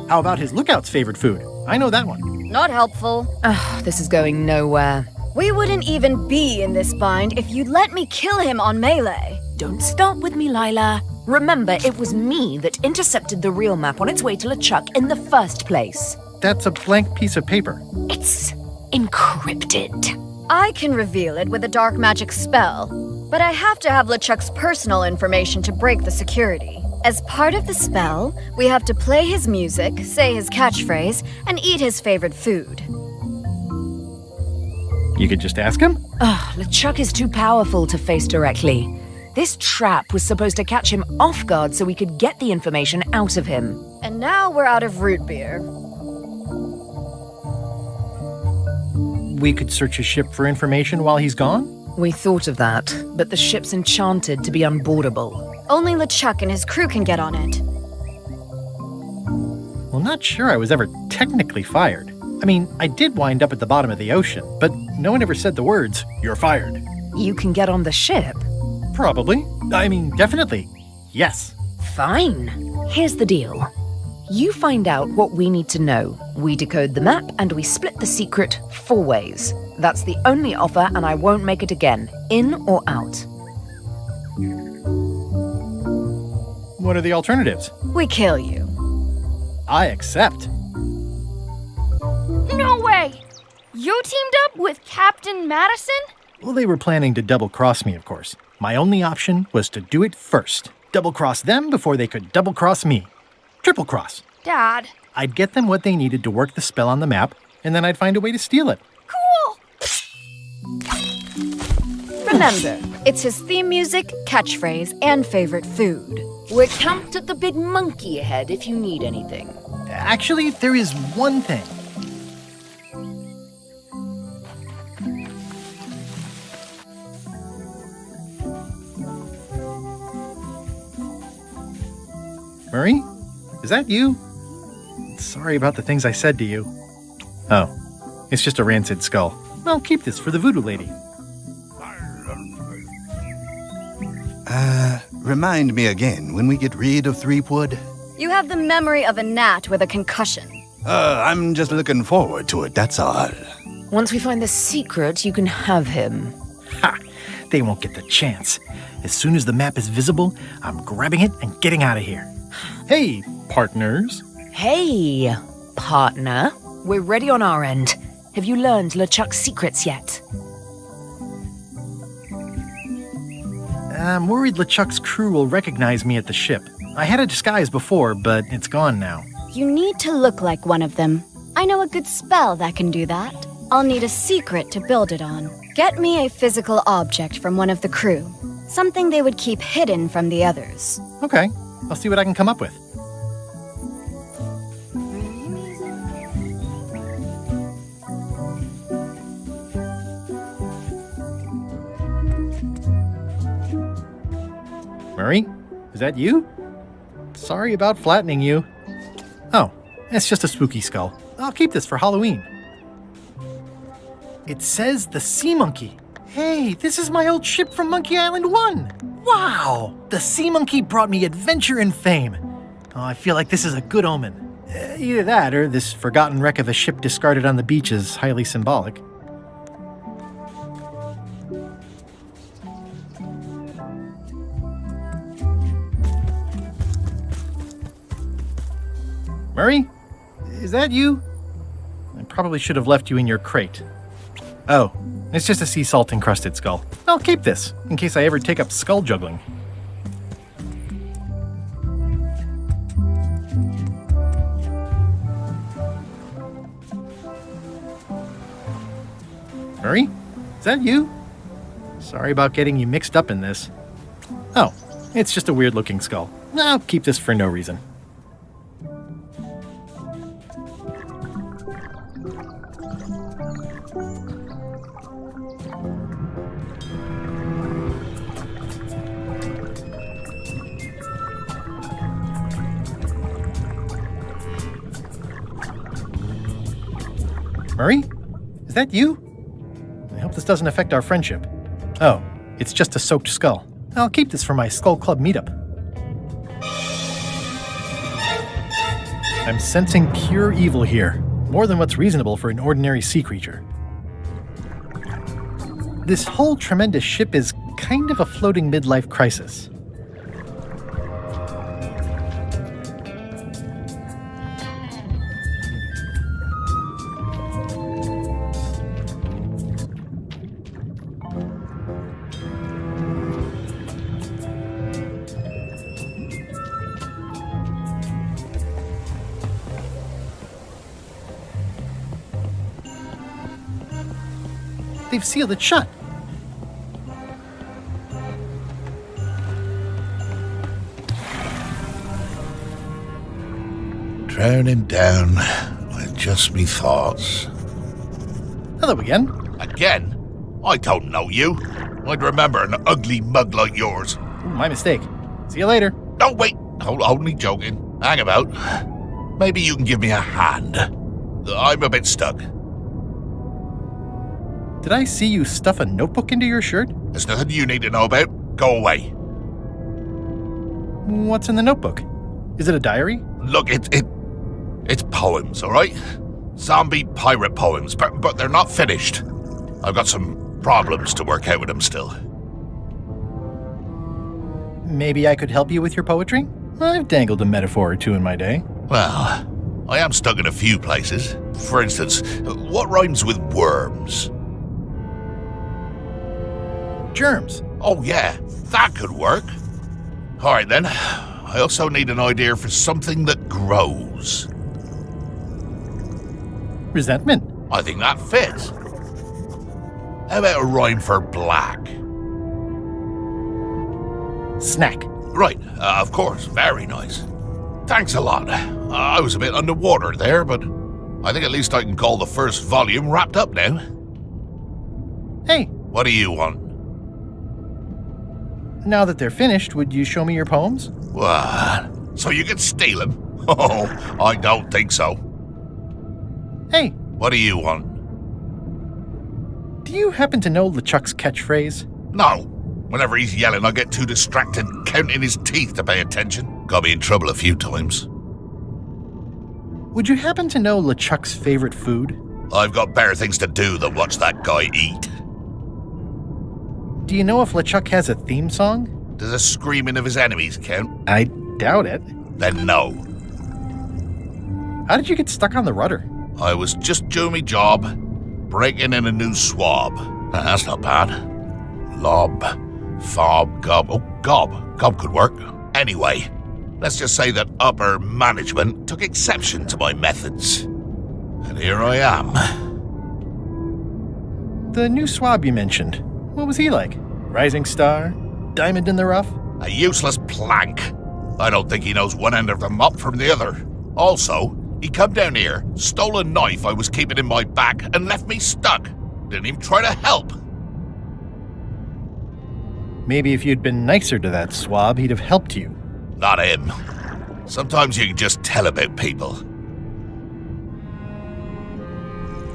How about his lookout's favorite food? I know that one. Not helpful. Ugh, this is going nowhere. We wouldn't even be in this bind if you'd let me kill him on Melee. Don't start with me, Lila. Remember, it was me that intercepted the real map on its way to LeChuck in the first place. That's a blank piece of paper. It's encrypted. I can reveal it with a dark magic spell, but I have to have LeChuck's personal information to break the security. As part of the spell, we have to play his music, say his catchphrase, and eat his favorite food. You could just ask him? Ugh, LeChuck is too powerful to face directly. This trap was supposed to catch him off guard so we could get the information out of him. And now we're out of root beer. we could search his ship for information while he's gone? We thought of that, but the ship's enchanted to be unboardable. Only LeChuck and his crew can get on it. Well, not sure I was ever technically fired. I mean, I did wind up at the bottom of the ocean, but no one ever said the words, "You're fired." You can get on the ship? Probably. I mean, definitely. Yes. Fine. Here's the deal. You find out what we need to know. We decode the map, and we split the secret 4 ways. That's the only offer, and I won't make it again. In or out. What are the alternatives? We kill you. I accept. No way! You teamed up with Captain Madison? Well, they were planning to double-cross me, of course. My only option was to do it first. Double-cross them before they could double-cross me. Triple-cross. Dad. I'd get them what they needed to work the spell on the map, and then I'd find a way to steal it. Cool! Remember, it's his theme music, catchphrase, and favorite food. We're camped at the Big Monkey ahead if you need anything. Actually, there is one thing. Murray? Is that you? Sorry about the things I said to you. Oh, it's just a rancid skull. I'll keep this for the voodoo lady. Remind me again when we get rid of Threepwood. You have the memory of a gnat with a concussion. I'm just looking forward to it, that's all. Once we find the secret, you can have him. Ha! They won't get the chance. As soon as the map is visible, I'm grabbing it and getting out of here. Hey, partners. Hey, partner. We're ready on our end. Have you learned LeChuck's secrets yet? I'm worried LeChuck's crew will recognize me at the ship. I had a disguise before, but it's gone now. You need to look like one of them. I know a good spell that can do that. I'll need a secret to build it on. Get me a physical object from one of the crew. Something they would keep hidden from the others. Okay, I'll see what I can come up with. Murray, is that you? Sorry about flattening you. Oh, it's just a spooky skull. I'll keep this for Halloween. It says the Sea Monkey. Hey, this is my old ship from Monkey Island 1. Wow, the Sea Monkey brought me adventure and fame. Oh, I feel like this is a good omen. Either that or this forgotten wreck of a ship discarded on the beach is highly symbolic. Murray? Is that you? I probably should have left you in your crate. Oh, it's just a sea salt encrusted skull. I'll keep this, in case I ever take up skull juggling. Murray? Is that you? Sorry about getting you mixed up in this. Oh, it's just a weird looking skull. I'll keep this for no reason. Murray? Is that you? I hope this doesn't affect our friendship. Oh, it's just a soaked skull. I'll keep this for my Skull Club meetup. I'm sensing pure evil here, more than what's reasonable for an ordinary sea creature. This whole tremendous ship is kind of a floating midlife crisis. They've sealed it shut. Drowning down with just me thoughts. Hello again. Again? I don't know you. I'd remember an ugly mug like yours. Ooh, my mistake. See you later. No, wait. Hold me joking. Hang about. Maybe you can give me a hand. I'm a bit stuck. Did I see you stuff a notebook into your shirt? There's nothing you need to know about. Go away. What's in the notebook? Is it a diary? Look, it's poems, all right? Zombie pirate poems, but they're not finished. I've got some problems to work out with them still. Maybe I could help you with your poetry? I've dangled a metaphor or two in my day. Well, I am stuck in a few places. For instance, what rhymes with worms? Germs. Oh yeah, that could work. All right then. I also need an idea for something that grows. Resentment. I think that fits. How about a rhyme for black? Snack. Right, of course. Very nice. Thanks a lot. I was a bit underwater there, but I think at least I can call the first volume wrapped up now. Hey. What do you want? Now that they're finished, would you show me your poems? What? So you can steal them? Oh, I don't think so. Hey. What do you want? Do you happen to know LeChuck's catchphrase? No. Whenever he's yelling, I get too distracted counting his teeth to pay attention. Got me in trouble a few times. Would you happen to know LeChuck's favorite food? I've got better things to do than watch that guy eat. Do you know if LeChuck has a theme song? Does the screaming of his enemies count? I doubt it. Then no. How did you get stuck on the rudder? I was just doing my job, breaking in a new swab. That's not bad. Lob, fob, gob. Oh, gob. Gob could work. Anyway, let's just say that upper management took exception to my methods. And here I am. The new swab you mentioned. What was he like? Rising star? Diamond in the rough? A useless plank. I don't think he knows one end of the mop from the other. Also, he come down here, stole a knife I was keeping in my back, and left me stuck. Didn't even try to help. Maybe if you'd been nicer to that swab, he'd have helped you. Not him. Sometimes you can just tell about people.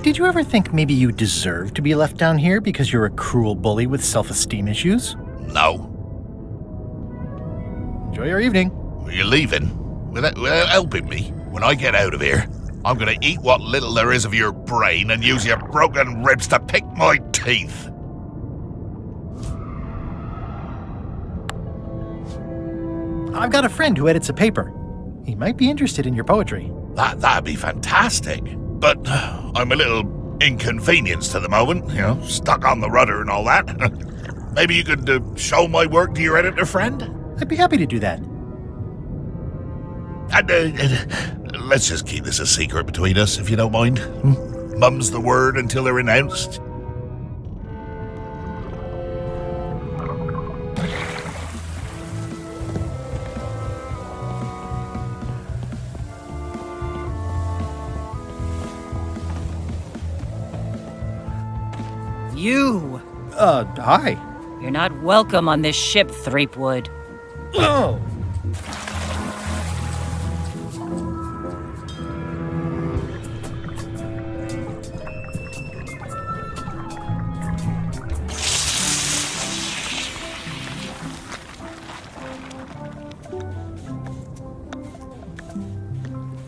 Did you ever think maybe you deserve to be left down here because you're a cruel bully with self-esteem issues? No. Enjoy your evening. You're leaving? Without helping me? When I get out of here, I'm gonna eat what little there is of your brain and use your broken ribs to pick my teeth. I've got a friend who edits a paper. He might be interested in your poetry. That'd be fantastic. But I'm a little inconvenienced at the moment, stuck on the rudder and all that. Maybe you could show my work to your editor friend? I'd be happy to do that. And let's just keep this a secret between us, if you don't mind. Mum's the word until they're announced. You! Hi. You're not welcome on this ship, Threepwood. Oh!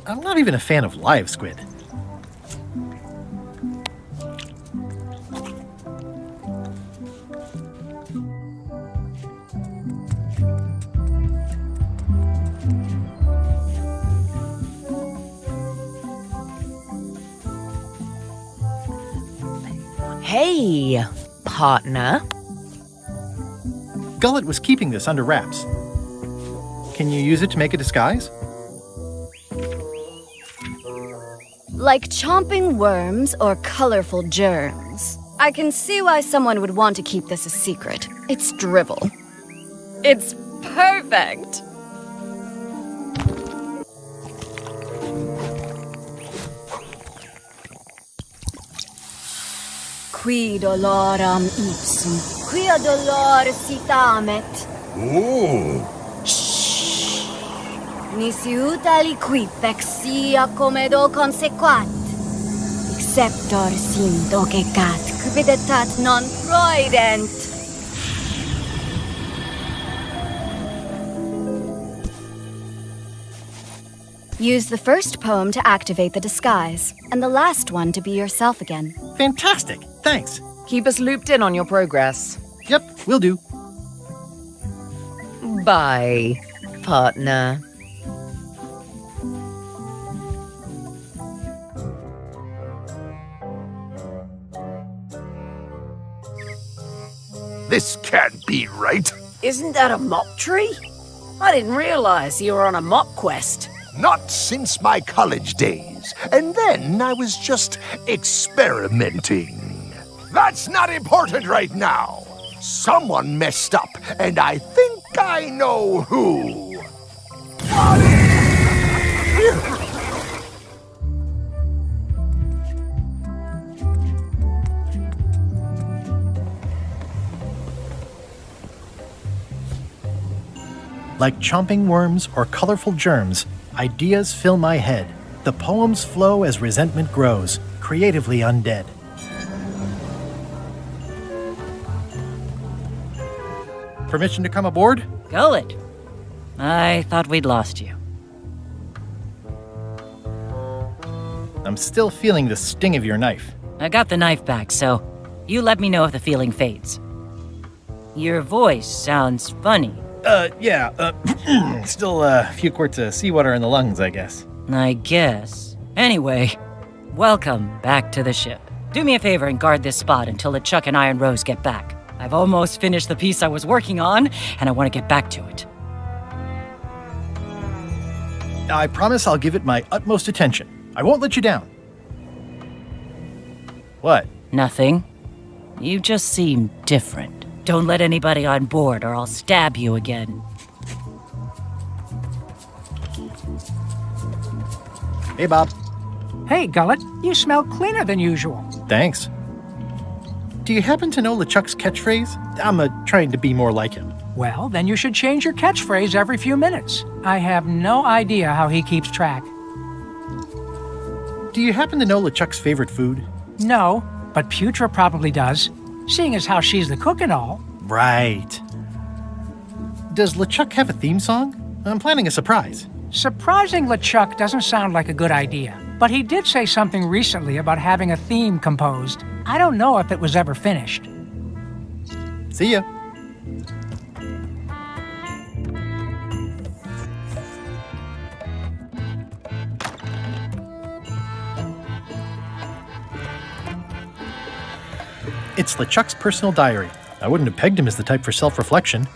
I'm not even a fan of live squid. Hey, partner. Gullet was keeping this under wraps. Can you use it to make a disguise? Like chomping worms or colorful germs. I can see why someone would want to keep this a secret. It's drivel. It's perfect! qui doloram ipsum, quia dolor sitamet. Ooh. Nisi ut aliquip exia comedo consequat. Exceptor sim docecat, cupiditat non proident. Use the first poem to activate the disguise, and the last one to be yourself again. Fantastic. Thanks. Keep us looped in on your progress. Yep, will do. Bye, partner. This can't be right. Isn't that a mop tree? I didn't realize you were on a mop quest. Not since my college days. And then I was just experimenting. That's not important right now. Someone messed up, and I think I know who. Like chomping worms or colorful germs, ideas fill my head. The poems flow as resentment grows, creatively undead. Permission to come aboard? Gullet. I thought we'd lost you. I'm still feeling the sting of your knife. I got the knife back, so you let me know if the feeling fades. Your voice sounds funny. Still a few quarts of seawater in the lungs, I guess. I guess. Anyway, welcome back to the ship. Do me a favor and guard this spot until LeChuck and Iron Rose get back. I've almost finished the piece I was working on, and I want to get back to it. I promise I'll give it my utmost attention. I won't let you down. What? Nothing. You just seem different. Don't let anybody on board or I'll stab you again. Hey, Bob. Hey, Gullet, you smell cleaner than usual. Thanks. Do you happen to know LeChuck's catchphrase? I'm trying to be more like him. Well, then you should change your catchphrase every few minutes. I have no idea how he keeps track. Do you happen to know LeChuck's favorite food? No, but Putra probably does, seeing as how she's the cook and all. Right. Does LeChuck have a theme song? I'm planning a surprise. Surprising LeChuck doesn't sound like a good idea, but he did say something recently about having a theme composed. I don't know if it was ever finished. See ya. It's LeChuck's personal diary. I wouldn't have pegged him as the type for self-reflection.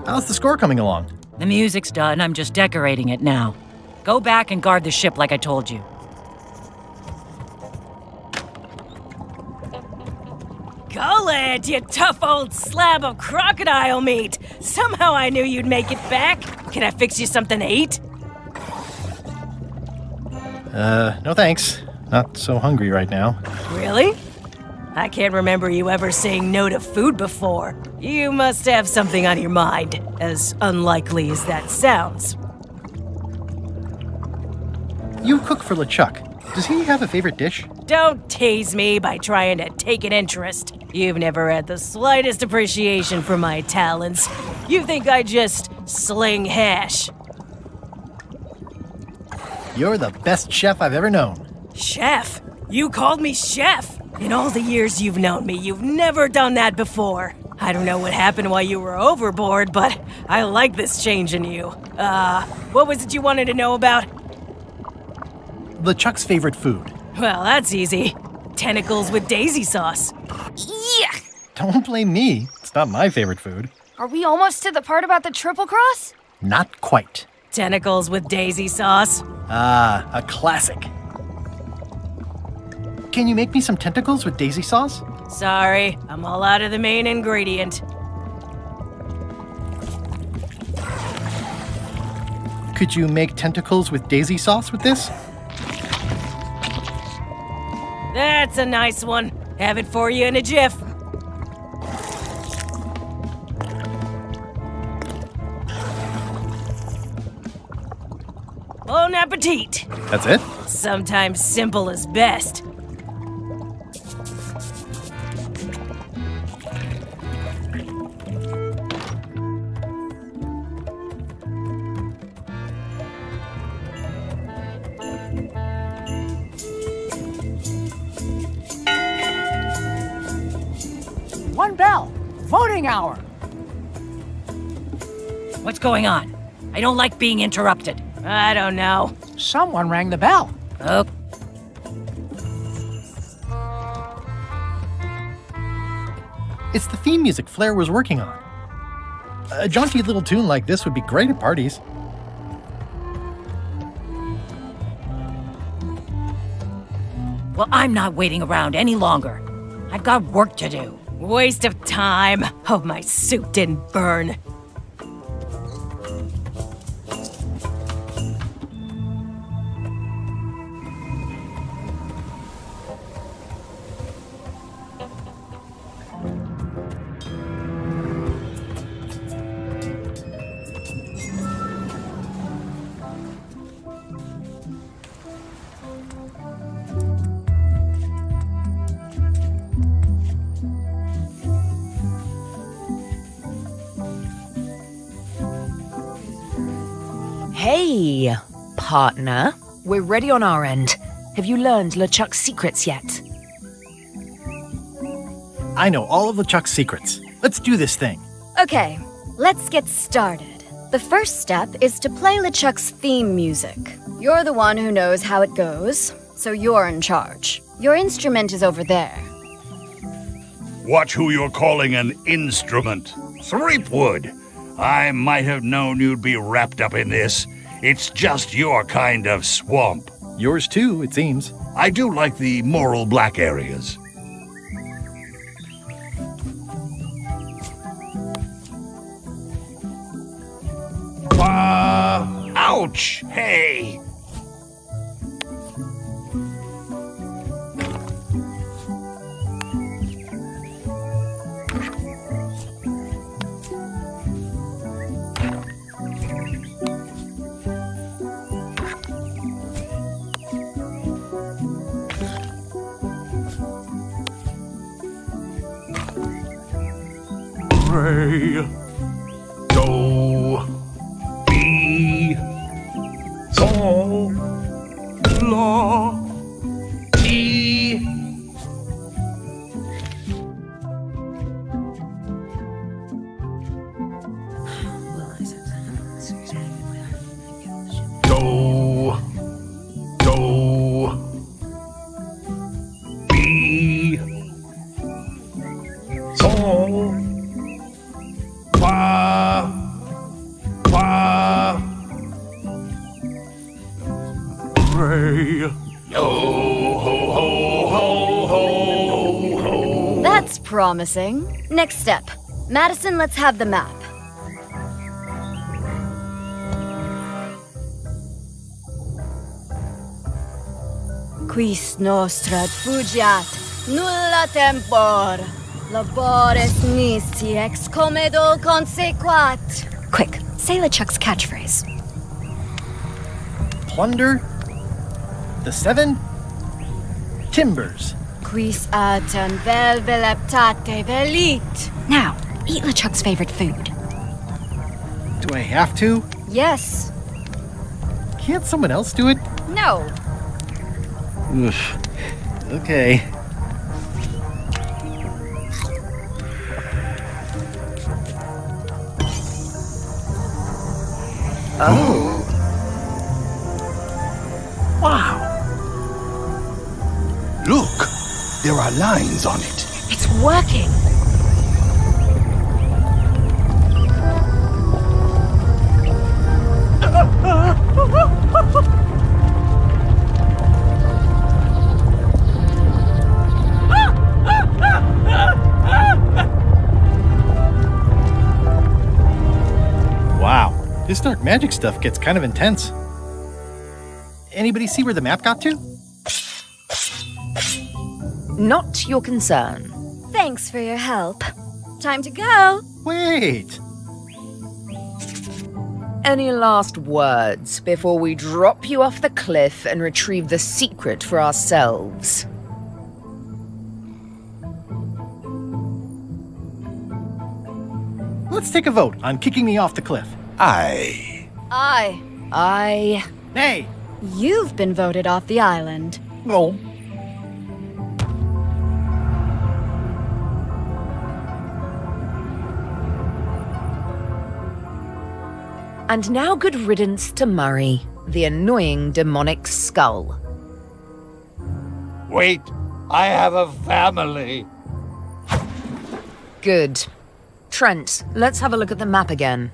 How's the score coming along? The music's done, I'm just decorating it now. Go back and guard the ship like I told you. Gullet, you tough old slab of crocodile meat! Somehow I knew you'd make it back. Can I fix you something to eat? No thanks. Not so hungry right now. Really? I can't remember you ever saying no to food before. You must have something on your mind, as unlikely as that sounds. You cook for LeChuck. Does he have a favorite dish? Don't tease me by trying to take an interest. You've never had the slightest appreciation for my talents. You think I just sling hash. You're the best chef I've ever known. Chef? You called me chef? In all the years you've known me, you've never done that before. I don't know what happened while you were overboard, but I like this change in you. What was it you wanted to know about? LeChuck's favorite food. Well, that's easy. Tentacles with daisy sauce. Yeah! Don't blame me. It's not my favorite food. Are we almost to the part about the triple cross? Not quite. Tentacles with daisy sauce. Ah, a classic. Can you make me some tentacles with daisy sauce? Sorry, I'm all out of the main ingredient. Could you make tentacles with daisy sauce with this? That's a nice one. Have it for you in a jiff. Bon appetit. That's it? Sometimes simple is best. One bell. Voting hour. What's going on? I don't like being interrupted. I don't know. Someone rang the bell. Oh. It's the theme music Flair was working on. A jaunty little tune like this would be great at parties. Well, I'm not waiting around any longer. I've got work to do. Waste of time. Hope my suit didn't burn. Hey, partner. We're ready on our end. Have you learned LeChuck's secrets yet? I know all of LeChuck's secrets. Let's do this thing. Okay, let's get started. The first step is to play LeChuck's theme music. You're the one who knows how it goes, so you're in charge. Your instrument is over there. Watch who you're calling an instrument. Threepwood. I might have known you'd be wrapped up in this. It's just your kind of swamp. Yours too, it seems. I do like the moral black areas. Ouch! Hey! Re, do, mi, sol, la, ti. Do, mi, sol. ho, ho. That's promising. Next step. Madison, let's have the map. Quis nostra fugiat, nulla tempor. Labores nisi ex comedo consequat. Quick, say LeChuck's catchphrase. Plunder. The 7. Timbers. Quis autem vel veleptate velit. Now, eat LeChuck's favorite food. Do I have to? Yes. Can't someone else do it? No. Oof. Okay. Oh. Wow. Look, there are lines on it. It's working. Wow, this dark magic stuff gets kind of intense. Anybody see where the map got to? Not your concern. Thanks for your help. Time to go. Wait. Any last words before we drop you off the cliff and retrieve the secret for ourselves? Let's take a vote on kicking me off the cliff. Aye. Aye. Nay. You've been voted off the island. No. And now good riddance to Murray, the annoying demonic skull. Wait, I have a family. Good. Trent, let's have a look at the map again.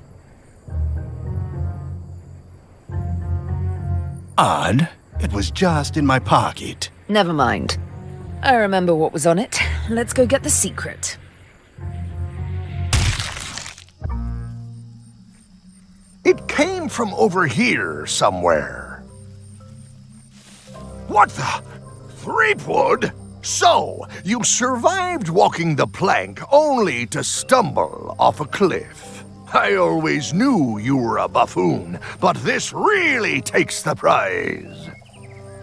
Odd. It was just in my pocket. Never mind. I remember what was on it. Let's go get the secret. It came from over here somewhere. What the? Threepwood? So, you survived walking the plank only to stumble off a cliff. I always knew you were a buffoon, but this really takes the prize.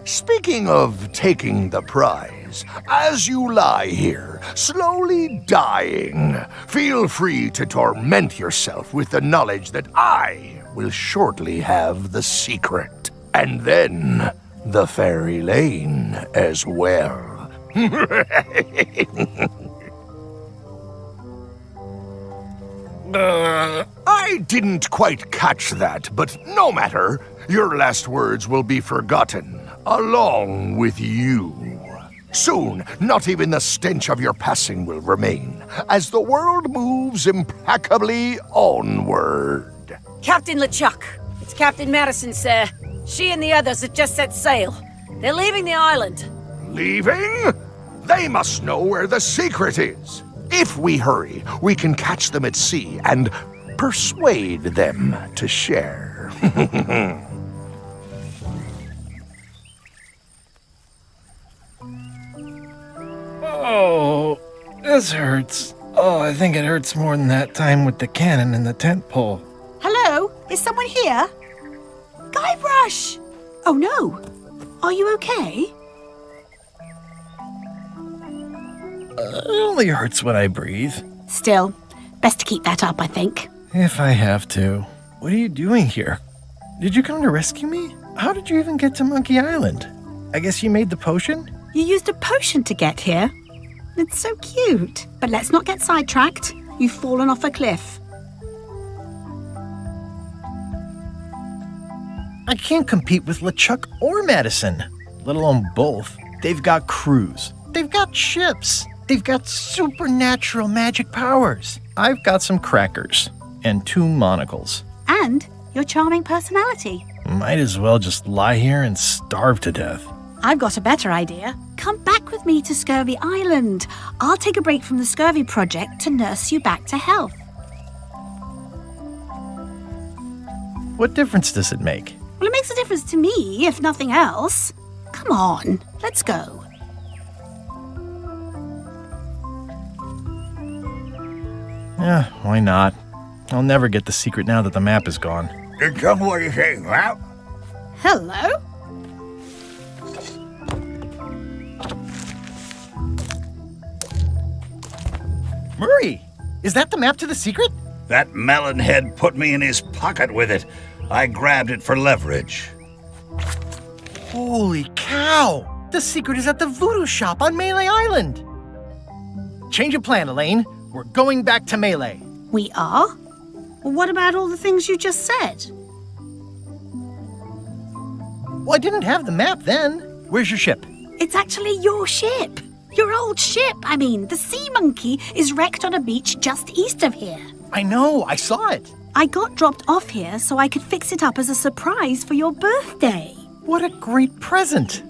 Speaking of taking the prize, as you lie here, slowly dying, feel free to torment yourself with the knowledge that I will shortly have the secret. And then the fairy lane as well. I didn't quite catch that, but no matter. Your last words will be forgotten, along with you. Soon, not even the stench of your passing will remain, as the world moves implacably onward. Captain LeChuck, it's Captain Madison, sir. She and the others have just set sail. They're leaving the island. Leaving? They must know where the secret is. If we hurry, we can catch them at sea and persuade them to share. Oh, this hurts. Oh, I think it hurts more than that time with the cannon and the tent pole. Hello? Is someone here? Guybrush! Oh no. Are you okay? It only hurts when I breathe. Still, best to keep that up, I think. If I have to. What are you doing here? Did you come to rescue me? How did you even get to Monkey Island? I guess you made the potion? You used a potion to get here. It's so cute. But let's not get sidetracked. You've fallen off a cliff. I can't compete with LeChuck or Madison, let alone both. They've got crews. They've got ships. They've got supernatural magic powers. I've got some crackers and 2 monocles. And your charming personality. Might as well just lie here and starve to death. I've got a better idea. Come back with me to Scurvy Island. I'll take a break from the Scurvy Project to nurse you back to health. What difference does it make? Well, it makes a difference to me, if nothing else. Come on, let's go. Yeah, why not? I'll never get the secret now that the map is gone. Tell me what you think, Ralph. Hello? Murray, is that the map to the secret? That melonhead put me in his pocket with it. I grabbed it for leverage. Holy cow! The secret is at the voodoo shop on Melee Island! Change of plan, Elaine. We're going back to Melee. We are? Well, what about all the things you just said? Well, I didn't have the map then. Where's your ship? It's actually your ship. Your old ship. I mean, the Sea Monkey is wrecked on a beach just east of here. I know, I saw it. I got dropped off here so I could fix it up as a surprise for your birthday. What a great present.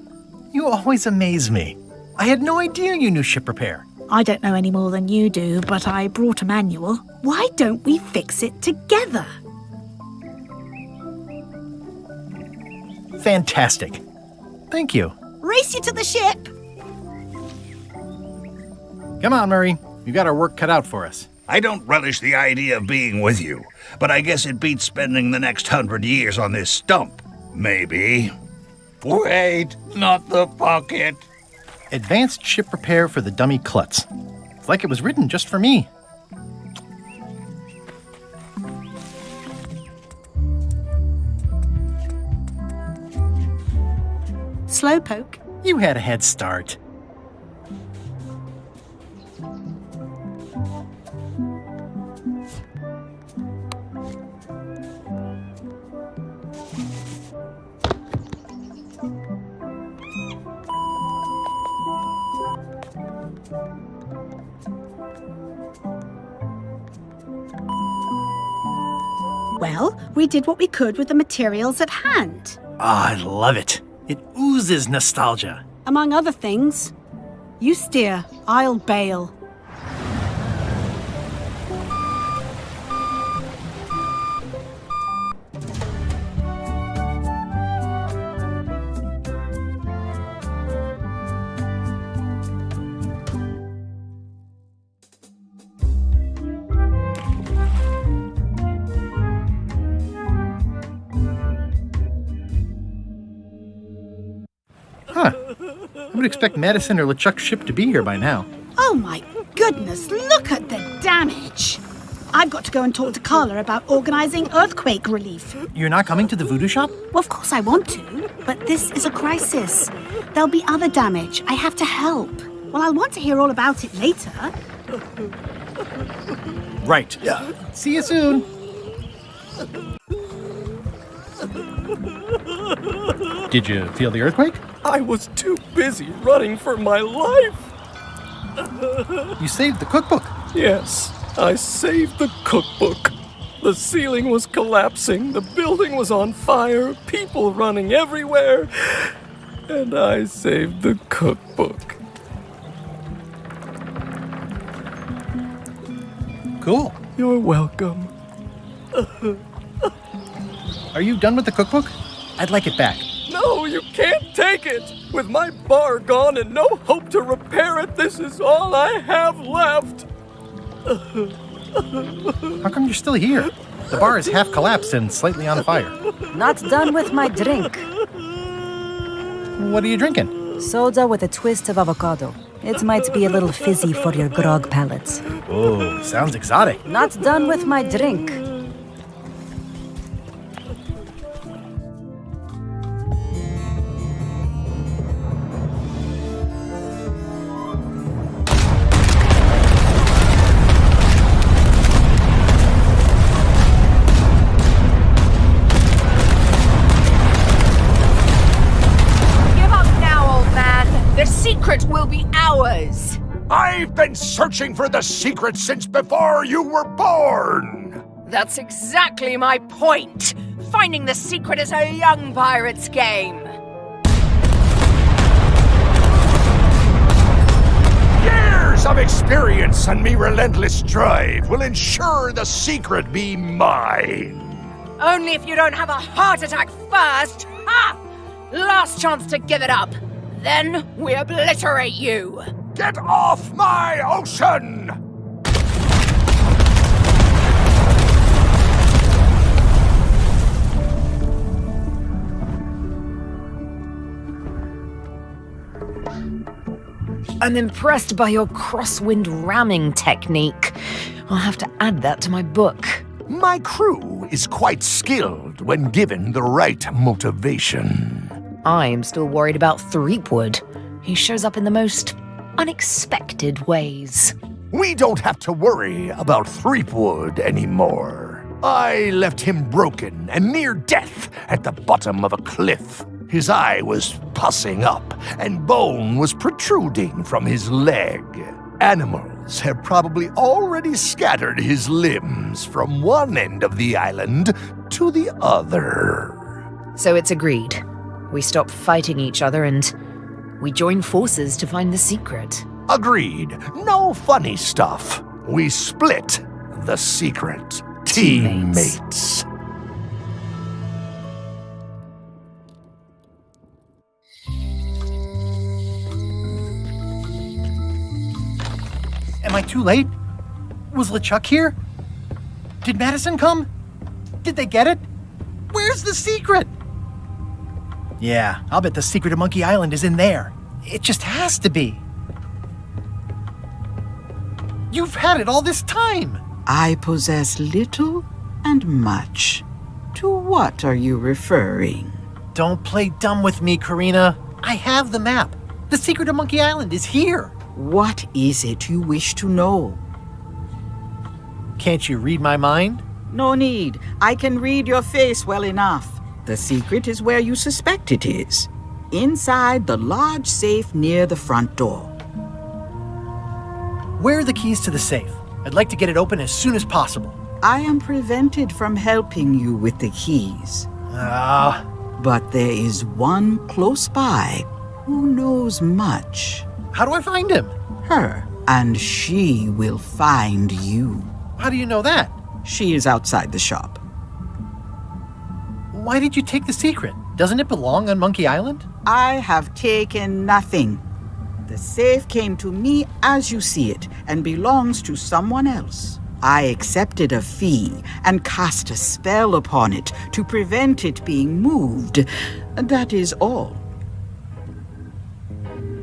You always amaze me. I had no idea you knew ship repair. I don't know any more than you do, but I brought a manual. Why don't we fix it together? Fantastic. Thank you. Race you to the ship! Come on, Murray. You got our work cut out for us. I don't relish the idea of being with you, but I guess it beats spending the next 100 years on this stump. Maybe. Wait, not the pocket. Advanced ship repair for the dummy klutz. It's like it was written just for me. Slowpoke. You had a head start. Well, we did what we could with the materials at hand. Ah, I love it. It oozes nostalgia. Among other things. You steer, I'll bail. Huh. I would expect Madison or LeChuck's ship to be here by now. Oh my goodness, look at the damage! I've got to go and talk to Carla about organizing earthquake relief. You're not coming to the voodoo shop? Well, of course I want to, but this is a crisis. There'll be other damage. I have to help. Well, I'll want to hear all about it later. Right. See you soon. Did you feel the earthquake? I was too busy running for my life. You saved the cookbook. Yes, I saved the cookbook. The ceiling was collapsing, the building was on fire, people running everywhere, and I saved the cookbook. Cool. You're welcome. Are you done with the cookbook? I'd like it back. No, you can't take it! With my bar gone and no hope to repair it, this is all I have left! How come you're still here? The bar is half collapsed and slightly on fire. Not done with my drink. What are you drinking? Soda with a twist of avocado. It might be a little fizzy for your grog palates. Oh, sounds exotic. Not done with my drink. Will be ours. I've been searching for the secret since before you were born. That's exactly my point. Finding the secret is a young pirate's game. of experience and me relentless drive will ensure the secret be mine. Only if you don't have a heart attack first! Ha! Last chance to give it up. Then we obliterate you. Get off my ocean! I'm impressed by your crosswind ramming technique. I'll have to add that to my book. My crew is quite skilled when given the right motivation. I am still worried about Threepwood. He shows up in the most unexpected ways. We don't have to worry about Threepwood anymore. I left him broken and near death at the bottom of a cliff. His eye was pussing up, and bone was protruding from his leg. Animals have probably already scattered his limbs from one end of the island to the other. So it's agreed. We stop fighting each other and we join forces to find the secret. Agreed. No funny stuff. We split the secret. Teammates. Am I too late? Was LeChuck here? Did Madison come? Did they get it? Where's the secret? Yeah, I'll bet the secret of Monkey Island is in there. It just has to be. You've had it all this time. I possess little and much. To what are you referring? Don't play dumb with me, Karina. I have the map. The secret of Monkey Island is here. What is it you wish to know? Can't you read my mind? No need. I can read your face well enough. The secret is where you suspect it is. Inside the large safe near the front door. Where are the keys to the safe? I'd like to get it open as soon as possible. I am prevented from helping you with the keys. But there is one close by who knows much. How do I find him? Her. And she will find you. How do you know that? She is outside the shop. Why did you take the secret? Doesn't it belong on Monkey Island? I have taken nothing. The safe came to me as you see it and belongs to someone else. I accepted a fee and cast a spell upon it to prevent it being moved. That is all.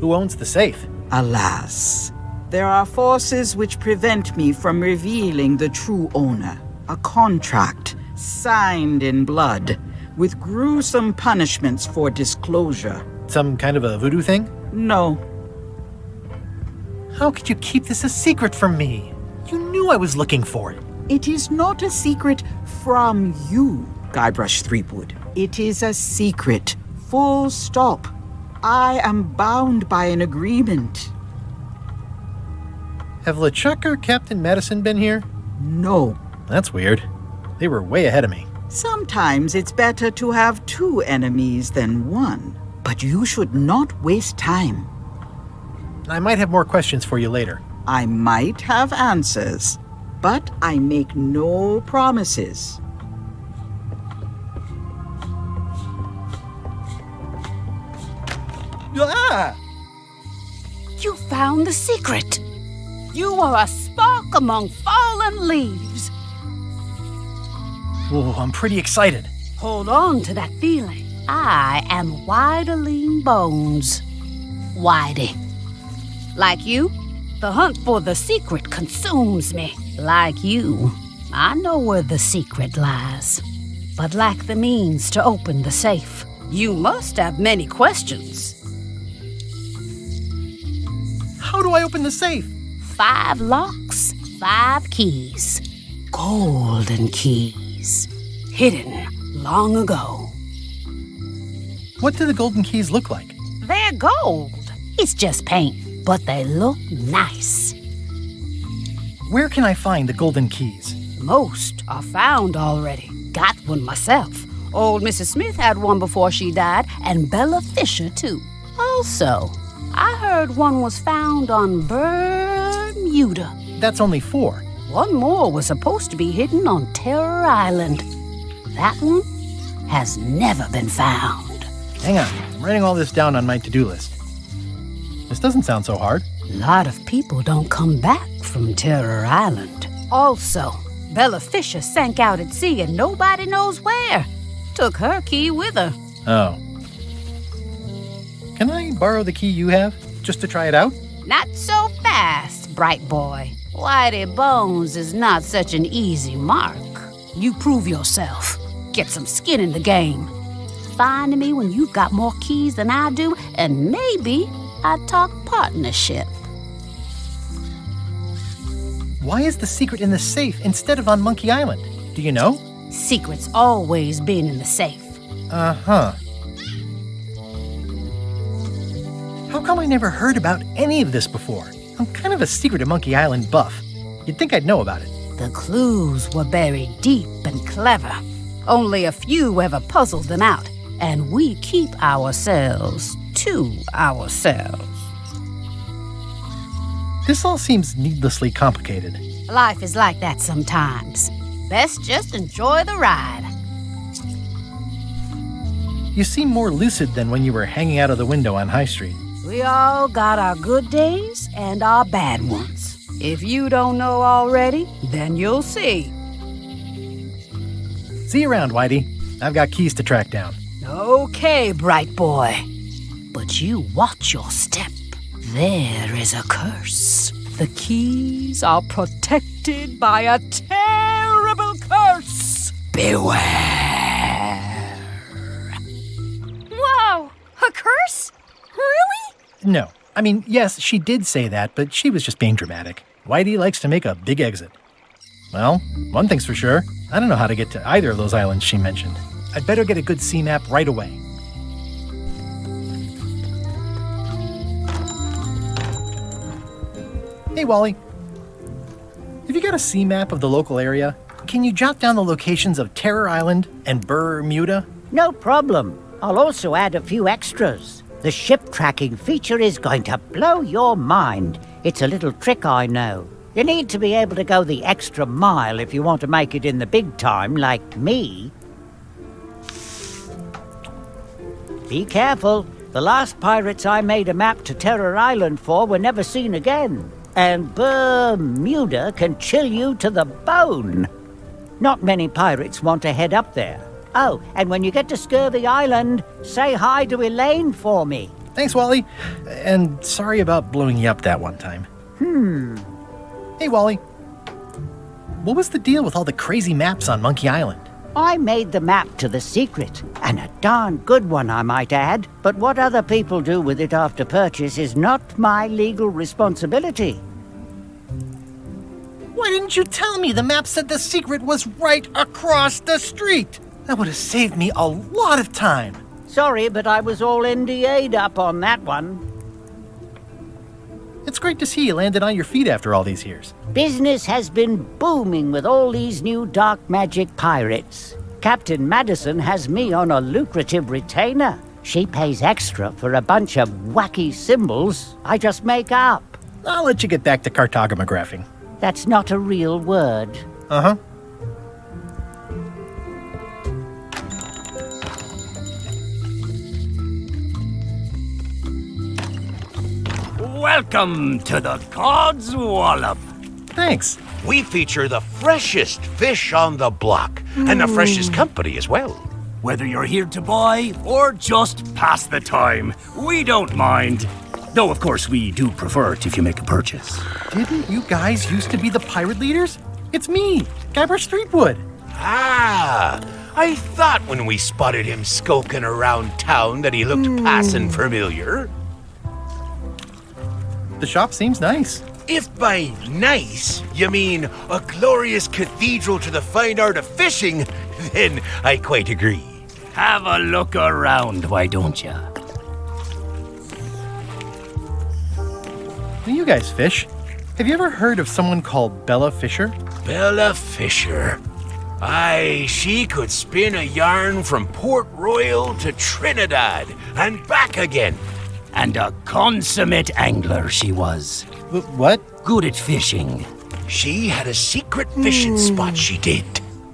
Who owns the safe? Alas, there are forces which prevent me from revealing the true owner. A contract signed in blood with gruesome punishments for disclosure. Some kind of a voodoo thing? No. How could you keep this a secret from me? You knew I was looking for it. It is not a secret from you, Guybrush Threepwood. It is a secret. Full stop. I am bound by an agreement. Have LeChuck or Captain Madison been here? No. That's weird. They were way ahead of me. Sometimes it's better to have two enemies than one. But you should not waste time. I might have more questions for you later. I might have answers, but I make no promises. Ah! You found the secret. You are a spark among fallen leaves. Oh, I'm pretty excited. Hold on to that feeling. I am Whiteling Bones. Whitey. Like you, the hunt for the secret consumes me. Like you, I know where the secret lies, but lack the means to open the safe. You must have many questions. How do I open the safe? 5 locks, 5 keys. Golden keys. Hidden long ago. What do the golden keys look like? They're gold. It's just paint, but they look nice. Where can I find the golden keys? Most are found already. Got one myself. Old Mrs. Smith had one before she died, and Bella Fisher, too. Also, I heard one was found on Bird Bermuda. That's only 4. One more was supposed to be hidden on Terror Island. That one has never been found. Hang on, I'm writing all this down on my to-do list. This doesn't sound so hard. A lot of people don't come back from Terror Island. Also, Bella Fisher sank out at sea and nobody knows where. Took her key with her. Oh. Can I borrow the key you have, just to try it out? Not so fast, bright boy. Whitey Bones is not such an easy mark. You prove yourself. Get some skin in the game. Find me when you've got more keys than I do, and maybe I'd talk partnership. Why is the secret in the safe instead of on Monkey Island? Do you know? Secret's always been in the safe. Uh-huh. How come I never heard about any of this before? I'm kind of a Secret of Monkey Island buff. You'd think I'd know about it. The clues were buried deep and clever. Only a few ever puzzled them out, and we keep ourselves to ourselves. This all seems needlessly complicated. Life is like that sometimes. Best just enjoy the ride. You seem more lucid than when you were hanging out of the window on High Street. We all got our good days and our bad ones. If you don't know already, then you'll see. See you around, Whitey. I've got keys to track down. Okay, bright boy. But you watch your step. There is a curse. The keys are protected by a terrible curse. Beware. Whoa! A curse? Really? No. I mean, yes, she did say that, but she was just being dramatic. Whitey likes to make a big exit. Well, one thing's for sure. I don't know how to get to either of those islands she mentioned. I'd better get a good sea map right away. Hey, Wally. Have you got a sea map of the local area? Can you jot down the locations of Terror Island and Bermuda? No problem. I'll also add a few extras. The ship tracking feature is going to blow your mind. It's a little trick, I know. You need to be able to go the extra mile if you want to make it in the big time, like me. Be careful. The last pirates I made a map to Terror Island for were never seen again. And Bermuda can chill you to the bone. Not many pirates want to head up there. Oh, and when you get to Scurvy Island, say hi to Elaine for me. Thanks, Wally. And sorry about blowing you up that one time. Hey, Wally. What was the deal with all the crazy maps on Monkey Island? I made the map to the secret, and a darn good one, I might add. But what other people do with it after purchase is not my legal responsibility. Why didn't you tell me the map said the secret was right across the street? That would have saved me a lot of time. Sorry, but I was all NDA'd up on that one. It's great to see you landed on your feet after all these years. Business has been booming with all these new dark magic pirates. Captain Madison has me on a lucrative retainer. She pays extra for a bunch of wacky symbols I just make up. I'll let you get back to cartographing. That's not a real word. Uh-huh. Welcome to the God's Wallop. Thanks. We feature the freshest fish on the block, and the freshest company as well. Whether you're here to buy or just pass the time, we don't mind. Though, of course, we do prefer it if you make a purchase. Didn't you guys used to be the pirate leaders? It's me, Guybrush Threepwood. Ah, I thought when we spotted him skulking around town that he looked passing familiar. The shop seems nice. If by nice you mean a glorious cathedral to the fine art of fishing, then I quite agree. Have a look around, why don't you? You guys fish. Have you ever heard of someone called Bella Fisher? Bella Fisher. Aye, she could spin a yarn from Port Royal to Trinidad and back again. And a consummate angler she was. What? Good at fishing. She had a secret fishing spot, she did.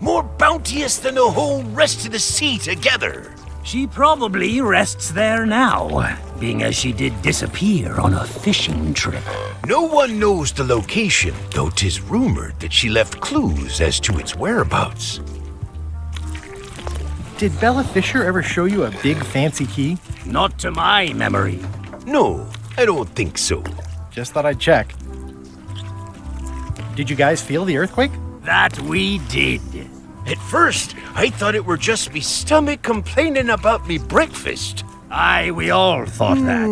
More bounteous than the whole rest of the sea together. She probably rests there now, being as she did disappear on a fishing trip. No one knows the location, though 'tis rumored that she left clues as to its whereabouts. Did Bella Fisher ever show you a big fancy key? Not to my memory. No, I don't think so. Just thought I'd check. Did you guys feel the earthquake? That we did. At first, I thought it were just me stomach complaining about me breakfast. Aye, we all thought that.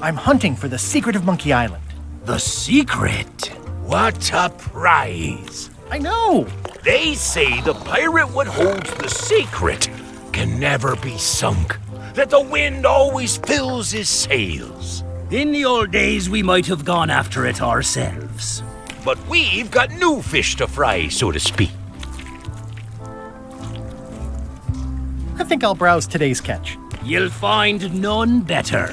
I'm hunting for the secret of Monkey Island. The secret? What a prize! I know! They say the pirate what holds the secret can never be sunk, that the wind always fills his sails. In the old days, we might have gone after it ourselves. But we've got new fish to fry, so to speak. I think I'll browse today's catch. You'll find none better.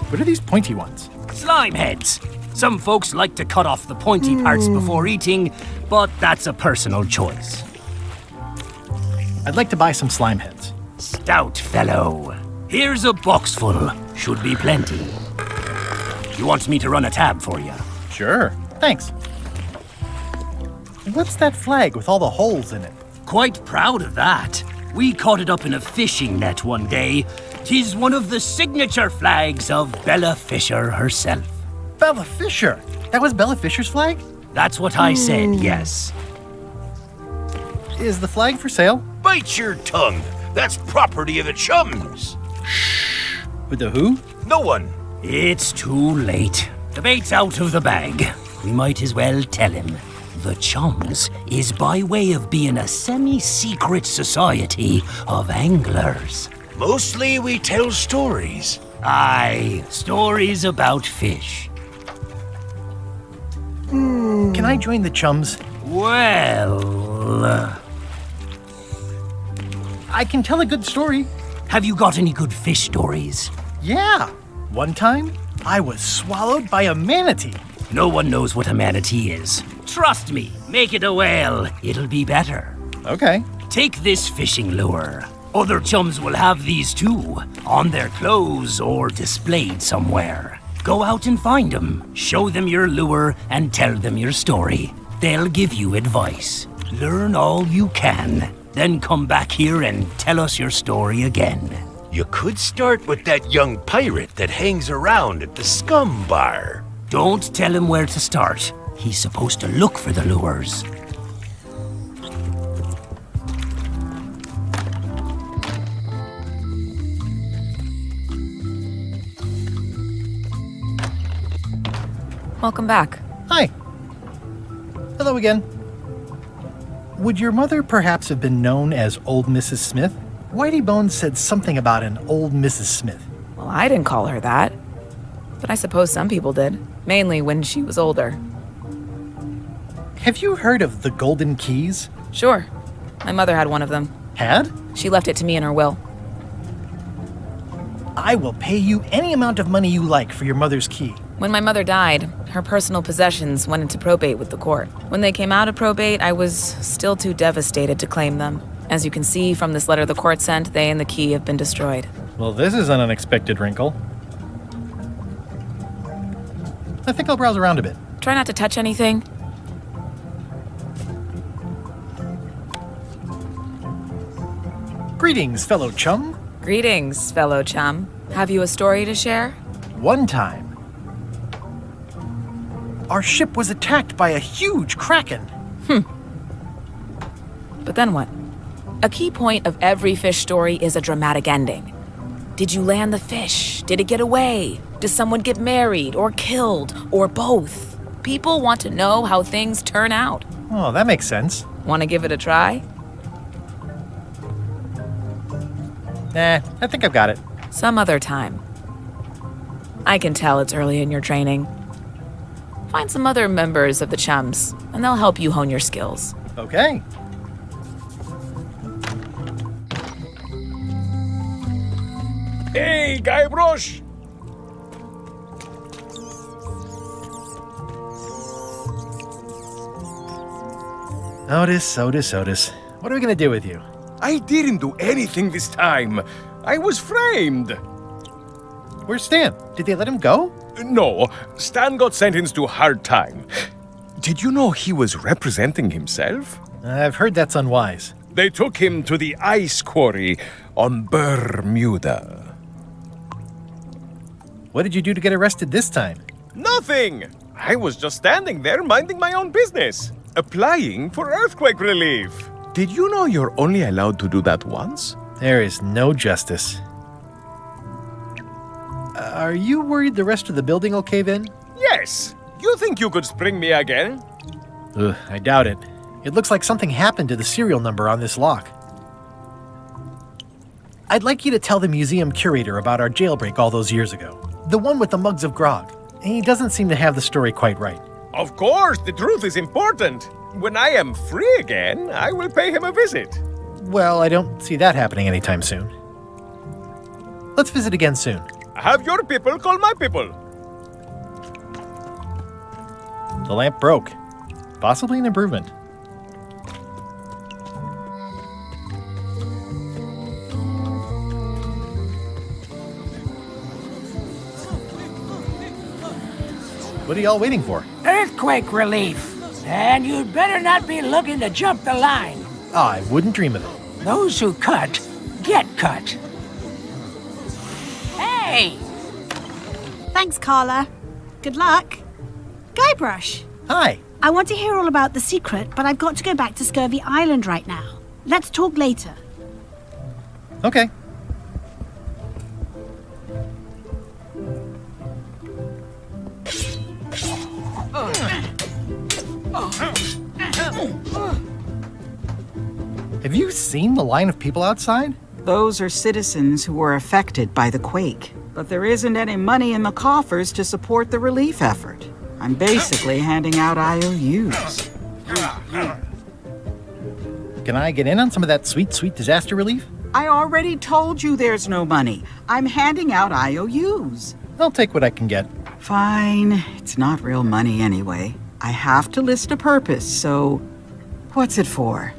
What are these pointy ones? Slime heads. Some folks like to cut off the pointy parts before eating, but that's a personal choice. I'd like to buy some slime heads. Stout fellow. Here's a box full. Should be plenty. You want me to run a tab for you? Sure. Thanks. What's that flag with all the holes in it? Quite proud of that. We caught it up in a fishing net one day. 'Tis one of the signature flags of Bella Fisher herself. Bella Fisher? That was Bella Fisher's flag? That's what I said, yes. Is the flag for sale? Bite your tongue. That's property of the chums. With the who? No one. It's too late. The bait's out of the bag. We might as well tell him. The Chums is by way of being a semi-secret society of anglers. Mostly we tell stories. Aye, stories about fish. Can I join the Chums? Well... I can tell a good story. Have you got any good fish stories? Yeah. One time, I was swallowed by a manatee. No one knows what a manatee is. Trust me, make it a whale. It'll be better. Okay. Take this fishing lure. Other chums will have these too, on their clothes or displayed somewhere. Go out and find them, show them your lure, and tell them your story. They'll give you advice. Learn all you can, then come back here and tell us your story again. You could start with that young pirate that hangs around at the Scum Bar. Don't tell him where to start. He's supposed to look for the lures. Welcome back. Hi. Hello again. Would your mother perhaps have been known as Old Mrs. Smith? Whitey Bones said something about an old Mrs. Smith. Well, I didn't call her that. But I suppose some people did. Mainly when she was older. Have you heard of the Golden Keys? Sure. My mother had one of them. Had? She left it to me in her will. I will pay you any amount of money you like for your mother's key. When my mother died, her personal possessions went into probate with the court. When they came out of probate, I was still too devastated to claim them. As you can see from this letter the court sent, they and the key have been destroyed. Well, this is an unexpected wrinkle. I think I'll browse around a bit. Try not to touch anything. Greetings, fellow chum. Greetings, fellow chum. Have you a story to share? One time, our ship was attacked by a huge kraken. But then what? A key point of every fish story is a dramatic ending. Did you land the fish? Did it get away? Does someone get married or killed or both? People want to know how things turn out. Oh, that makes sense. Want to give it a try? Nah, I think I've got it. Some other time. I can tell it's early in your training. Find some other members of the Chums, and they'll help you hone your skills. Okay. Hey, Guybrush! Otis. What are we gonna do with you? I didn't do anything this time. I was framed. Where's Stan? Did they let him go? No, Stan got sentenced to hard time. Did you know he was representing himself? I've heard that's unwise. They took him to the ice quarry on Bermuda. What did you do to get arrested this time? Nothing! I was just standing there minding my own business, applying for earthquake relief. Did you know you're only allowed to do that once? There is no justice. Are you worried the rest of the building will cave in? Yes! You think you could spring me again? Ugh, I doubt it. It looks like something happened to the serial number on this lock. I'd like you to tell the museum curator about our jailbreak all those years ago. The one with the mugs of grog. He doesn't seem to have the story quite right. Of course, the truth is important. When I am free again, I will pay him a visit. Well, I don't see that happening anytime soon. Let's visit again soon. Have your people call my people. The lamp broke. Possibly an improvement. What are y'all waiting for? Earthquake relief. And you'd better not be looking to jump the line. I wouldn't dream of it. Those who cut, get cut. Hey! Thanks, Carla. Good luck. Guybrush. Hi. I want to hear all about the secret, but I've got to go back to Scurvy Island right now. Let's talk later. Okay. Have you seen the line of people outside? Those are citizens who were affected by the quake. But there isn't any money in the coffers to support the relief effort. I'm basically handing out IOUs. Can I get in on some of that sweet disaster relief? I already told you there's no money. I'm handing out IOUs. I'll take what I can get. Fine. It's not real money anyway. I have to list a purpose, so what's it for?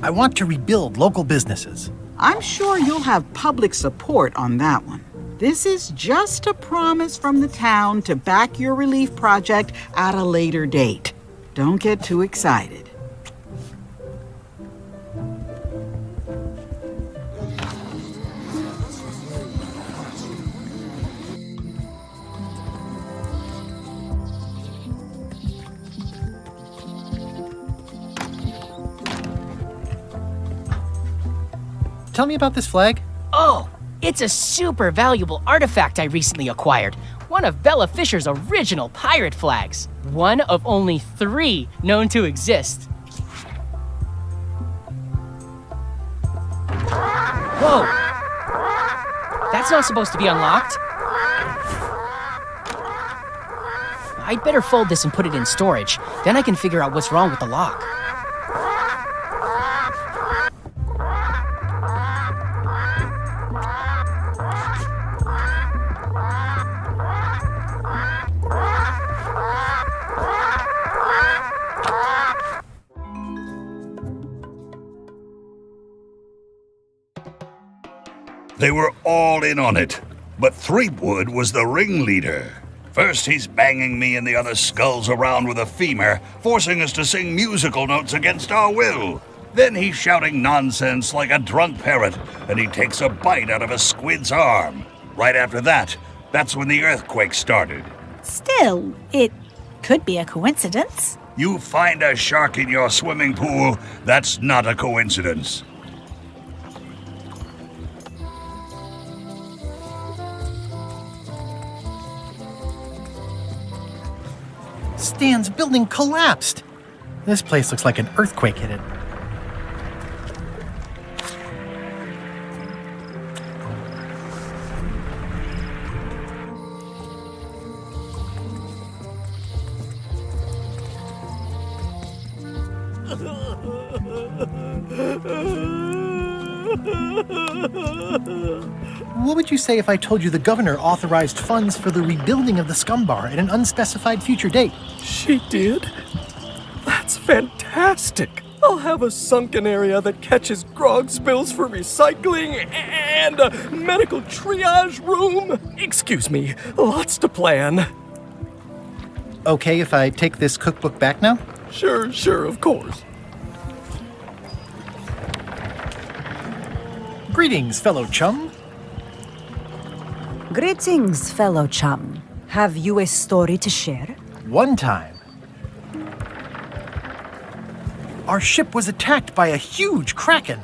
I want to rebuild local businesses. I'm sure you'll have public support on that one. This is just a promise from the town to back your relief project at a later date. Don't get too excited. Tell me about this flag. Oh, it's a super valuable artifact I recently acquired. One of Bella Fisher's original pirate flags. One of only 3 known to exist. Whoa! That's not supposed to be unlocked. I'd better fold this and put it in storage. Then I can figure out what's wrong with the lock. They were all in on it, but Threepwood was the ringleader. First, he's banging me and the other skulls around with a femur, forcing us to sing musical notes against our will. Then he's shouting nonsense like a drunk parrot, and he takes a bite out of a squid's arm. Right after that, that's when the earthquake started. Still, it could be a coincidence. You find a shark in your swimming pool, that's not a coincidence. Stan's building collapsed. This place looks like an earthquake hit it. What would you say if I told you the governor authorized funds for the rebuilding of the scum bar at an unspecified future date? She did? That's fantastic. I'll have a sunken area that catches grog spills for recycling and a medical triage room. Excuse me, lots to plan. Okay if I take this cookbook back now? Sure, of course. Greetings, fellow chum. Greetings, fellow chum. Have you a story to share? One time, our ship was attacked by a huge kraken.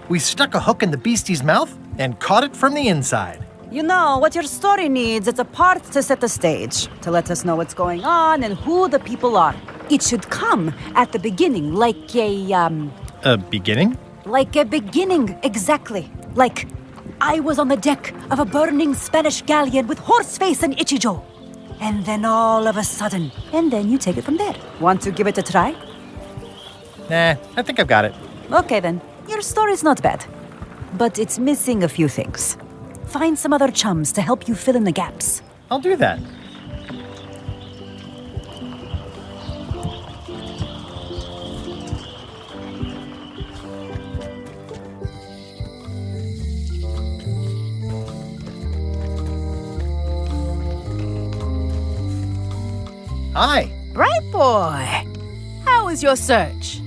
We stuck a hook in the beastie's mouth and caught it from the inside. You know, what your story needs is a part to set the stage, to let us know what's going on and who the people are. It should come at the beginning, like A beginning? Like a beginning, exactly. Like, I was on the deck of a burning Spanish galleon with Horseface and Ichijo. And then all of a sudden, and then you take it from there. Want to give it a try? Nah, I think I've got it. Okay then, your story's not bad. But it's missing a few things. Find some other chums to help you fill in the gaps. I'll do that. Hi. Bright boy. How was your search?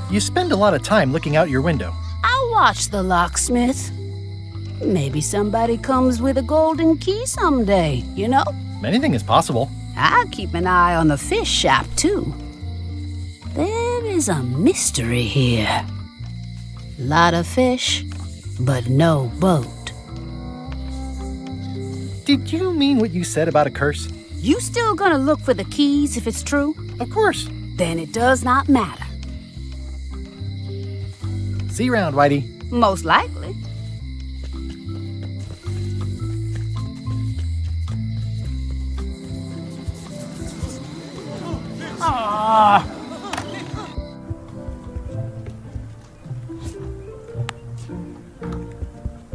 You spend a lot of time looking out your window. I'll watch the locksmith. Maybe somebody comes with a golden key someday, you know? Anything is possible. I'll keep an eye on the fish shop, too. There is a mystery here. Lot of fish, but no boat. Did you mean what you said about a curse? You still gonna look for the keys if it's true? Of course. Then it does not matter. See you around, Whitey. Most likely.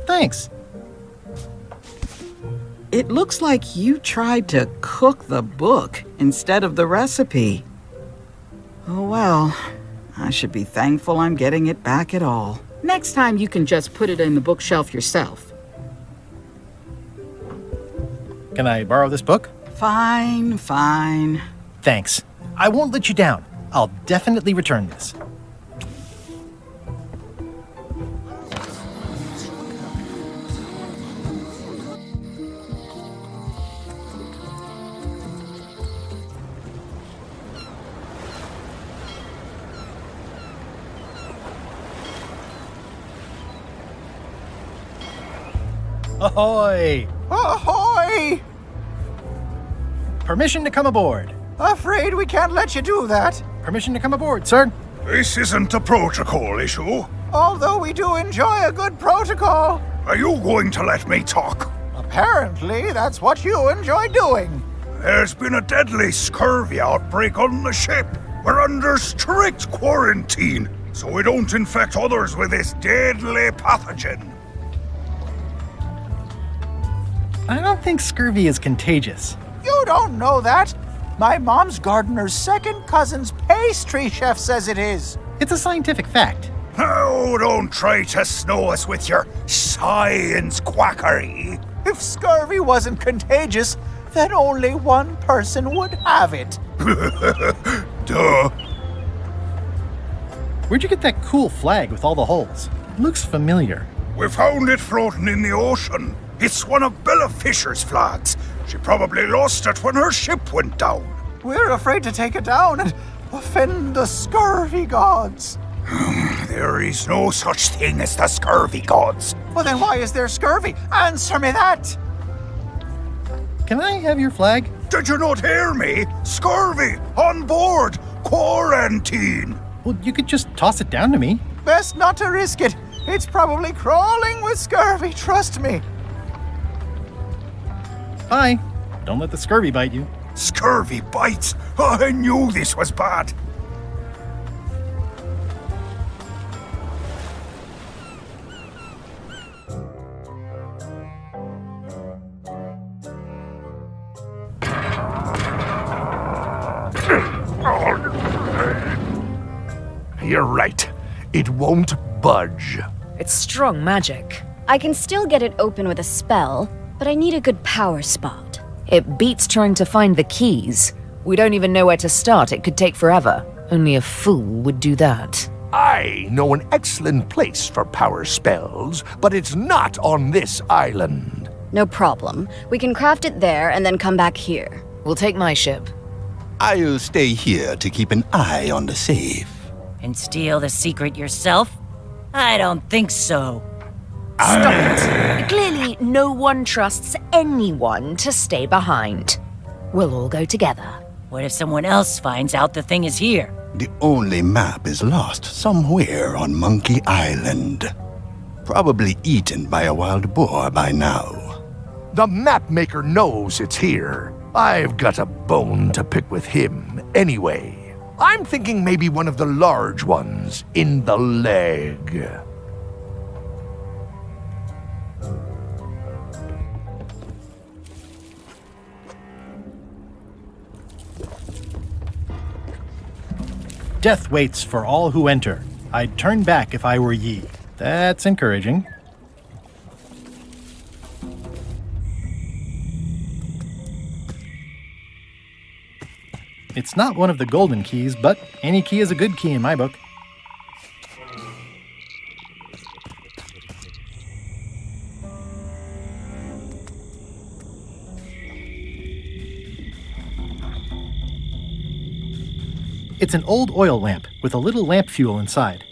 Thanks. It looks like you tried to cook the book instead of the recipe. Oh well, I should be thankful I'm getting it back at all. Next time you can just put it in the bookshelf yourself. Can I borrow this book? Fine. Thanks. I won't let you down. I'll definitely return this. Ahoy! Ahoy! Permission to come aboard. Afraid we can't let you do that. Permission to come aboard, sir. This isn't a protocol issue. Although we do enjoy a good protocol. Are you going to let me talk? Apparently, that's what you enjoy doing. There's been a deadly scurvy outbreak on the ship. We're under strict quarantine, so we don't infect others with this deadly pathogen. I don't think scurvy is contagious. You don't know that. My mom's gardener's second cousin's pastry chef says it is. It's a scientific fact. Oh, don't try to snow us with your science quackery. If scurvy wasn't contagious, then only one person would have it. Duh. Where'd you get that cool flag with all the holes? It looks familiar. We found it floating in the ocean. It's one of Bella Fisher's flags. She probably lost it when her ship went down. We're afraid to take it down and offend the scurvy gods. There is no such thing as the scurvy gods. Well, then why is there scurvy? Answer me that! Can I have your flag? Did you not hear me? Scurvy! On board! Quarantine! Well, you could just toss it down to me. Best not to risk it. It's probably crawling with scurvy, trust me. Bye. Don't let the scurvy bite you. Scurvy bites? I knew this was bad. You're right. It won't budge. It's strong magic. I can still get it open with a spell, but I need a good power spot. It beats trying to find the keys. We don't even know where to start. It could take forever. Only a fool would do that. I know an excellent place for power spells, but it's not on this island. No problem. We can craft it there and then come back here. We'll take my ship. I'll stay here to keep an eye on the safe. And steal the secret yourself? I don't think so. Stop it. Clearly, no one trusts anyone to stay behind. We'll all go together. What if someone else finds out the thing is here? The only map is lost somewhere on Monkey Island. Probably eaten by a wild boar by now. The map maker knows it's here. I've got a bone to pick with him anyway. I'm thinking maybe one of the large ones in the leg. Death waits for all who enter. I'd turn back if I were ye. That's encouraging. It's not one of the golden keys, but any key is a good key in my book. It's an old oil lamp with a little lamp fuel inside.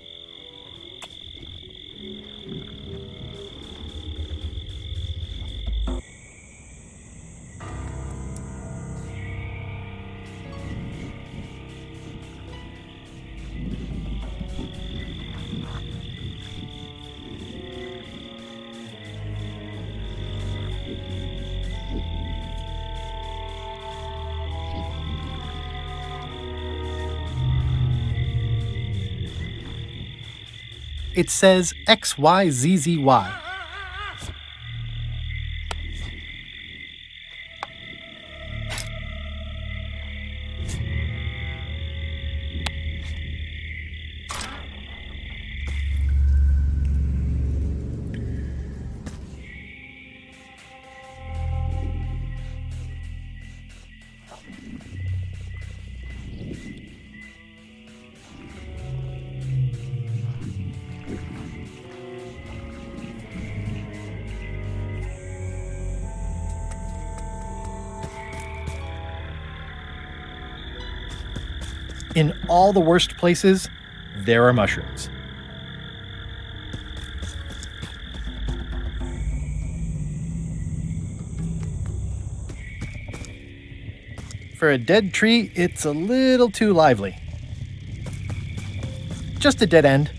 It says XYZZY. In all the worst places, there are mushrooms. For a dead tree, it's a little too lively. Just a dead end.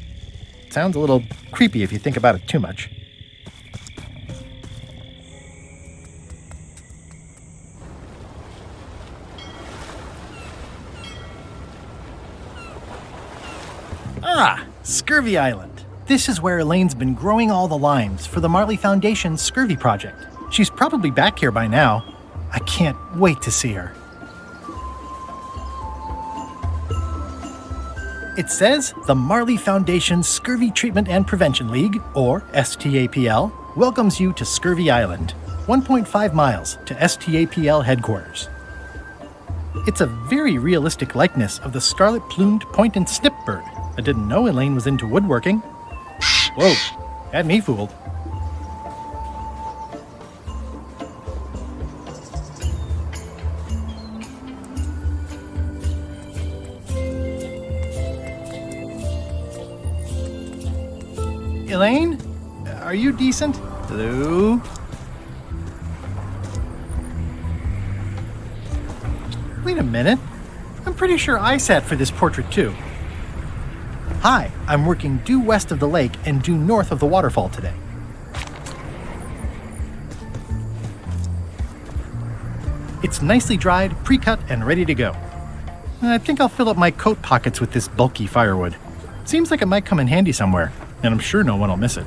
Sounds a little creepy if you think about it too much. Ah, Scurvy Island. This is where Elaine's been growing all the limes for the Marley Foundation's Scurvy Project. She's probably back here by now. I can't wait to see her. It says the Marley Foundation's Scurvy Treatment and Prevention League, or STAPL, welcomes you to Scurvy Island, 1.5 miles to STAPL headquarters. It's a very realistic likeness of the scarlet-plumed point and snip bird. I didn't know Elaine was into woodworking. Whoa, had me fooled. Elaine? Are you decent? Hello? Wait a minute. I'm pretty sure I sat for this portrait too. Hi, I'm working due west of the lake and due north of the waterfall today. It's nicely dried, pre-cut, and ready to go. I think I'll fill up my coat pockets with this bulky firewood. Seems like it might come in handy somewhere, and I'm sure no one will miss it.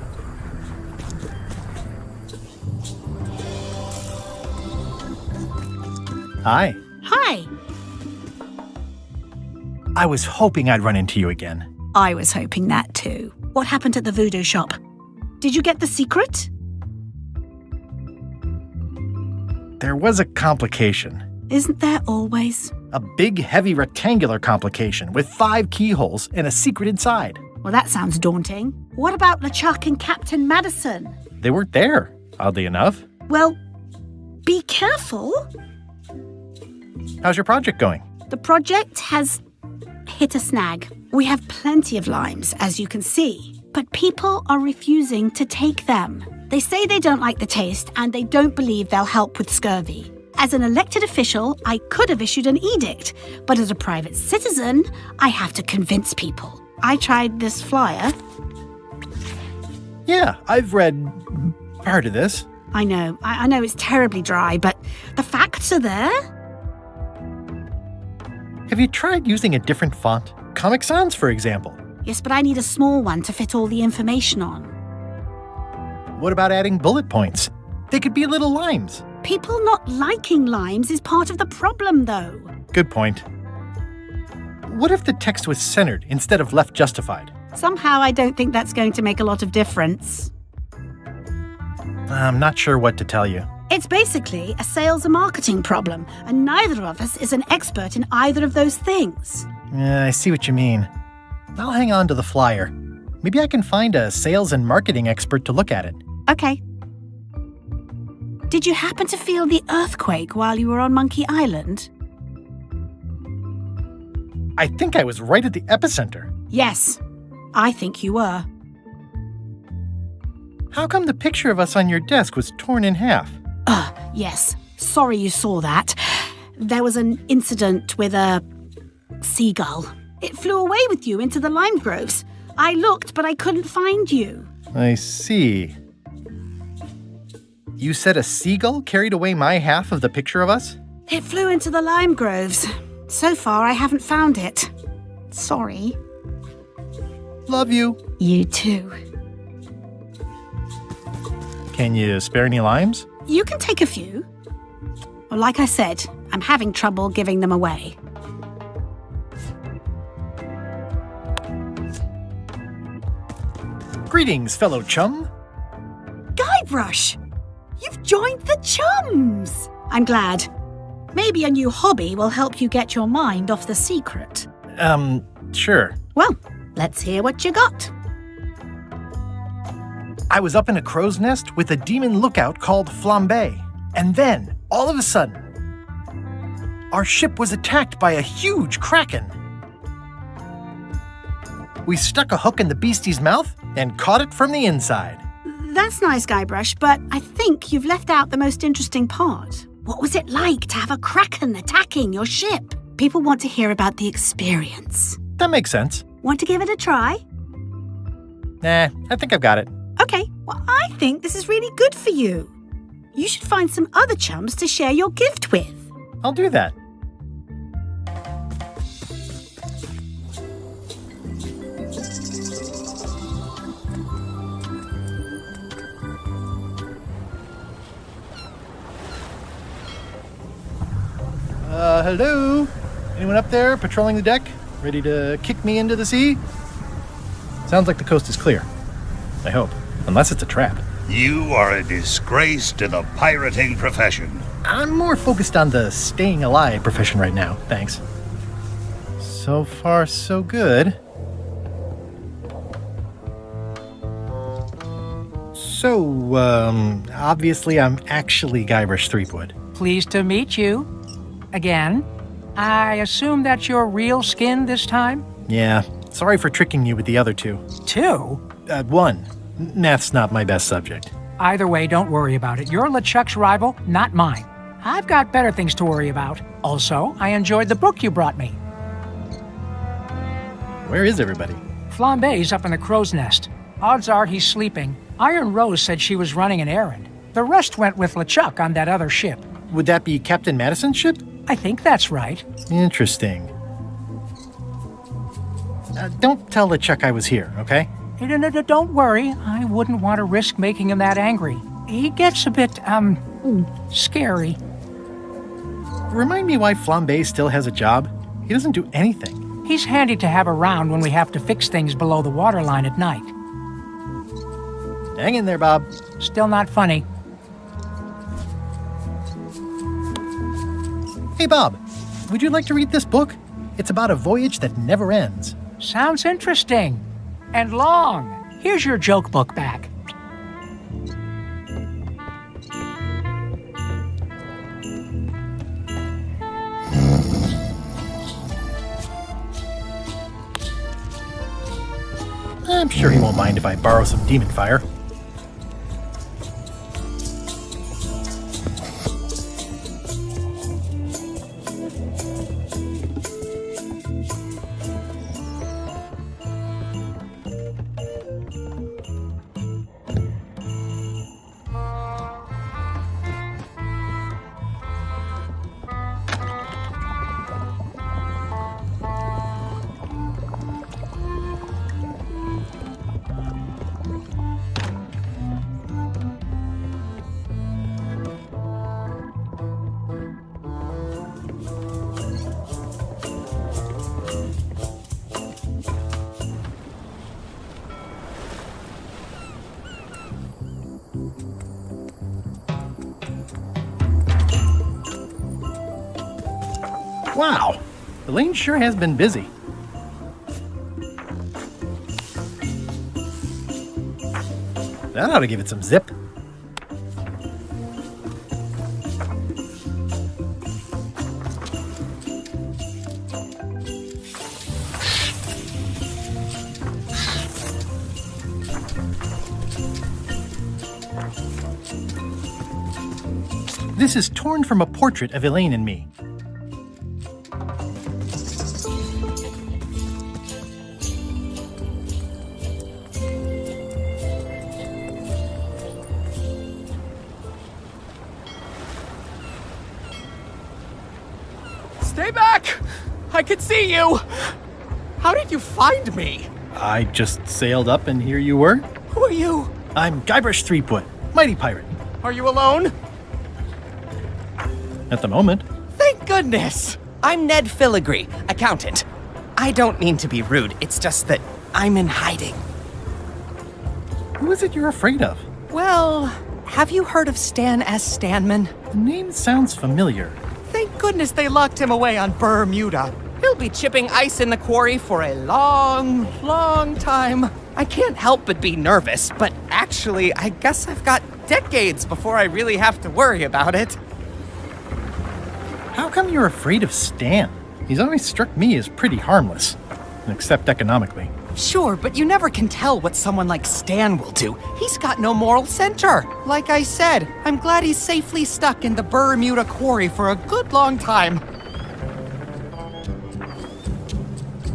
Hi. Hi. I was hoping I'd run into you again. I was hoping that too. What happened at the voodoo shop? Did you get the secret? There was a complication. Isn't there always? A big, heavy rectangular complication with 5 keyholes and a secret inside. Well, that sounds daunting. What about LeChuck and Captain Madison? They weren't there, oddly enough. Well, be careful. How's your project going? The project has hit a snag. We have plenty of limes, as you can see, but people are refusing to take them. They say they don't like the taste and they don't believe they'll help with scurvy. As an elected official, I could have issued an edict, but as a private citizen, I have to convince people. I tried this flyer. Yeah, I've read part of this. I know it's terribly dry, but the facts are there. Have you tried using a different font? Comic Sans, for example. Yes, but I need a small one to fit all the information on. What about adding bullet points? They could be little limes. People not liking limes is part of the problem, though. Good point. What if the text was centered instead of left justified? Somehow I don't think that's going to make a lot of difference. I'm not sure what to tell you. It's basically a sales and marketing problem, and neither of us is an expert in either of those things. Yeah, I see what you mean. I'll hang on to the flyer. Maybe I can find a sales and marketing expert to look at it. Okay. Did you happen to feel the earthquake while you were on Monkey Island? I think I was right at the epicenter. Yes, I think you were. How come the picture of us on your desk was torn in half? Yes. Sorry you saw that. There was an incident with a seagull. It flew away with you into the lime groves. I looked, but I couldn't find you. I see. You said a seagull carried away my half of the picture of us? It flew into the lime groves. So far, I haven't found it. Sorry. Love you. You too. Can you spare any limes? You can take a few. Well, like I said, I'm having trouble giving them away. Greetings, fellow chum. Guybrush! You've joined the chums! I'm glad. Maybe a new hobby will help you get your mind off the secret. Sure. Well, let's hear what you got. I was up in a crow's nest with a demon lookout called Flambe. And then, all of a sudden, our ship was attacked by a huge kraken. We stuck a hook in the beastie's mouth and caught it from the inside. That's nice, Guybrush, but I think you've left out the most interesting part. What was it like to have a kraken attacking your ship? People want to hear about the experience. That makes sense. Want to give it a try? Nah, I think I've got it. Okay, well, I think this is really good for you. You should find some other chums to share your gift with. I'll do that. Hello? Anyone up there patrolling the deck? Ready to kick me into the sea? Sounds like the coast is clear. I hope. Unless it's a trap. You are a disgrace to the pirating profession. I'm more focused on the staying alive profession right now, thanks. So far, so good. So, obviously I'm actually Guybrush Threepwood. Pleased to meet you. Again. I assume that's your real skin this time? Yeah, sorry for tricking you with the other two. Two? One. Math's not my best subject. Either way, don't worry about it. You're LeChuck's rival, not mine. I've got better things to worry about. Also, I enjoyed the book you brought me. Where is everybody? Flambe's up in the crow's nest. Odds are he's sleeping. Iron Rose said she was running an errand. The rest went with LeChuck on that other ship. Would that be Captain Madison's ship? I think that's right. Interesting. Don't tell LeChuck I was here, okay? Don't worry. I wouldn't want to risk making him that angry. He gets a bit, scary. Remind me why Flambe still has a job? He doesn't do anything. He's handy to have around when we have to fix things below the waterline at night. Hang in there, Bob. Still not funny. Hey, Bob, would you like to read this book? It's about a voyage that never ends. Sounds interesting. And long. Here's your joke book back. I'm sure he won't mind if I borrow some demon fire. Wow, Elaine sure has been busy. That ought to give it some zip. This is torn from a portrait of Elaine and me. Stay back! I could see you! How did you find me? I just sailed up and here you were. Who are you? I'm Guybrush Threepwood, mighty pirate. Are you alone? At the moment. Thank goodness! I'm Ned Filigree, accountant. I don't mean to be rude, it's just that I'm in hiding. Who is it you're afraid of? Well, have you heard of Stan S. Stanman? The name sounds familiar. Thank goodness they locked him away on Bermuda. He'll be chipping ice in the quarry for a long, long time. I can't help but be nervous, but actually, I guess I've got decades before I really have to worry about it. How come you're afraid of Stan? He's always struck me as pretty harmless, except economically. Sure, but you never can tell what someone like Stan will do. He's got no moral center. Like I said, I'm glad he's safely stuck in the Bermuda quarry for a good long time.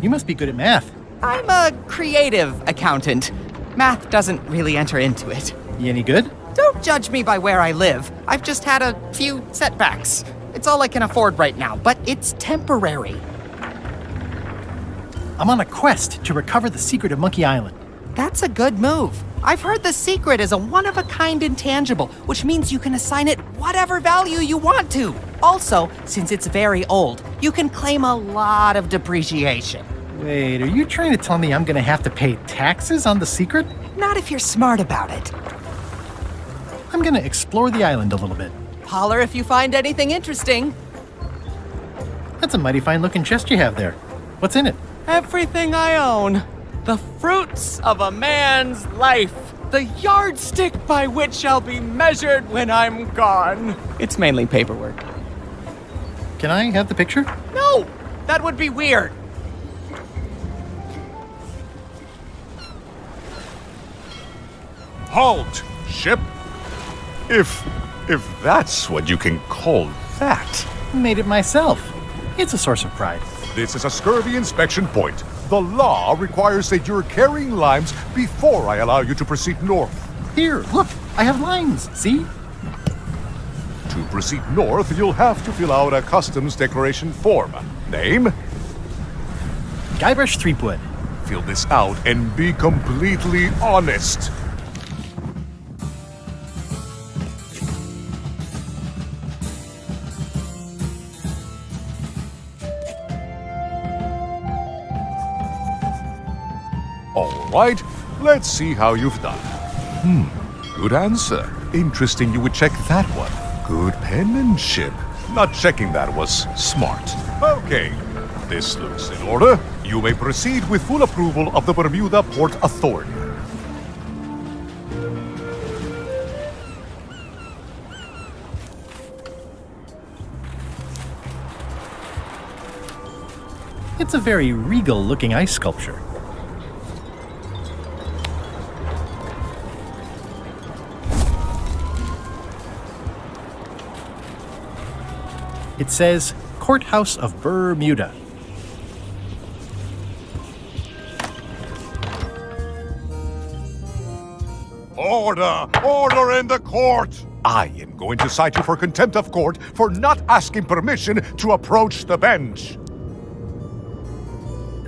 You must be good at math. I'm a creative accountant. Math doesn't really enter into it. You any good? Don't judge me by where I live. I've just had a few setbacks. It's all I can afford right now, but it's temporary. I'm on a quest to recover the secret of Monkey Island. That's a good move. I've heard the secret is a one-of-a-kind intangible, which means you can assign it whatever value you want to. Also, since it's very old, you can claim a lot of depreciation. Wait, are you trying to tell me I'm gonna have to pay taxes on the secret? Not if you're smart about it. I'm gonna explore the island a little bit. Holler if you find anything interesting. That's a mighty fine-looking chest you have there. What's in it? Everything I own. The fruits of a man's life. The yardstick by which I'll be measured when I'm gone. It's mainly paperwork. Can I have the picture? No! That would be weird. Halt, ship! If that's what you can call that. Made it myself. It's a source of pride. This is a scurvy inspection point. The law requires that you're carrying limes before I allow you to proceed north. Here, look, I have limes, see? To proceed north, you'll have to fill out a customs declaration form. Name? Guybrush Threepwood. Fill this out and be completely honest. right, let's see how you've done. Good answer. Interesting you would check that one. Good penmanship. Not checking that was smart. Okay, this looks in order. You may proceed with full approval of the Bermuda Port Authority. It's a very regal-looking ice sculpture. It says, Courthouse of Bermuda. Order! Order in the court! I am going to cite you for contempt of court for not asking permission to approach the bench.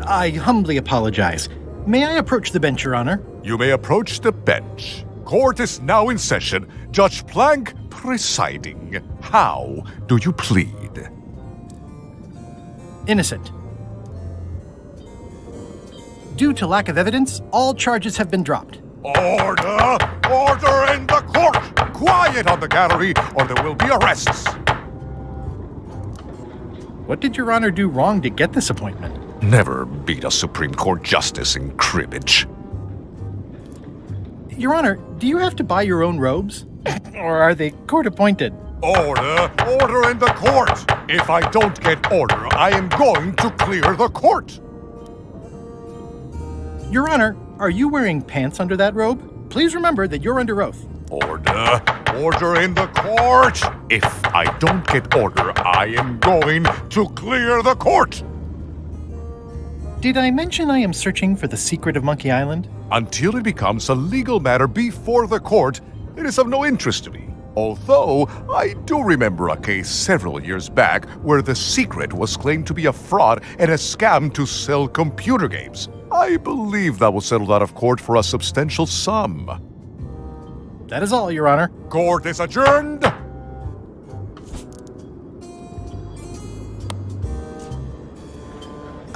I humbly apologize. May I approach the bench, Your Honor? You may approach the bench. Court is now in session. Judge Plank presiding. How do you plead? Innocent. Due to lack of evidence, all charges have been dropped. Order! Order in the court! Quiet on the gallery, or there will be arrests. What did Your Honor do wrong to get this appointment? Never beat a Supreme Court justice in cribbage. Your Honor, do you have to buy your own robes? Or are they court-appointed? Order! Order in the court! If I don't get order, I am going to clear the court! Your Honor, are you wearing pants under that robe? Please remember that you're under oath. Order! Order in the court! If I don't get order, I am going to clear the court! Did I mention I am searching for the secret of Monkey Island? Until it becomes a legal matter before the court, it is of no interest to me. Although, I do remember a case several years back where the secret was claimed to be a fraud and a scam to sell computer games. I believe that was settled out of court for a substantial sum. That is all, Your Honor. Court is adjourned!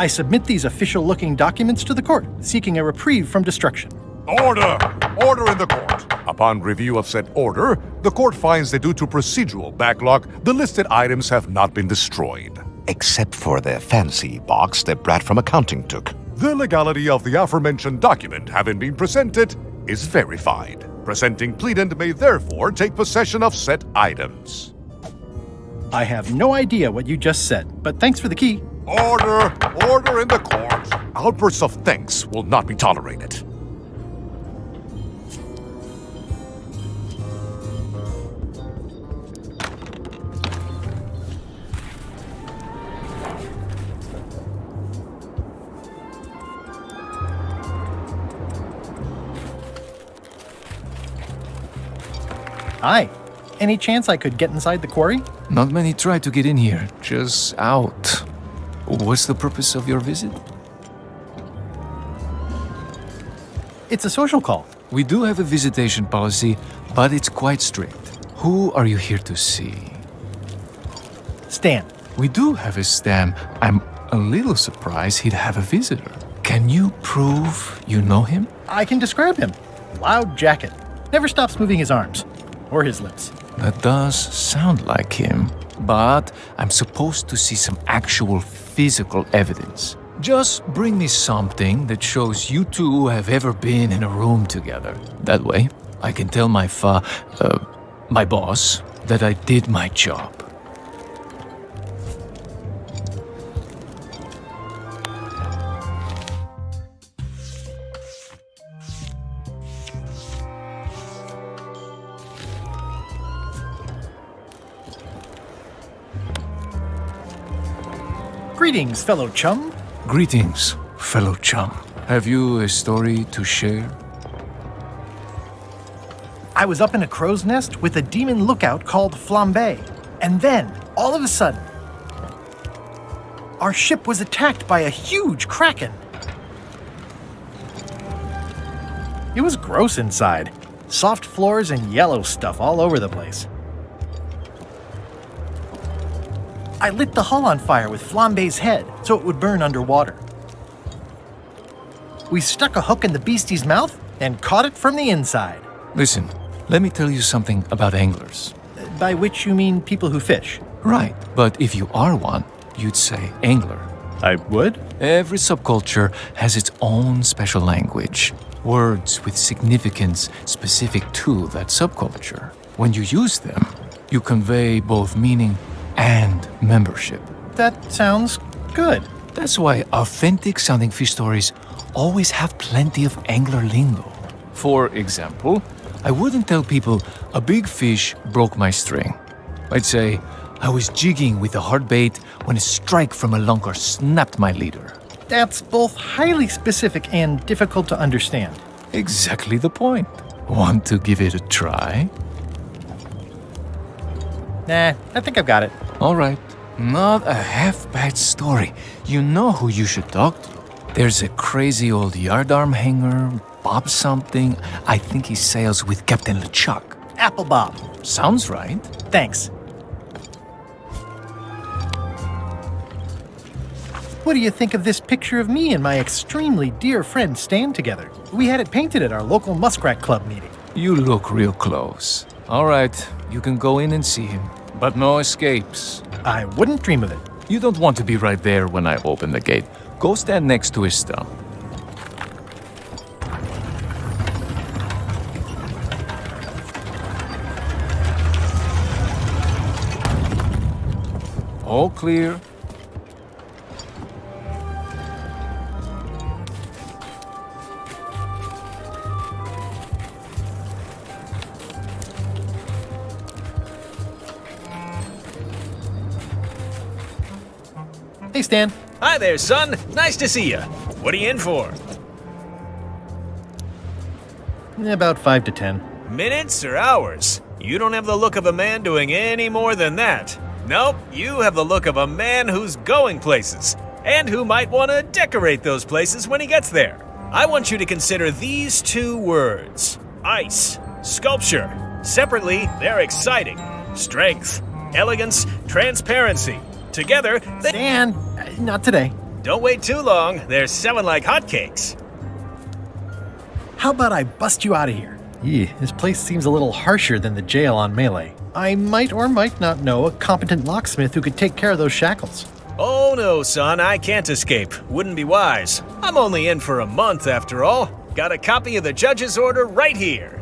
I submit these official-looking documents to the court, seeking a reprieve from destruction. Order! Order in the court! Upon review of said order, the court finds that due to procedural backlog, the listed items have not been destroyed. Except for the fancy box that Brad from accounting took. The legality of the aforementioned document having been presented is verified. Presenting pleadant may therefore take possession of said items. I have no idea what you just said, but thanks for the key. Order! Order in the court! Outbursts of thanks will not be tolerated. Hi. Any chance I could get inside the quarry? Not many try to get in here, just out. What's the purpose of your visit? It's a social call. We do have a visitation policy, but it's quite strict. Who are you here to see? Stan. We do have a Stan. I'm a little surprised he'd have a visitor. Can you prove you know him? I can describe him. Loud jacket. Never stops moving his arms. Or his lips. That does sound like him. But I'm supposed to see some actual physical evidence. Just bring me something that shows you two have ever been in a room together. That way, I can tell my boss that I did my job. Greetings, fellow chum. Greetings, fellow chum. Have you a story to share? I was up in a crow's nest with a demon lookout called Flambe. And then, all of a sudden, our ship was attacked by a huge kraken. It was gross inside. Soft floors and yellow stuff all over the place. I lit the hull on fire with Flambe's head so it would burn underwater. We stuck a hook in the beastie's mouth and caught it from the inside. Listen, let me tell you something about anglers. By which you mean people who fish? Right, but if you are one, you'd say angler. I would? Every subculture has its own special language, words with significance specific to that subculture. When you use them, you convey both meaning and membership. That sounds good. That's why authentic sounding fish stories always have plenty of angler lingo. For example, I wouldn't tell people a big fish broke my string. I'd say, I was jigging with a hard bait when a strike from a lunker snapped my leader. That's both highly specific and difficult to understand. Exactly the point. Want to give it a try? Nah, I think I've got it. All right. Not a half-bad story. You know who you should talk to. There's a crazy old yardarm hanger, Bob something. I think he sails with Captain LeChuck. Apple Bob. Sounds right. Thanks. What do you think of this picture of me and my extremely dear friend Stan together? We had it painted at our local Muskrat Club meeting. You look real close. All right, you can go in and see him, but no escapes. I wouldn't dream of it. You don't want to be right there when I open the gate. Go stand next to his stump. All clear. Hey, Stan. Hi there, son. Nice to see you. What are you in for? About 5 to 10. Minutes or hours? You don't have the look of a man doing any more than that. Nope, you have the look of a man who's going places, and who might want to decorate those places when he gets there. I want you to consider these 2 words. Ice, sculpture. Separately, they're exciting. Strength, elegance, transparency. Together, they... Stan, not today. Don't wait too long. They're selling like hotcakes. How about I bust you out of here? This place seems a little harsher than the jail on Melee. I might or might not know a competent locksmith who could take care of those shackles. Oh no, son, I can't escape. Wouldn't be wise. I'm only in for a month after all. Got a copy of the judge's order right here.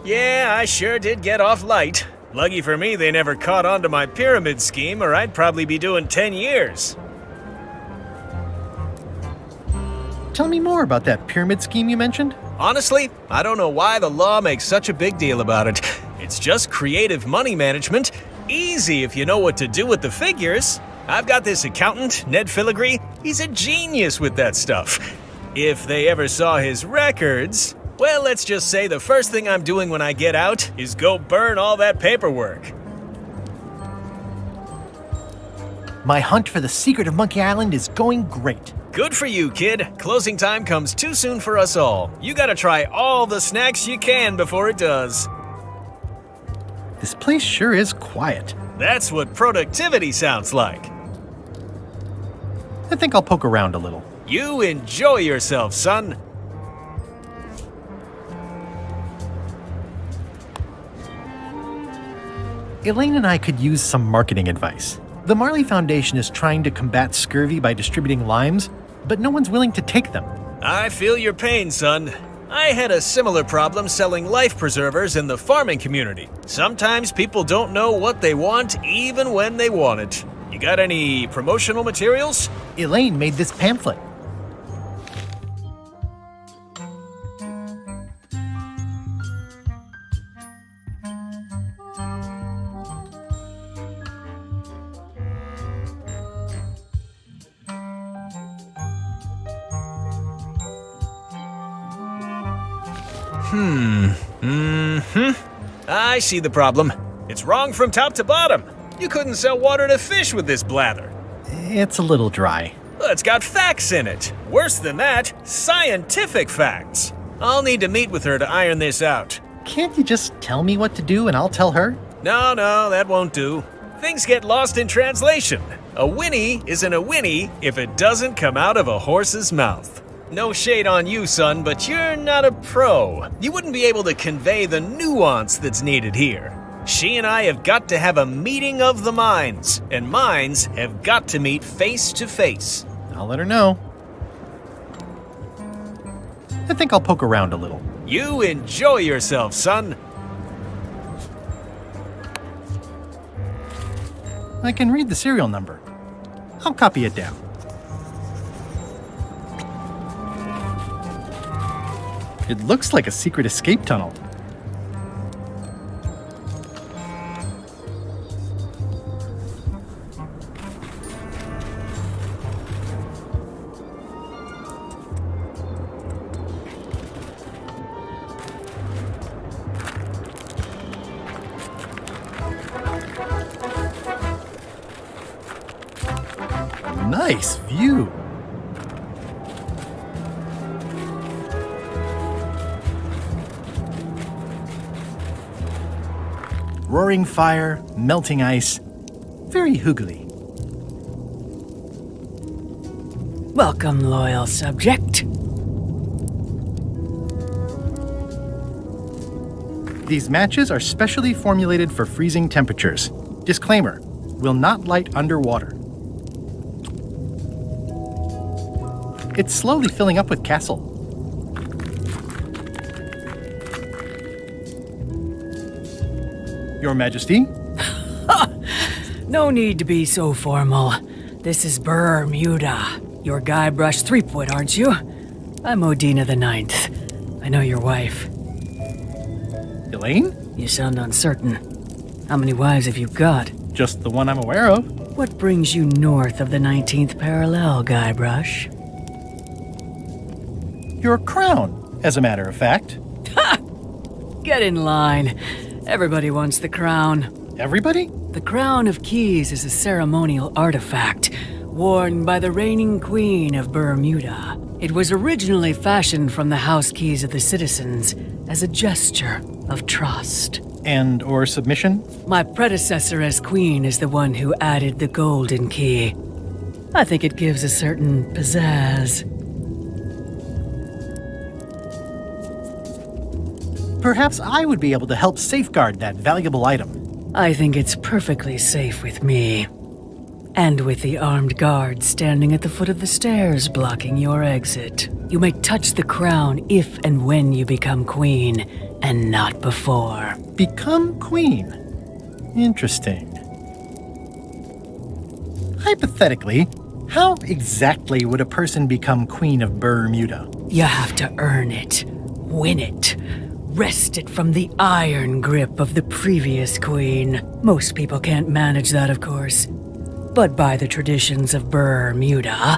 Yeah, I sure did get off light. Lucky for me, they never caught on to my pyramid scheme, or I'd probably be doing 10 years. Tell me more about that pyramid scheme you mentioned. Honestly, I don't know why the law makes such a big deal about it. It's just creative money management. Easy if you know what to do with the figures. I've got this accountant, Ned Filigree. He's a genius with that stuff. If they ever saw his records... Well, let's just say the first thing I'm doing when I get out is go burn all that paperwork. My hunt for the secret of Monkey Island is going great. Good for you, kid. Closing time comes too soon for us all. You gotta try all the snacks you can before it does. This place sure is quiet. That's what productivity sounds like. I think I'll poke around a little. You enjoy yourself, son. Elaine and I could use some marketing advice. The Marley Foundation is trying to combat scurvy by distributing limes, but no one's willing to take them. I feel your pain, son. I had a similar problem selling life preservers in the farming community. Sometimes people don't know what they want even when they want it. You got any promotional materials? Elaine made this pamphlet. I see the problem. It's wrong from top to bottom. You couldn't sell water to fish with this blather. It's a little dry. Well, it's got facts in it. Worse than that, scientific facts. I'll need to meet with her to iron this out. Can't you just tell me what to do and I'll tell her? No, that won't do. Things get lost in translation. A whinny isn't a whinny if it doesn't come out of a horse's mouth. No shade on you, son, but you're not a pro. You wouldn't be able to convey the nuance that's needed here. She and I have got to have a meeting of the minds, and minds have got to meet face to face. I'll let her know. I think I'll poke around a little. You enjoy yourself, son. I can read the serial number. I'll copy it down. It looks like a secret escape tunnel. Nice view. Roaring fire, melting ice, very hoogly. Welcome, loyal subject. These matches are specially formulated for freezing temperatures. Disclaimer, will not light underwater. It's slowly filling up with castle. Your Majesty? No need to be so formal. This is Bermuda. You're Guybrush Threepwood, aren't you? I'm Odina the Ninth. I know your wife. Elaine? You sound uncertain. How many wives have you got? Just the one I'm aware of. What brings you north of the 19th parallel, Guybrush? Your crown, as a matter of fact. Ha! Get in line. Everybody wants the crown. Everybody? The Crown of Keys is a ceremonial artifact worn by the reigning queen of Bermuda. It was originally fashioned from the house keys of the citizens as a gesture of trust. And or submission? My predecessor as queen is the one who added the golden key. I think it gives a certain pizzazz. Perhaps I would be able to help safeguard that valuable item. I think it's perfectly safe with me. And with the armed guard standing at the foot of the stairs blocking your exit. You may touch the crown if and when you become queen, and not before. Become queen? Interesting. Hypothetically, how exactly would a person become queen of Bermuda? You have to earn it, win it, wrest it from the iron grip of the previous queen. Most people can't manage that, of course. But by the traditions of Bermuda,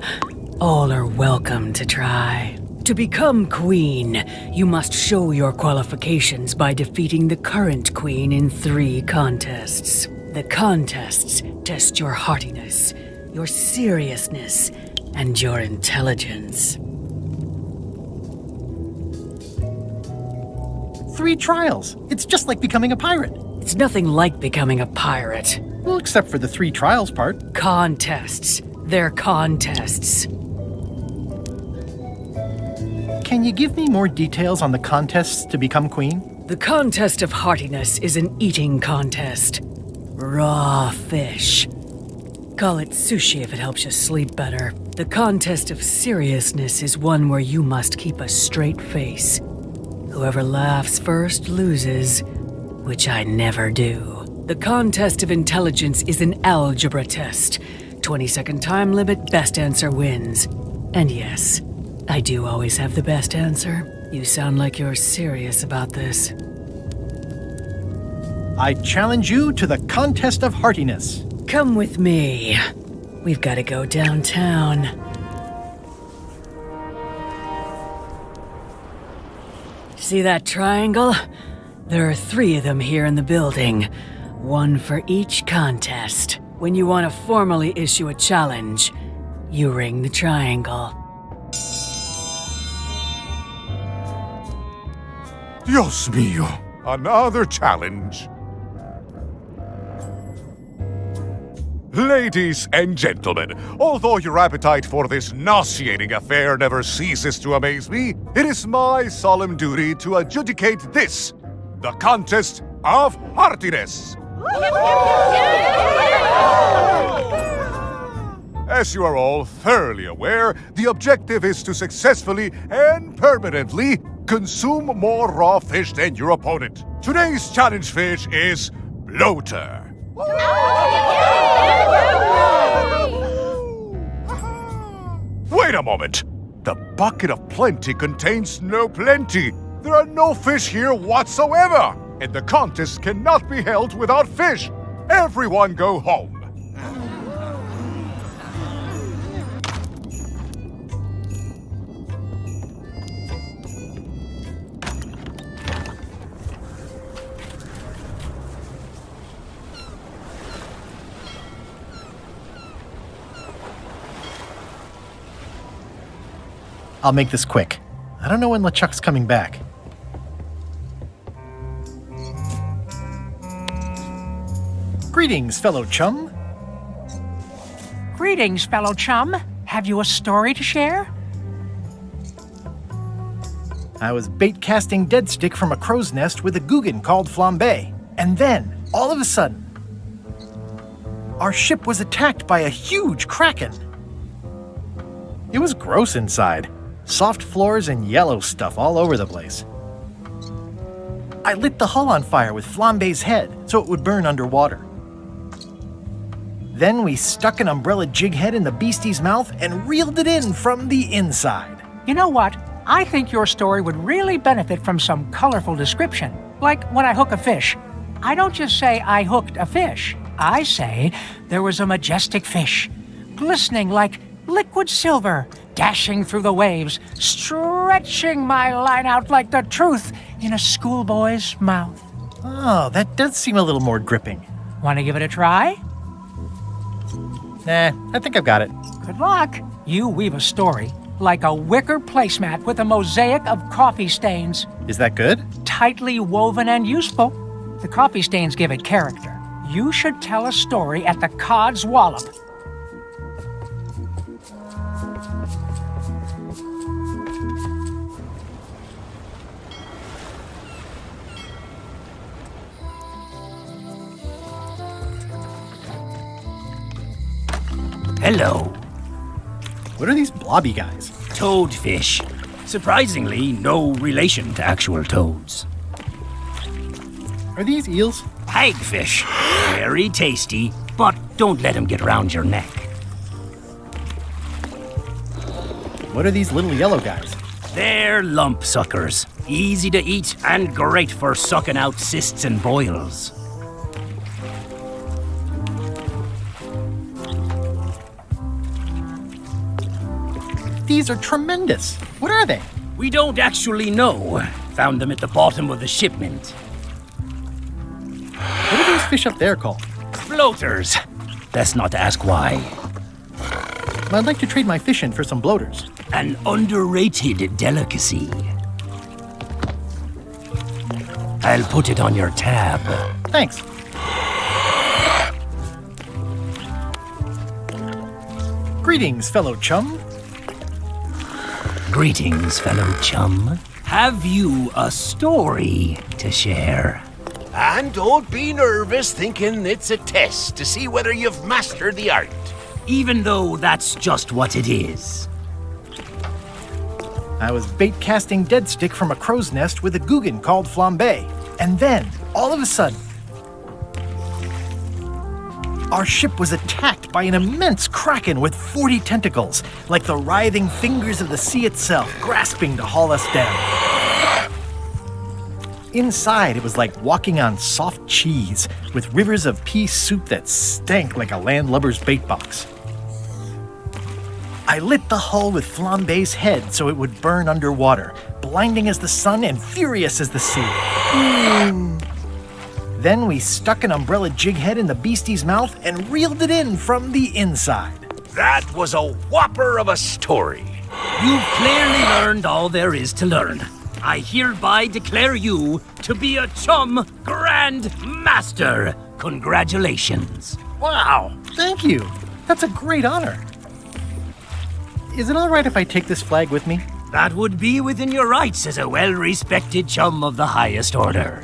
all are welcome to try. To become queen, you must show your qualifications by defeating the current queen in 3 contests. The contests test your heartiness, your seriousness, and your intelligence. 3 trials. It's just like becoming a pirate. It's nothing like becoming a pirate. Well, except for the 3 trials part. Contests. They're contests. Can you give me more details on the contests to become queen? The contest of heartiness is an eating contest. Raw fish. Call it sushi if it helps you sleep better. The contest of seriousness is one where you must keep a straight face. Whoever laughs first loses, which I never do. The contest of intelligence is an algebra test. 20-second time limit, best answer wins. And yes, I do always have the best answer. You sound like you're serious about this. I challenge you to the contest of heartiness. Come with me. We've got to go downtown. See that triangle? There are 3 of them here in the building. 1 for each contest. When you want to formally issue a challenge, you ring the triangle. Dios mío! Another challenge. Ladies and gentlemen, although your appetite for this nauseating affair never ceases to amaze me, it is my solemn duty to adjudicate this, the contest of heartiness. As you are all thoroughly aware, the objective is to successfully and permanently consume more raw fish than your opponent. Today's challenge fish is bloater. Wait a moment! The bucket of plenty contains no plenty. There are no fish here whatsoever, and the contest cannot be held without fish. Everyone go home. I'll make this quick. I don't know when LeChuck's coming back. Greetings, fellow chum. Greetings, fellow chum. Have you a story to share? I was bait casting dead stick from a crow's nest with a Googan called Flambe. And then, all of a sudden, our ship was attacked by a huge kraken. It was gross inside. Soft floors and yellow stuff all over the place. I lit the hull on fire with Flambe's head so it would burn underwater. Then we stuck an umbrella jig head in the beastie's mouth and reeled it in from the inside. You know what? I think your story would really benefit from some colorful description. Like when I hook a fish. I don't just say I hooked a fish. I say there was a majestic fish, glistening like liquid silver, dashing through the waves, stretching my line out like the truth in a schoolboy's mouth. Oh, that does seem a little more gripping. Want to give it a try? Nah, I think I've got it. Good luck. You weave a story like a wicker placemat with a mosaic of coffee stains. Is that good? Tightly woven and useful. The coffee stains give it character. You should tell a story at the Cod's Wallop. Hello. What are these blobby guys? Toadfish. Surprisingly, no relation to actual toads. Are these eels? Hagfish. Very tasty, but don't let them get around your neck. What are these little yellow guys? They're lump suckers. Easy to eat and great for sucking out cysts and boils. These are tremendous. What are they? We don't actually know. Found them at the bottom of the shipment. What are those fish up there called? Bloaters. Best not to ask why. I'd like to trade my fish in for some bloaters. An underrated delicacy. I'll put it on your tab. Thanks. Greetings, fellow chum. Greetings, fellow chum. Have you a story to share? And don't be nervous thinking it's a test to see whether you've mastered the art. Even though that's just what it is. I was bait casting dead stick from a crow's nest with a Googan called Flambe. And then, all of a sudden, our ship was attacked by an immense kraken with 40 tentacles, like the writhing fingers of the sea itself, grasping to haul us down. Inside, it was like walking on soft cheese, with rivers of pea soup that stank like a landlubber's bait box. I lit the hull with Flambe's head so it would burn underwater, blinding as the sun and furious as the sea. Then we stuck an umbrella jig head in the beastie's mouth and reeled it in from the inside. That was a whopper of a story. You've clearly learned all there is to learn. I hereby declare you to be a Chum Grand Master. Congratulations. Wow, thank you. That's a great honor. Is it all right if I take this flag with me? That would be within your rights as a well-respected chum of the highest order.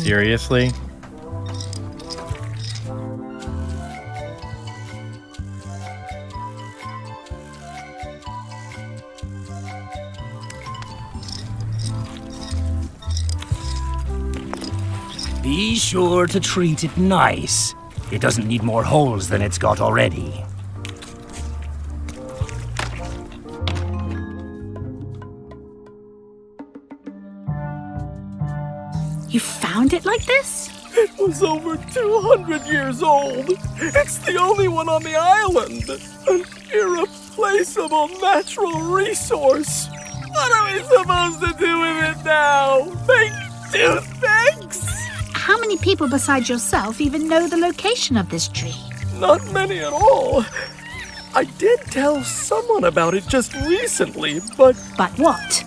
Seriously? Be sure to treat it nice. It doesn't need more holes than it's got already. You found it like this? It was over 200 years old. It's the only one on the island. An irreplaceable natural resource. What are we supposed to do with it now? Make toothpicks? How many people besides yourself even know the location of this tree? Not many at all. I did tell someone about it just recently, but... But what?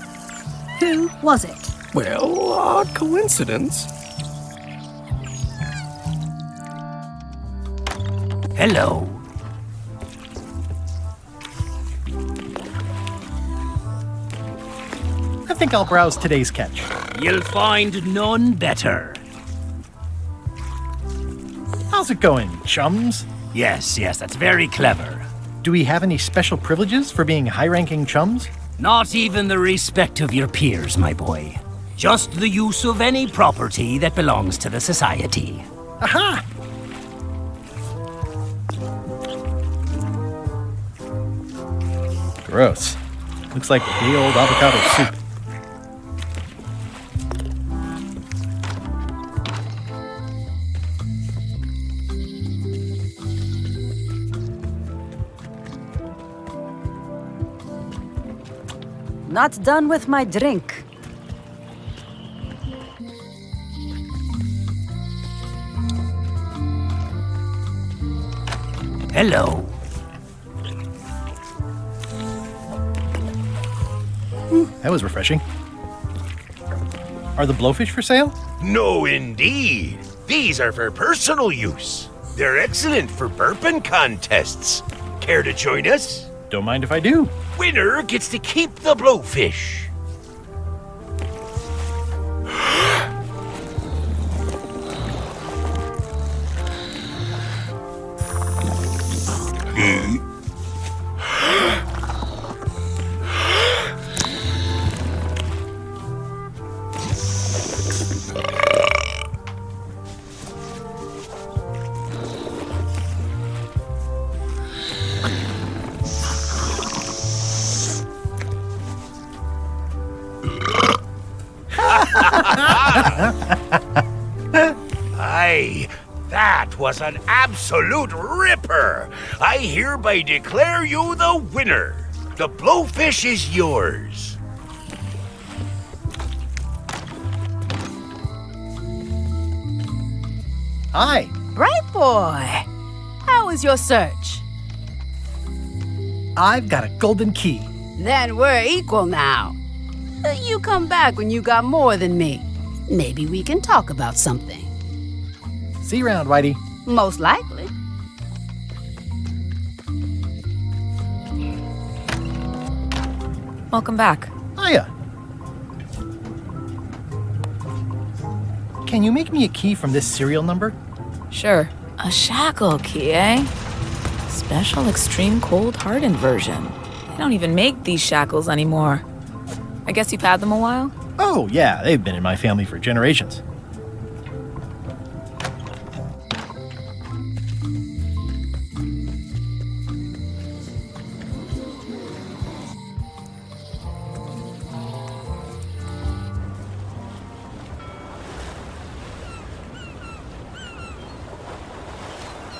Who was it? Well, odd coincidence. Hello. I think I'll browse today's catch. You'll find none better. How's it going, chums? Yes, that's very clever. Do we have any special privileges for being high-ranking chums? Not even the respect of your peers, my boy. Just the use of any property that belongs to the society. Aha! Gross. Looks like a day old avocado soup. Not done with my drink. Hello. That was refreshing. Are the blowfish for sale? No, indeed. These are for personal use. They're excellent for burping contests. Care to join us? Don't mind if I do. Winner gets to keep the blowfish. Aye, that was an absolute ripper. I hereby declare you the winner. The blowfish is yours. Hi. Bright boy. How was your search? I've got a golden key. Then we're equal now. You come back when you got more than me. Maybe we can talk about something. See you around, Whitey. Most likely. Welcome back. Hiya. Can you make me a key from this serial number? Sure. A shackle key, eh? Special extreme cold hardened version. They don't even make these shackles anymore. I guess you've had them a while? Oh, yeah, they've been in my family for generations.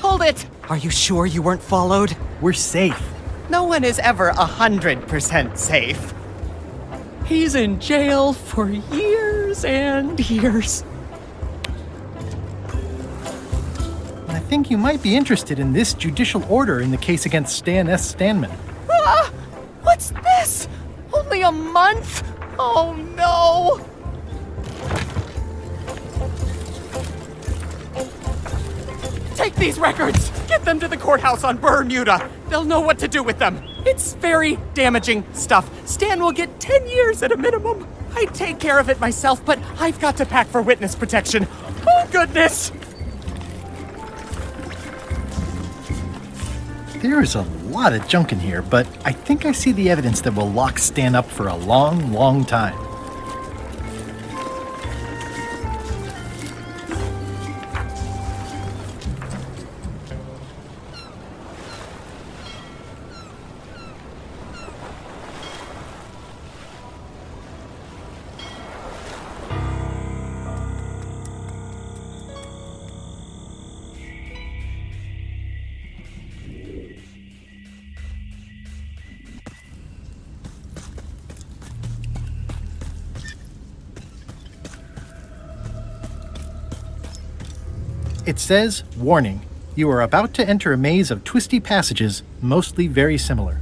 Hold it! Are you sure you weren't followed? We're safe. No one is ever 100% safe. He's in jail for years and years. I think you might be interested in this judicial order in the case against Stan S. Stanman. Ah! What's this? Only a month? Oh no! Take these records! Get them to the courthouse on Bermuda! They'll know what to do with them. It's very damaging stuff. Stan will get 10 years at a minimum. I'd take care of it myself, but I've got to pack for witness protection. Oh, goodness! There is a lot of junk in here, but I think I see the evidence that will lock Stan up for a long, long time. It says, warning, you are about to enter a maze of twisty passages, mostly very similar.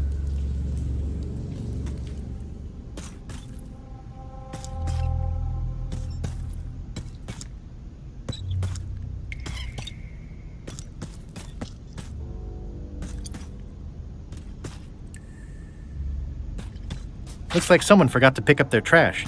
Looks like someone forgot to pick up their trash.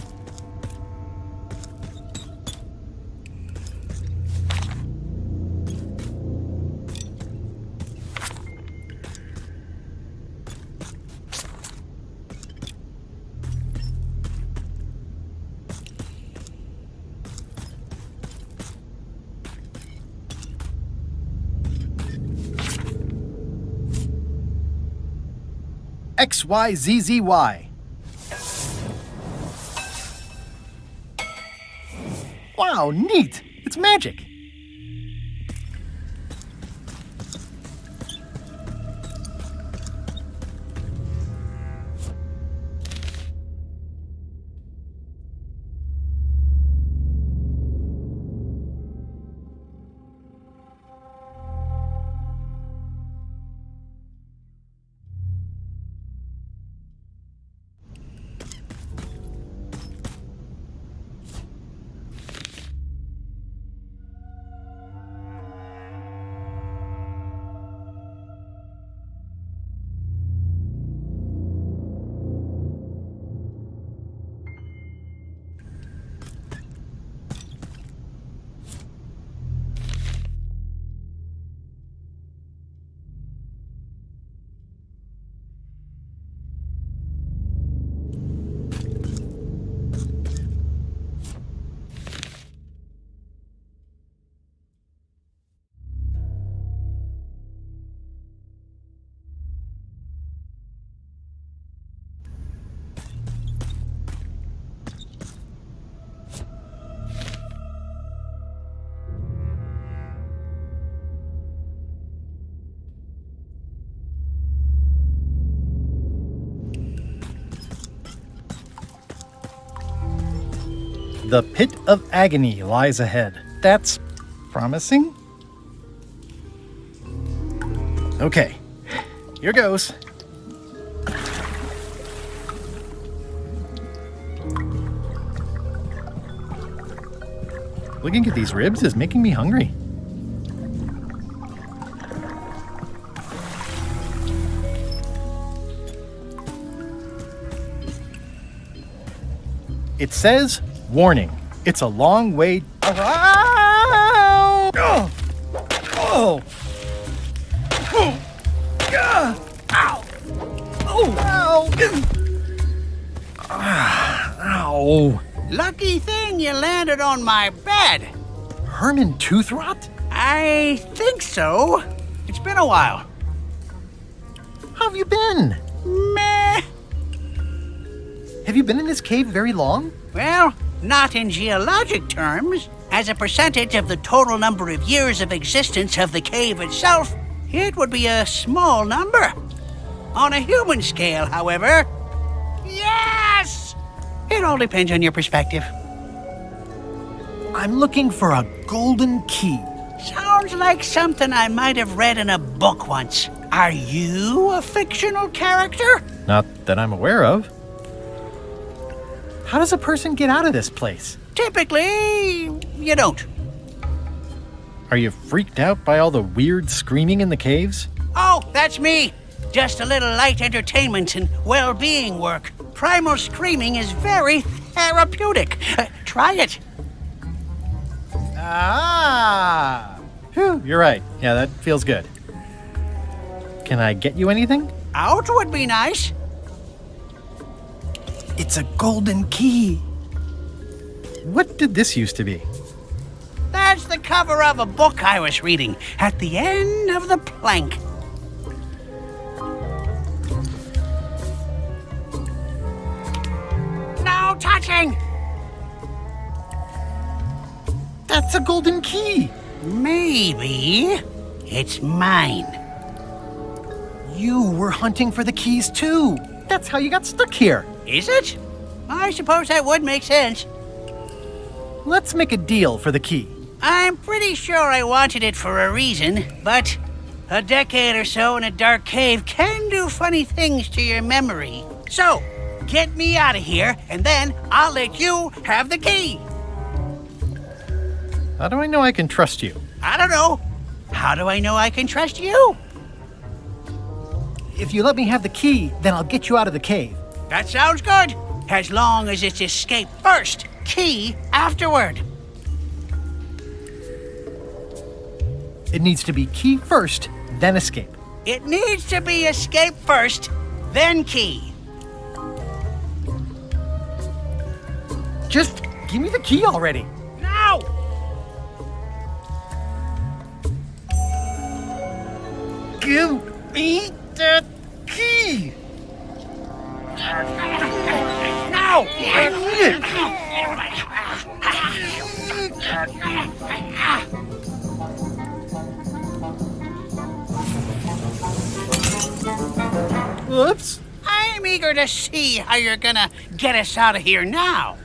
XYZZY. Wow, neat! It's magic! The Pit of Agony lies ahead. That's promising. Okay, here goes. Looking at these ribs is making me hungry. It says, warning, it's a long way. Ow! Oh! Oh! Oh! Ow! Oh! Ow! Ow! Lucky thing you landed on my bed. Herman Toothrot? I think so. It's been a while. How have you been? Meh. Have you been in this cave very long? Well, not in geologic terms. As a percentage of the total number of years of existence of the cave itself, it would be a small number. On a human scale, however, yes! It all depends on your perspective. I'm looking for a golden key. Sounds like something I might have read in a book once. Are you a fictional character? Not that I'm aware of. How does a person get out of this place? Typically, you don't. Are you freaked out by all the weird screaming in the caves? Oh, that's me. Just a little light entertainment and well-being work. Primal screaming is very therapeutic. Try it. Ah! Phew, you're right. Yeah, that feels good. Can I get you anything? Out would be nice. It's a golden key. What did this used to be? That's the cover of a book I was reading at the end of the plank. No touching! That's a golden key. Maybe it's mine. You were hunting for the keys too. That's how you got stuck here. Is it? I suppose that would make sense. Let's make a deal for the key. I'm pretty sure I wanted it for a reason, but a decade or so in a dark cave can do funny things to your memory. So, get me out of here, and then I'll let you have the key. How do I know I can trust you? I don't know. How do I know I can trust you? If you let me have the key, then I'll get you out of the cave. That sounds good. As long as it's escape first, key afterward. It needs to be key first, then escape. It needs to be escape first, then key. Just give me the key already. Now! Give me the key! Now! Whoops. I'm eager to see how you're gonna get us out of here now.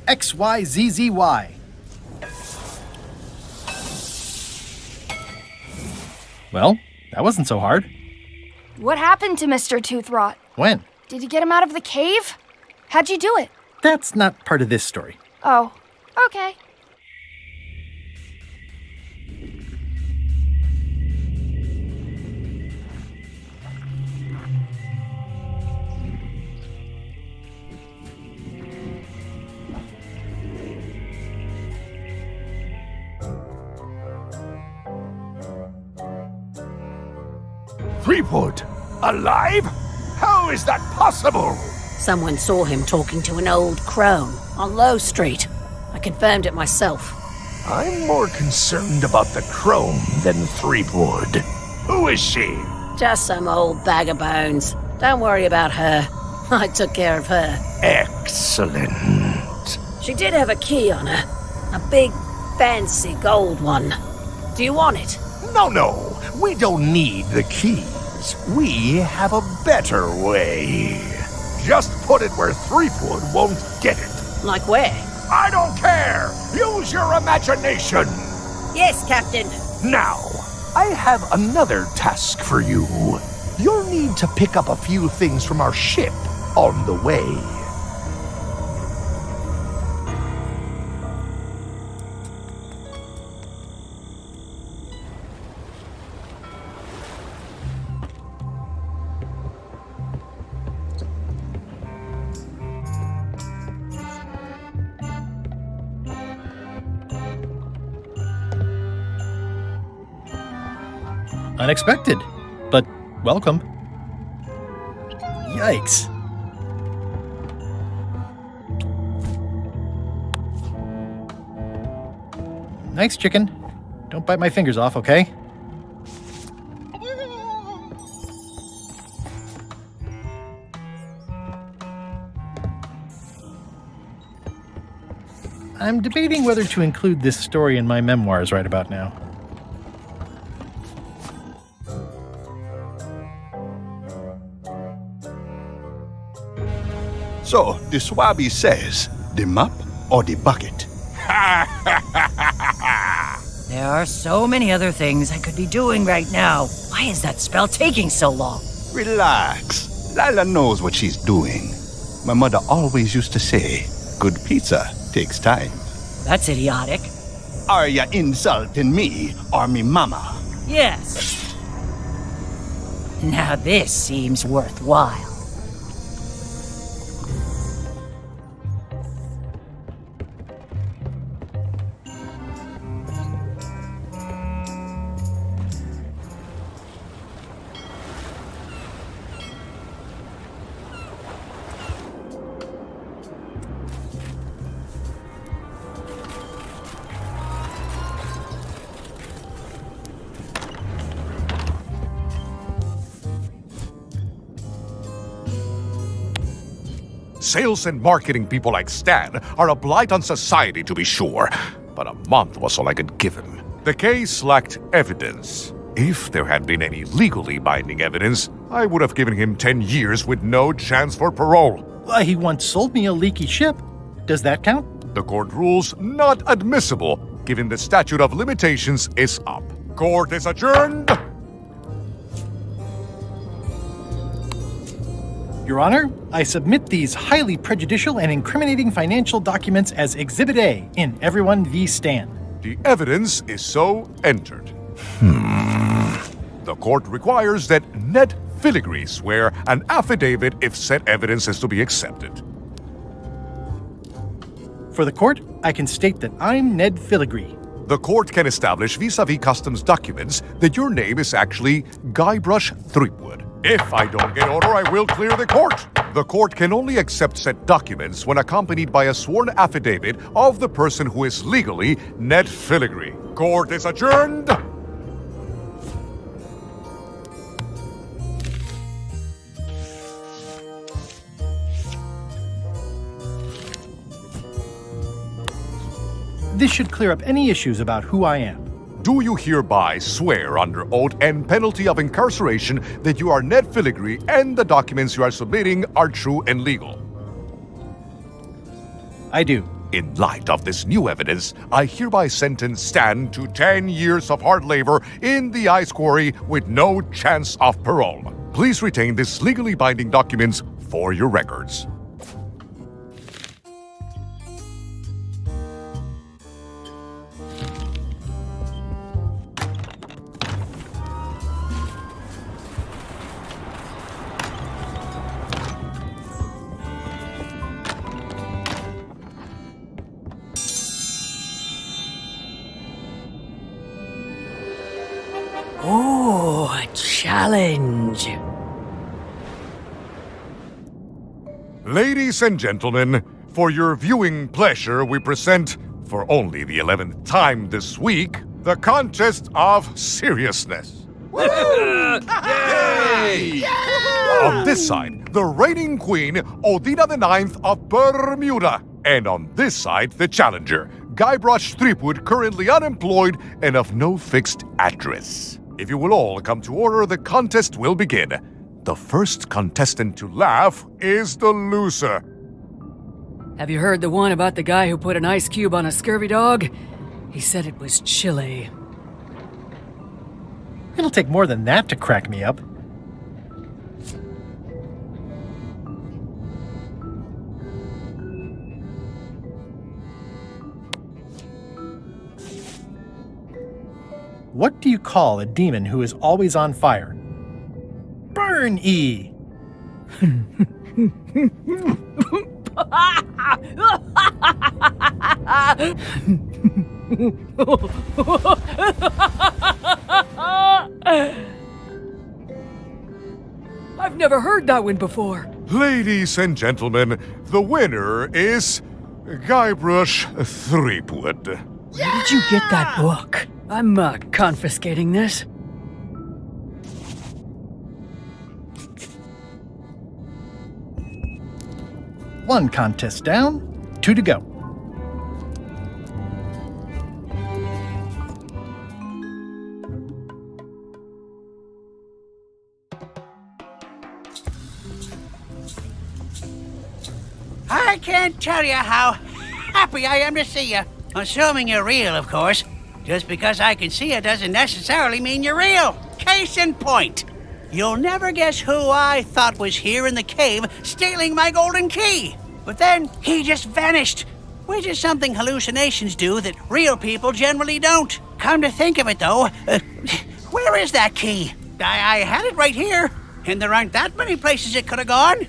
XYZZY. Well, that wasn't so hard. What happened to Mr. Toothrot? When? Did you get him out of the cave? How'd you do it? That's not part of this story. Oh, okay. Threepwood? Alive? How is that possible? Someone saw him talking to an old crone on Low Street. I confirmed it myself. I'm more concerned about the crone than Threepwood. Who is she? Just some old bag of bones. Don't worry about her. I took care of her. Excellent. She did have a key on her. A big, fancy gold one. Do you want it? No. We don't need the keys. We have a better way. Just put it where Threepwood won't get it. Like where? I don't care! Use your imagination! Yes, Captain. Now, I have another task for you. You'll need to pick up a few things from our ship on the way. Unexpected, but welcome. Yikes. Nice chicken. Don't bite my fingers off, okay? I'm debating whether to include this story in my memoirs right about now. So, the Swabby says, the map or the bucket? There are so many other things I could be doing right now. Why is that spell taking so long? Relax. Lila knows what she's doing. My mother always used to say, good pizza takes time. That's idiotic. Are ya insulting me or me mama? Yes. Now this seems worthwhile. Sales and marketing people like Stan are a blight on society, to be sure, but a month was all I could give him. The case lacked evidence. If there had been any legally binding evidence, I would have given him 10 years with no chance for parole. He once sold me a leaky ship. Does that count? The court rules not admissible, given the statute of limitations is up. Court is adjourned. Your Honor, I submit these highly prejudicial and incriminating financial documents as Exhibit A in Everyone v. Stan. The evidence is so entered. The court requires that Ned Filigree swear an affidavit if said evidence is to be accepted. For the court, I can state that I'm Ned Filigree. The court can establish vis-a-vis customs documents that your name is actually Guybrush Threepwood. If I don't get order, I will clear the court. The court can only accept said documents when accompanied by a sworn affidavit of the person who is legally Ned Filigree. Court is adjourned. This should clear up any issues about who I am. Do you hereby swear under oath and penalty of incarceration that you are Ned Filigree and the documents you are submitting are true and legal? I do. In light of this new evidence, I hereby sentence Stan to 10 years of hard labor in the ice quarry with no chance of parole. Please retain this legally binding documents for your records. Ooh, a challenge. Ladies and gentlemen, for your viewing pleasure, we present, for only the 11th time this week, the contest of seriousness. Yay! On this side, the reigning queen, Odina IX of Bermuda. And on this side, the challenger, Guybrush Threepwood, currently unemployed and of no fixed address. If you will all come to order, the contest will begin. The first contestant to laugh is the loser. Have you heard the one about the guy who put an ice cube on a scurvy dog? He said it was chilly. It'll take more than that to crack me up. What do you call a demon who is always on fire? Burn E! I've never heard that one before. Ladies and gentlemen, the winner is Guybrush Threepwood. Where did you get that book? I'm confiscating this. One contest down, 2 to go. I can't tell you how happy I am to see you. Assuming you're real, of course. Just because I can see it doesn't necessarily mean you're real. Case in point. You'll never guess who I thought was here in the cave stealing my golden key. But then he just vanished, which is something hallucinations do that real people generally don't. Come to think of it, though, where is that key? I had it right here, and there aren't that many places it could have gone.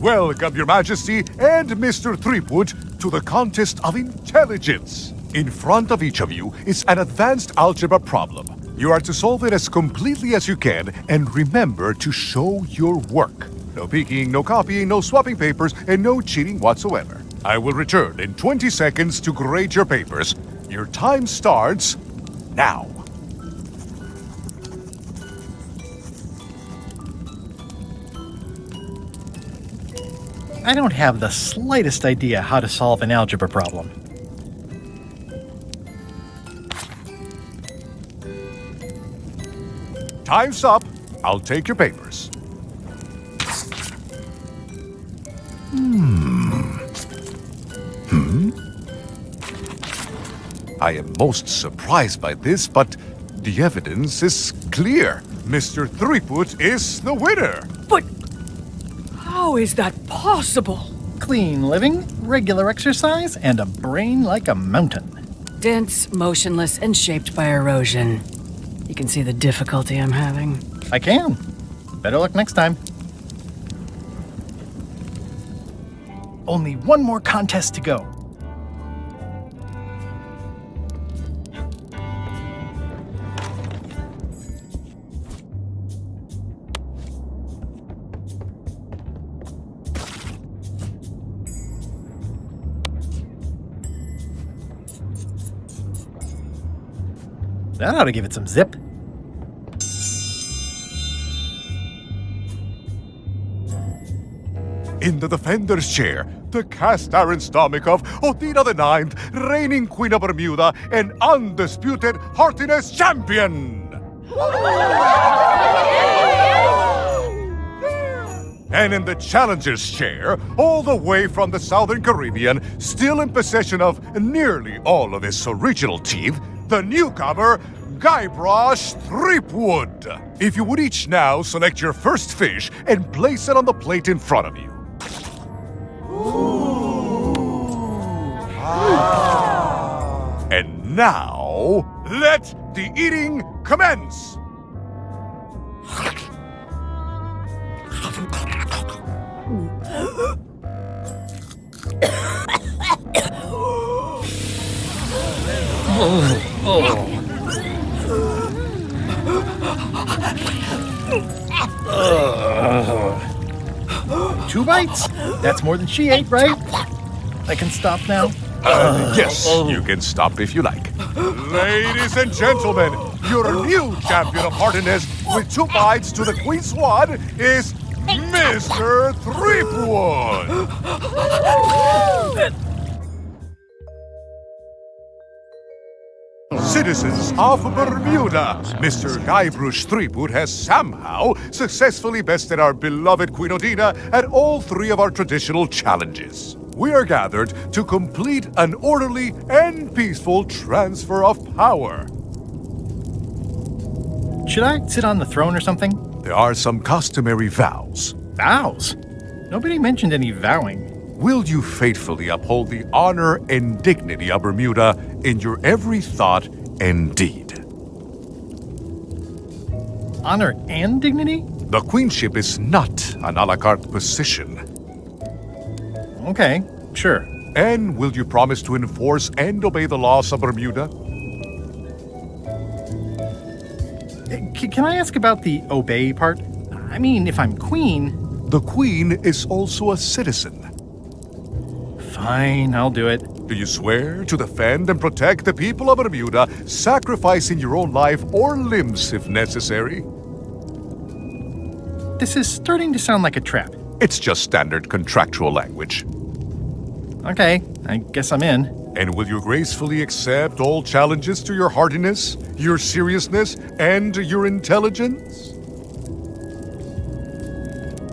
Welcome, Your Majesty and Mr. Threepwood, to the contest of intelligence. In front of each of you is an advanced algebra problem. You are to solve it as completely as you can, and remember to show your work. No peeking, no copying, no swapping papers, and no cheating whatsoever. I will return in 20 seconds to grade your papers. Your time starts now. I don't have the slightest idea how to solve an algebra problem. Time's up. I'll take your papers. I am most surprised by this, but the evidence is clear. Mr. Threepwood is the winner. But how is that possible? Clean living, regular exercise, and a brain like a mountain. Dense, motionless, and shaped by erosion. You can see the difficulty I'm having. I can. Better luck next time. Only one more contest to go. That ought to give it some zip. In the defender's chair, the cast iron stomach of Othina the Ninth, reigning Queen of Bermuda and undisputed heartiness champion! And in the challenger's chair, all the way from the Southern Caribbean, still in possession of nearly all of his original teeth, the newcomer, Guybrush Threepwood. If you would each now select your first fish and place it on the plate in front of you. And now, let the eating commence! Two bites? That's more than she ate, right? I can stop now? Yes, you can stop if you like. Ladies and gentlemen, your new champion of heartiness with 2 bites to the Queen Swan is Mr. Threepwood! Citizens of Bermuda, Mr. Guybrush Threepwood has somehow successfully bested our beloved Queen Othina at all 3 of our traditional challenges. We are gathered to complete an orderly and peaceful transfer of power. Should I sit on the throne or something? There are some customary vows. Vows? Nobody mentioned any vowing. Will you faithfully uphold the honor and dignity of Bermuda in your every thought and deed? Honor and dignity? The queenship is not an a la carte position. Okay, sure. And will you promise to enforce and obey the laws of Bermuda? Can I ask about the obey part? I mean, if I'm queen... The queen is also a citizen. Fine, I'll do it. Do you swear to defend and protect the people of Bermuda, sacrificing your own life or limbs if necessary? this is starting to sound like a trap. It's just standard contractual language. Okay, I guess I'm in. And will you gracefully accept all challenges to your hardiness, your seriousness, and your intelligence?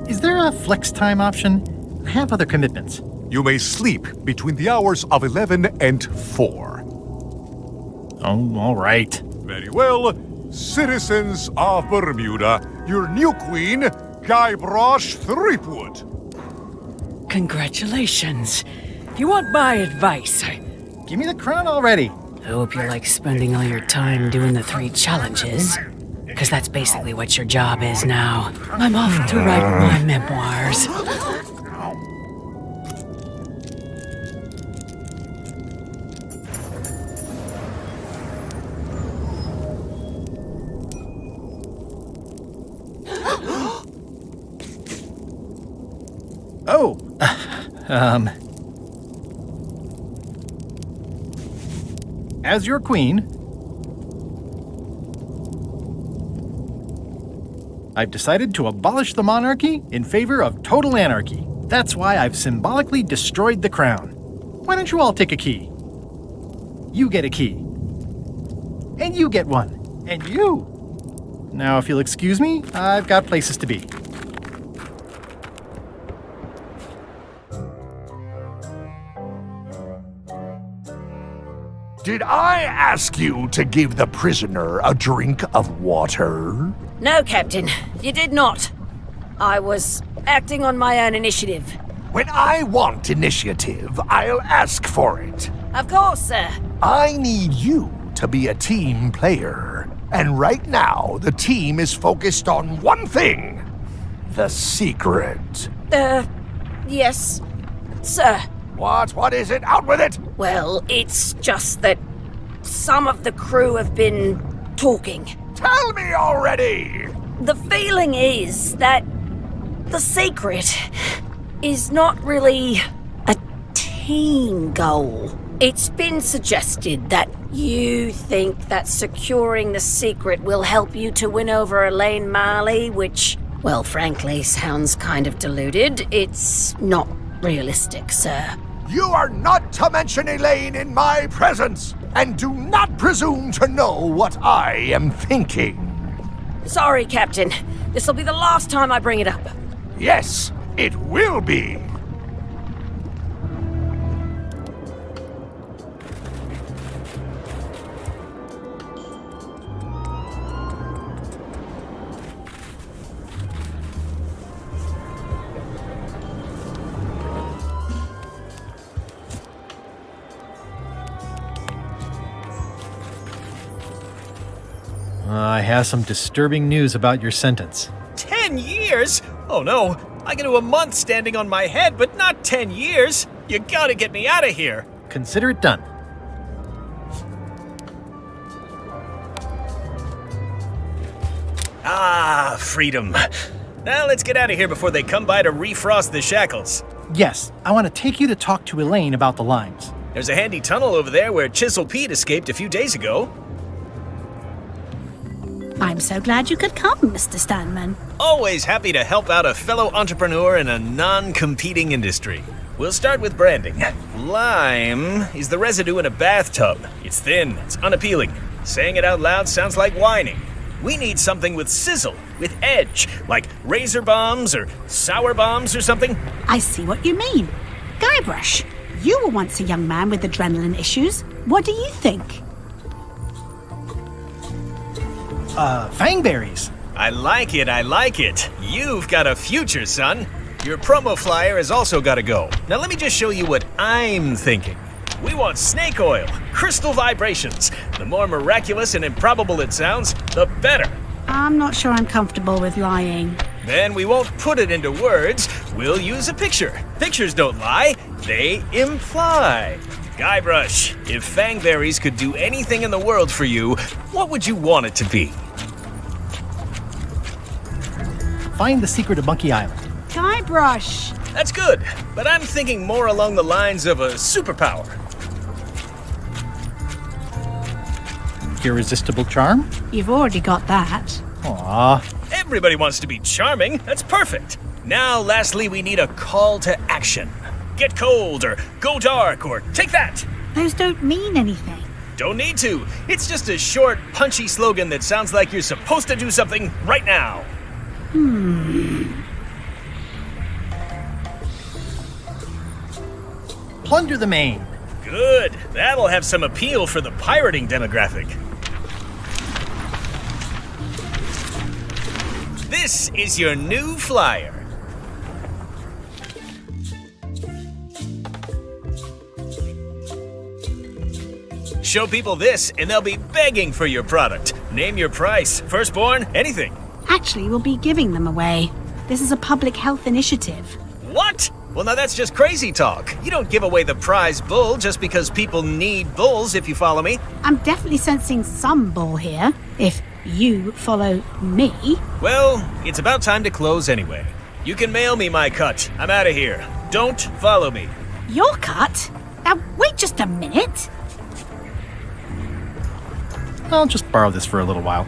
Is there a flex time option? I have other commitments. You may sleep between the hours of 11 and 4. Oh, all right. Very well. Citizens of Bermuda, your new queen, Guybrush Threepwood. Congratulations. If you want my advice, give me the crown already. I hope you like spending all your time doing the 3 challenges. Because that's basically what your job is now. I'm off to write my memoirs. Oh, as your queen, I've decided to abolish the monarchy in favor of total anarchy. That's why I've symbolically destroyed the crown. Why don't you all take a key? You get a key. And you get one. And you. Now, if you'll excuse me, I've got places to be. Did I ask you to give the prisoner a drink of water? No, Captain, you did not. I was acting on my own initiative. When I want initiative, I'll ask for it. Of course, sir. I need you to be a team player. And right now, the team is focused on one thing. The secret. Yes, sir. What is it? Out with it! Well, it's just that some of the crew have been talking. Tell me already! The feeling is that the secret is not really a team goal. It's been suggested that you think that securing the secret will help you to win over Elaine Marley, which, well, frankly, sounds kind of deluded. It's not realistic, sir. You are not to mention Elaine in my presence, and do not presume to know what I am thinking. Sorry, Captain. This'll be the last time I bring it up. Yes, it will be. I have some disturbing news about your sentence. 10 years? Oh no, I can do a month standing on my head, but not 10 years. You gotta get me out of here. Consider it done. Ah, freedom. Now let's get out of here before they come by to refrost the shackles. Yes, I want to take you to talk to Elaine about the limes. There's a handy tunnel over there where Chisel Pete escaped a few days ago. I'm so glad you could come, Mr. Stanman. Always happy to help out a fellow entrepreneur in a non-competing industry. We'll start with branding. Lime is the residue in a bathtub. It's thin, it's unappealing. Saying it out loud sounds like whining. We need something with sizzle, with edge, like razor bombs or sour bombs or something. I see what you mean. Guybrush, you were once a young man with adrenaline issues. What do you think? Fangberries. I like it. You've got a future, son. Your promo flyer has also got to go. Now let me just show you what I'm thinking. We want snake oil, crystal vibrations. The more miraculous and improbable it sounds, the better. I'm not sure I'm comfortable with lying. Then we won't put it into words. We'll use a picture. Pictures don't lie, they imply. Guybrush, if Fangberries could do anything in the world for you, what would you want it to be? Find the secret of Monkey Island. Guybrush! That's good, but I'm thinking more along the lines of a superpower. Irresistible charm? You've already got that. Aw. Everybody wants to be charming. That's perfect. Now, lastly, we need a call to action. Get cold, or go dark, or take that. Those don't mean anything. Don't need to. It's just a short, punchy slogan that sounds like you're supposed to do something right now. Plunder the main. Good. That'll have some appeal for the pirating demographic. This is your new flyer. Show people this, and they'll be begging for your product. Name your price, firstborn, anything. Actually, we'll be giving them away. This is a public health initiative. What? Well, now that's just crazy talk. You don't give away the prize bull just because people need bulls, if you follow me. I'm definitely sensing some bull here, if you follow me. Well, it's about time to close anyway. You can mail me my cut. I'm out of here. Don't follow me. Your cut? Now, wait just a minute. I'll just borrow this for a little while.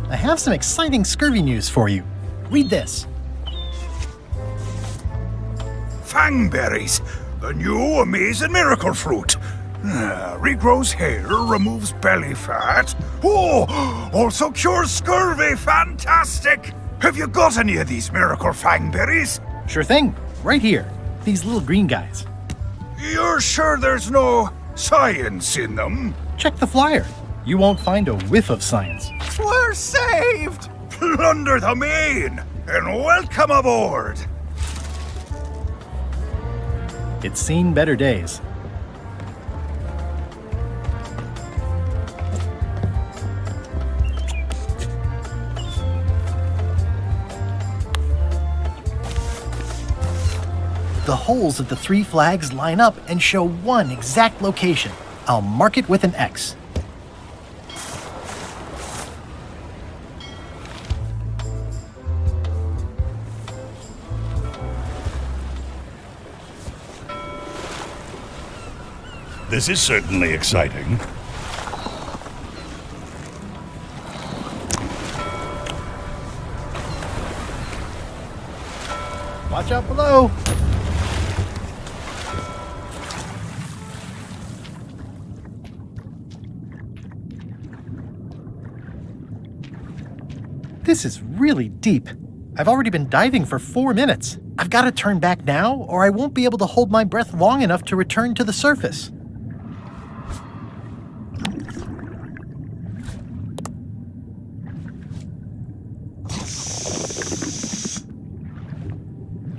I have some exciting scurvy news for you. Read this. Fangberries, the new amazing miracle fruit. Regrows hair, removes belly fat. Oh, also cures scurvy. Fantastic! Have you got any of these miracle fangberries? Sure thing. Right here. These little green guys. You're sure there's no science in them? Check the flyer. You won't find a whiff of science. We're saved! Plunder the main, and welcome aboard! It's seen better days. The holes of the 3 flags line up and show one exact location. I'll mark it with an X. This is certainly exciting. Watch out below. This is really deep. I've already been diving for 4 minutes. I've got to turn back now, or I won't be able to hold my breath long enough to return to the surface.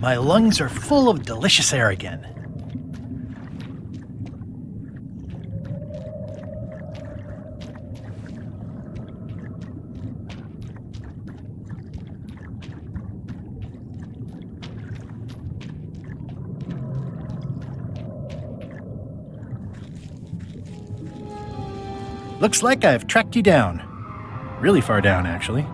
My lungs are full of delicious air again. Looks like I've tracked you down. Really far down, actually.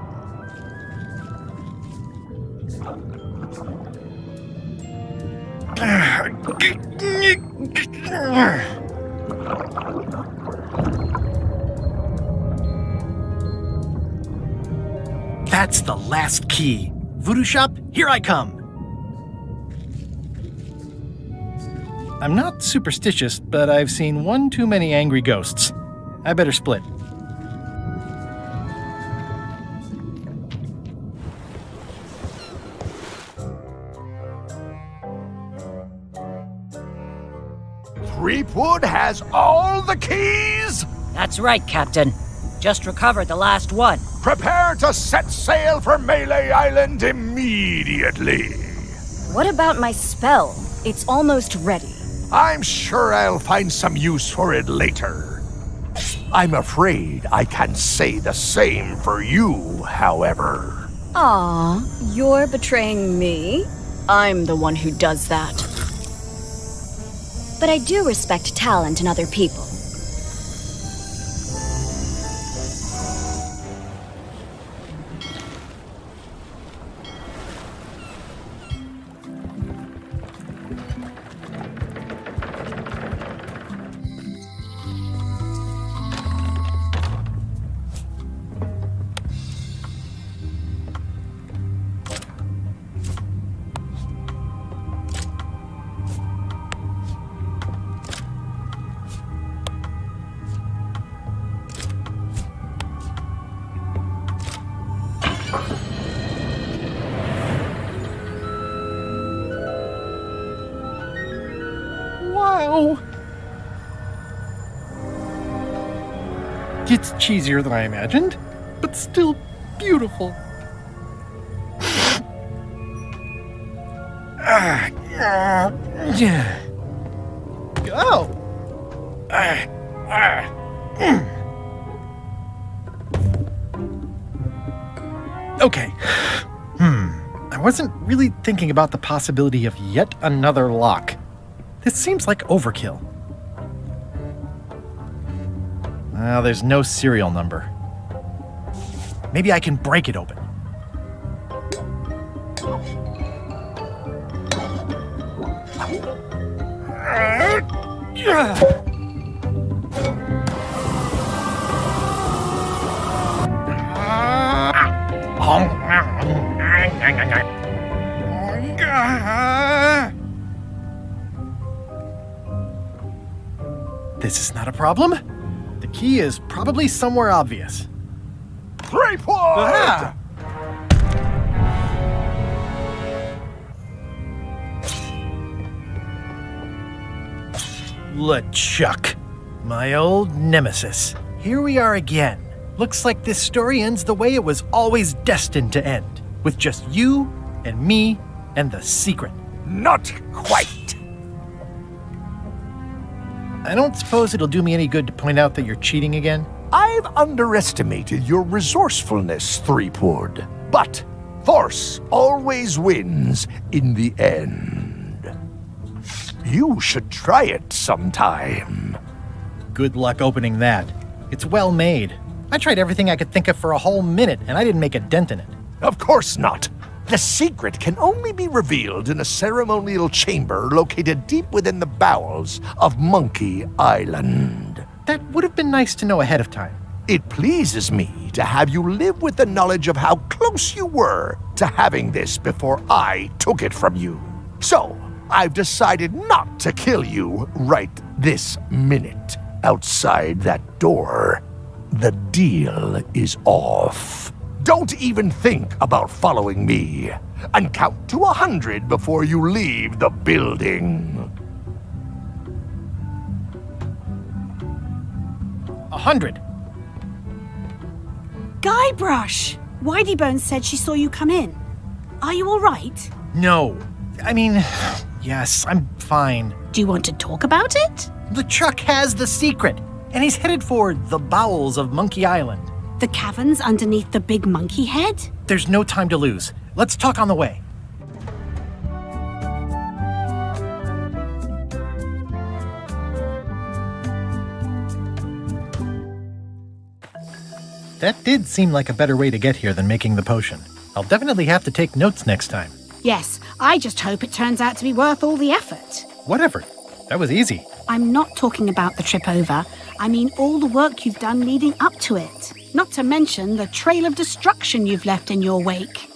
That's the last key. Voodoo Shop, here I come. I'm not superstitious, but I've seen one too many angry ghosts. I better split. Threepwood has all the keys? That's right, Captain. Just recovered the last one. Prepare to set sail for Melee Island immediately. What about my spell? It's almost ready. I'm sure I'll find some use for it later. I'm afraid I can't say the same for you, however. Aw, you're betraying me? I'm the one who does that. But I do respect talent in other people. Wow. It's cheesier than I imagined, but still beautiful. Oh. Okay. I wasn't really thinking about the possibility of yet another lock. This seems like overkill. Well, there's no serial number. Maybe I can break it open. This is not a problem. The key is probably somewhere obvious. 3 points! Ah! LeChuck, my old nemesis. Here we are again. Looks like this story ends the way it was always destined to end, with just you and me and the secret. Not quite. I don't suppose it'll do me any good to point out that you're cheating again? I've underestimated your resourcefulness, Threepwood. But force always wins in the end. You should try it sometime. Good luck opening that. It's well made. I tried everything I could think of for a whole minute, and I didn't make a dent in it. Of course not. The secret can only be revealed in a ceremonial chamber located deep within the bowels of Monkey Island. That would have been nice to know ahead of time. It pleases me to have you live with the knowledge of how close you were to having this before I took it from you. So, I've decided not to kill you right this minute. Outside that door, the deal is off. Don't even think about following me, and count to 100 before you leave the building. 100. Guybrush! Whiteybones said she saw you come in. Are you all right? No. I mean, yes, I'm fine. Do you want to talk about it? LeChuck has the secret, and he's headed for the bowels of Monkey Island. The caverns underneath the big monkey head? There's no time to lose. Let's talk on the way. That did seem like a better way to get here than making the potion. I'll definitely have to take notes next time. Yes, I just hope it turns out to be worth all the effort. Whatever. That was easy. I'm not talking about the trip over. I mean all the work you've done leading up to it. Not to mention the trail of destruction you've left in your wake.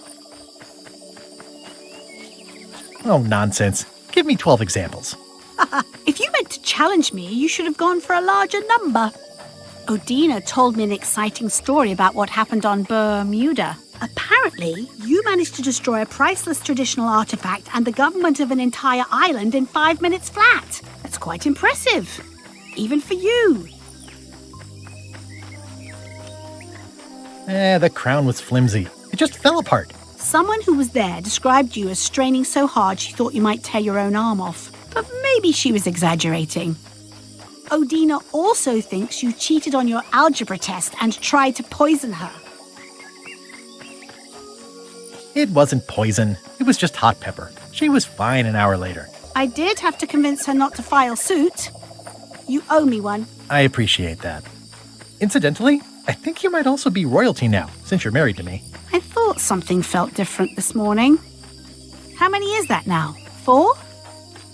Oh, nonsense. Give me 12 examples. If you meant to challenge me, you should have gone for a larger number. Odina told me an exciting story about what happened on Bermuda. Apparently, you managed to destroy a priceless traditional artifact and the government of an entire island in 5 minutes flat. That's quite impressive. Even for you. The crown was flimsy. It just fell apart. Someone who was there described you as straining so hard she thought you might tear your own arm off. But maybe she was exaggerating. Odina also thinks you cheated on your algebra test and tried to poison her. It wasn't poison. It was just hot pepper. She was fine an hour later. I did have to convince her not to file suit. You owe me one. I appreciate that. Incidentally, I think you might also be royalty now, since you're married to me. I thought something felt different this morning. How many is that now? 4?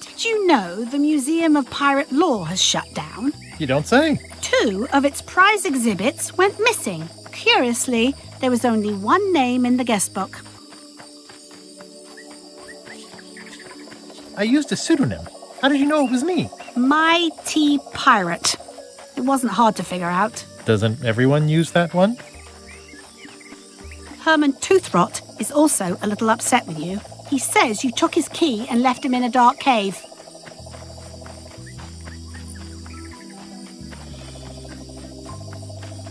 Did you know the Museum of Pirate Lore has shut down? You don't say. 2 of its prize exhibits went missing. Curiously, there was only one name in the guest book. I used a pseudonym. How did you know it was me? Mighty Pirate. It wasn't hard to figure out. Doesn't everyone use that one? Herman Toothrot is also a little upset with you. He says you took his key and left him in a dark cave.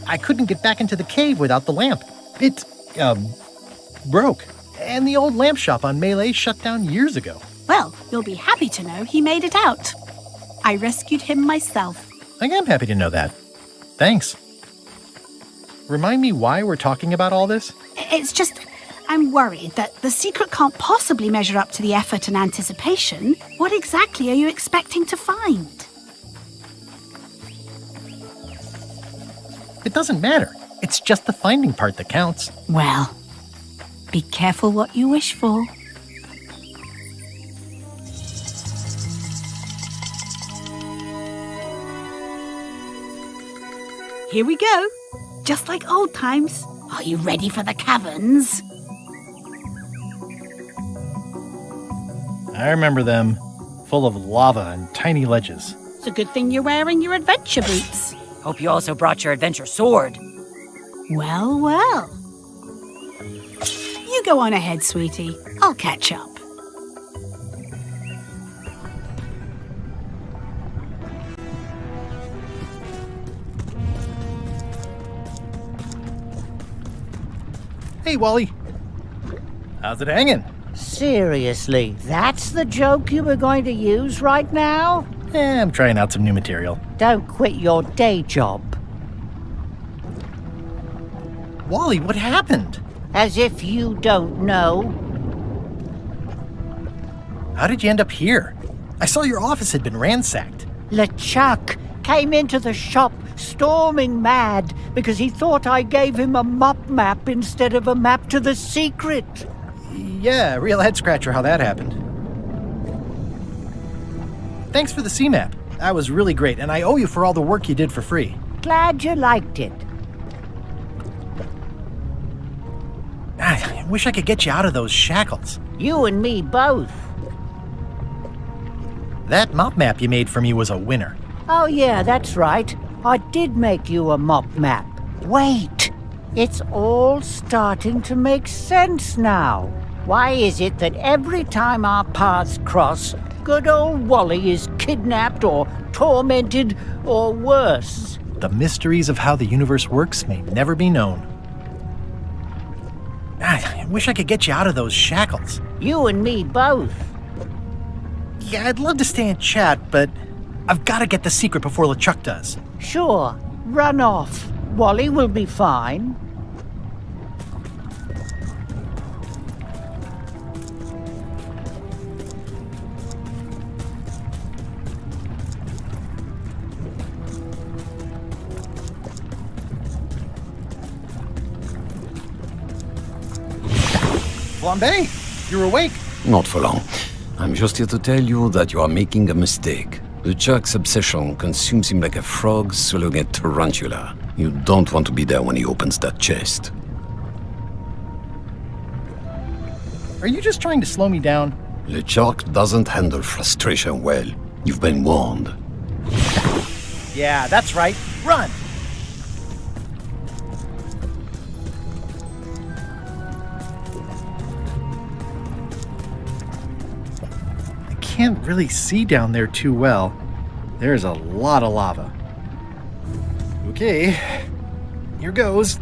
I couldn't get back into the cave without the lamp. It, broke. And the old lamp shop on Melee shut down years ago. Well, you'll be happy to know he made it out. I rescued him myself. I am happy to know that. Thanks. Remind me why we're talking about all this? It's just, I'm worried that the secret can't possibly measure up to the effort and anticipation. What exactly are you expecting to find? It doesn't matter. It's just the finding part that counts. Well, be careful what you wish for. Here we go. Just like old times. Are you ready for the caverns? I remember them. Full of lava and tiny ledges. It's a good thing you're wearing your adventure boots. Hope you also brought your adventure sword. Well, well. You go on ahead, sweetie. I'll catch up. Hey, Wally. How's it hanging? Seriously, that's the joke you were going to use right now? I'm trying out some new material. Don't quit your day job. Wally, what happened? As if you don't know. How did you end up here? I saw your office had been ransacked. LeChuck came into the shop storming mad because he thought I gave him a mop map instead of a map to the secret. Yeah, real head-scratcher how that happened. Thanks for the C-map. That was really great, and I owe you for all the work you did for free. Glad you liked it. I wish I could get you out of those shackles. You and me both. That mop map you made for me was a winner. Oh yeah, that's right. I did make you a mop map. Wait, it's all starting to make sense now. Why is it that every time our paths cross, good old Wally is kidnapped or tormented or worse? The mysteries of how the universe works may never be known. I wish I could get you out of those shackles. You and me both. Yeah, I'd love to stay and chat, but I've got to get the secret before LeChuck does. Sure, run off. Wally will be fine. Flambe, you're awake. Not for long. I'm just here to tell you that you are making a mistake. LeChuck's obsession consumes him like a frog swallowing a tarantula. You don't want to be there when he opens that chest. Are you just trying to slow me down? LeChuck doesn't handle frustration well. You've been warned. Yeah, that's right. Run! I can't really see down there too well. There's a lot of lava. Okay, here goes.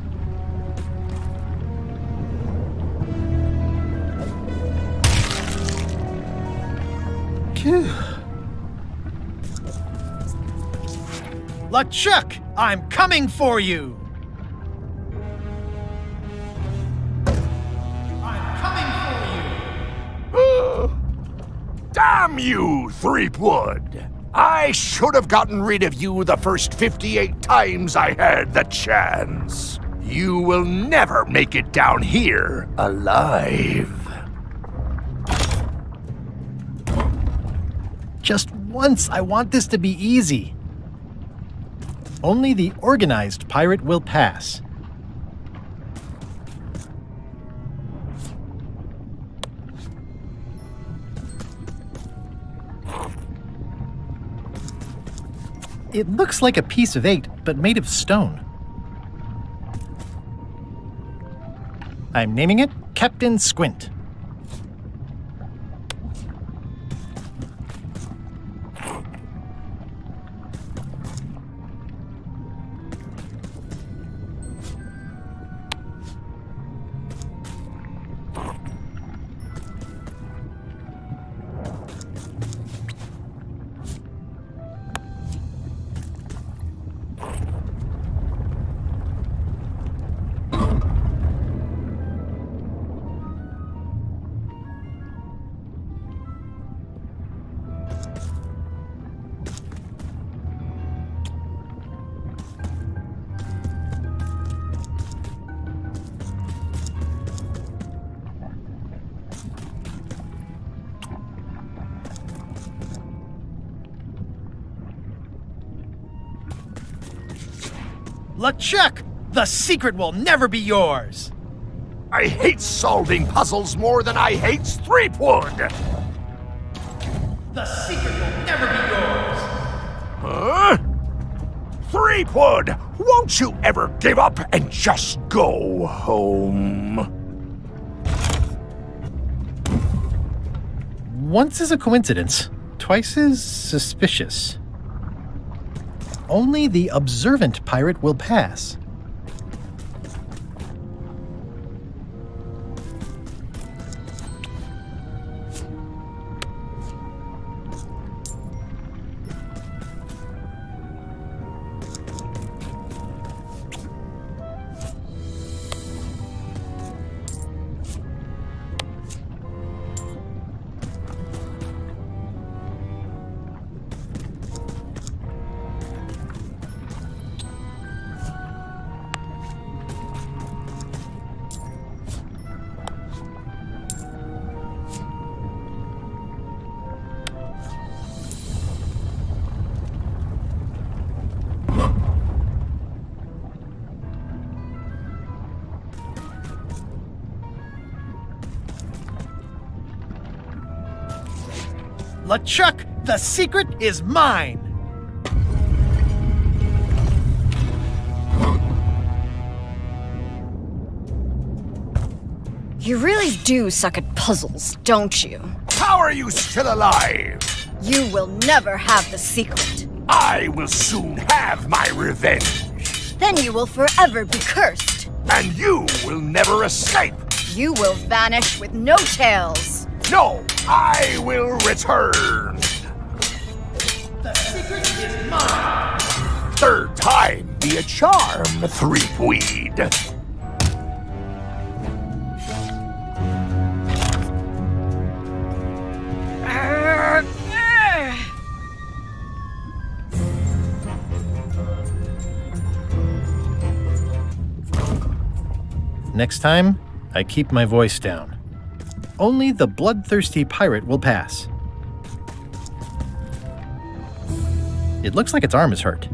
LeChuck, I'm coming for you! Damn you, Threepwood! I should have gotten rid of you the first 58 times I had the chance. You will never make it down here alive. Just once, I want this to be easy. Only the organized pirate will pass. It looks like a piece of 8, but made of stone. I'm naming it Captain Squint. LeChuck, the secret will never be yours. I hate solving puzzles more than I hate Threepwood. The secret will never be yours. Huh? Threepwood, won't you ever give up and just go home? Once is a coincidence, twice is suspicious. Only the observant pirate will pass. LeChuck, the secret is mine! You really do suck at puzzles, don't you? How are you still alive? You will never have the secret. I will soon have my revenge. Then you will forever be cursed. And you will never escape. You will vanish with no tails. No, I will return. The secret is mine. Third time be a charm, Threepweed. Next time, I keep my voice down. Only the bloodthirsty pirate will pass. It looks like its arm is hurt.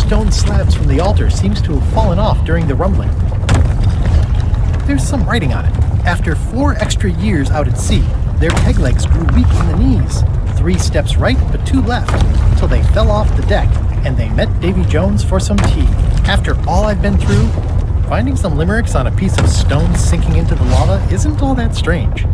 stone slabs from the altar seems to have fallen off during the rumbling. There's some writing on it. After 4 extra years out at sea, their peg legs grew weak in the knees. 3 steps right, but 2 left, till they fell off the deck, and they met Davy Jones for some tea. After all I've been through, finding some limericks on a piece of stone sinking into the lava isn't all that strange.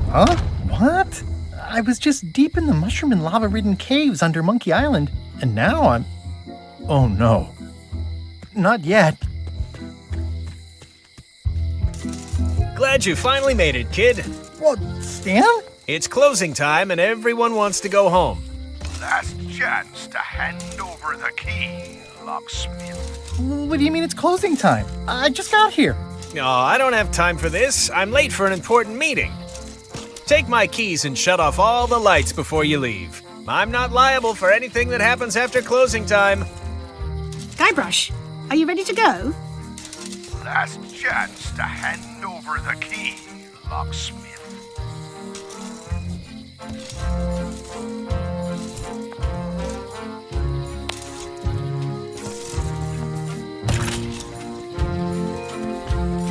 Huh? What? I was just deep in the mushroom and lava-ridden caves under Monkey Island, and now I'm... Oh no. Not yet. Glad you finally made it, kid. What, Stan? It's closing time and everyone wants to go home. Last chance to hand over the key, locksmith. What do you mean it's closing time? I just got here. No, I don't have time for this. I'm late for an important meeting. Take my keys and shut off all the lights before you leave. I'm not liable for anything that happens after closing time. Guybrush, are you ready to go? Last chance to hand over the key, locksmith.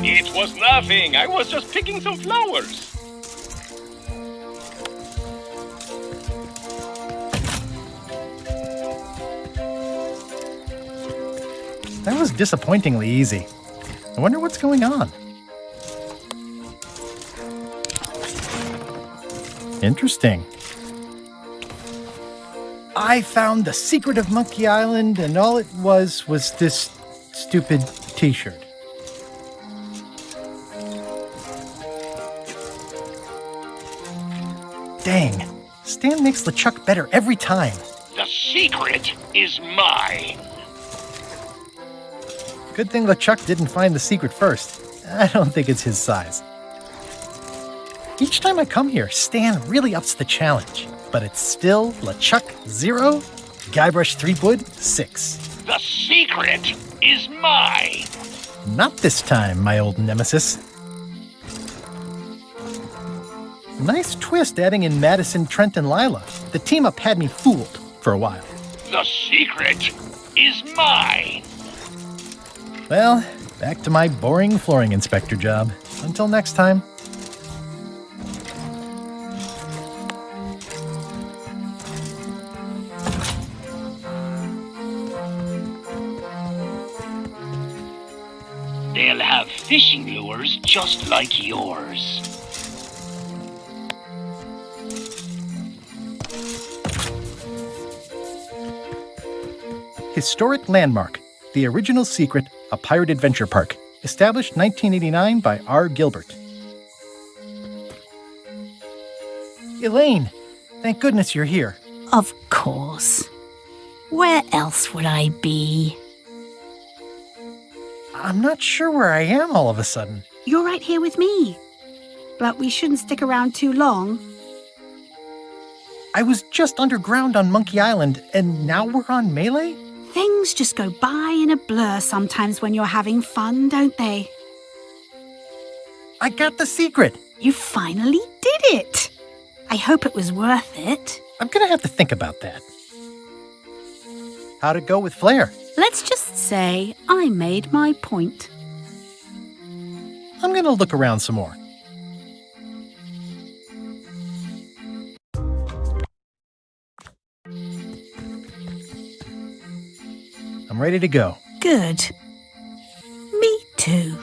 It was nothing. I was just picking some flowers. That was disappointingly easy. I wonder what's going on. Interesting. I found the secret of Monkey Island, and all it was this stupid t-shirt. Dang. Stan makes LeChuck better every time. The secret is mine. Good thing LeChuck didn't find the secret first. I don't think it's his size. Each time I come here, Stan really ups the challenge. But it's still LeChuck 0, Guybrush Threepwood 6. The secret is mine. Not this time, my old nemesis. Nice twist adding in Madison, Trent, and Lila. The team-up had me fooled for a while. The secret is mine. Well, back to my boring flooring inspector job. Until next time. They'll have fishing lures just like yours. Historic landmark. The original secret, a pirate adventure park. Established 1989 by R. Gilbert. Elaine, thank goodness you're here. Of course. Where else would I be? I'm not sure where I am all of a sudden. You're right here with me. But we shouldn't stick around too long. I was just underground on Monkey Island, and now we're on Melee? Things just go by in a blur sometimes when you're having fun, don't they? I got the secret! You finally did it! I hope it was worth it. I'm gonna have to think about that. How'd it go with Flair? Let's just say I made my point. I'm gonna look around some more. I'm ready to go. Good. Me too.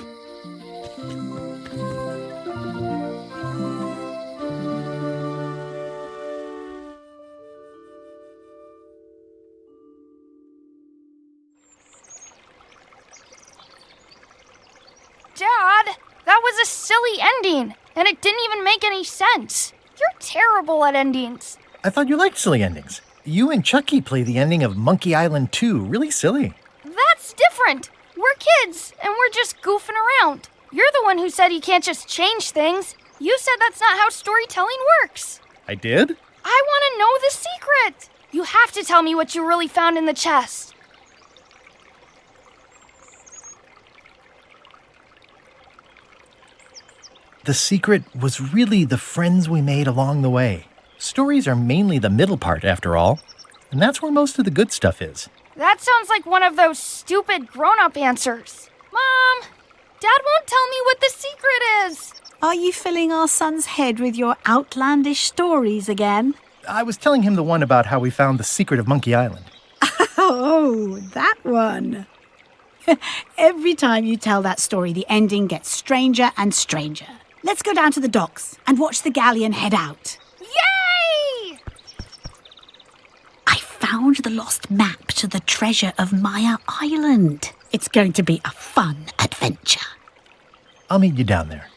ending, and it didn't even make any sense. You're terrible at endings. I thought you liked silly endings. You and Chucky play the ending of Monkey Island 2 really silly. That's different. We're kids, and we're just goofing around. You're the one who said you can't just change things. You said that's not how storytelling works. I did? I want to know the secret. You have to tell me what you really found in the chest. The secret was really the friends we made along the way. Stories are mainly the middle part, after all. And that's where most of the good stuff is. That sounds like one of those stupid grown-up answers. Mom, Dad won't tell me what the secret is. Are you filling our son's head with your outlandish stories again? I was telling him the one about how we found the secret of Monkey Island. Oh, that one. Every time you tell that story, the ending gets stranger and stranger. Let's go down to the docks and watch the galleon head out. Yay! I found the lost map to the treasure of Maya Island. It's going to be a fun adventure. I'll meet you down there.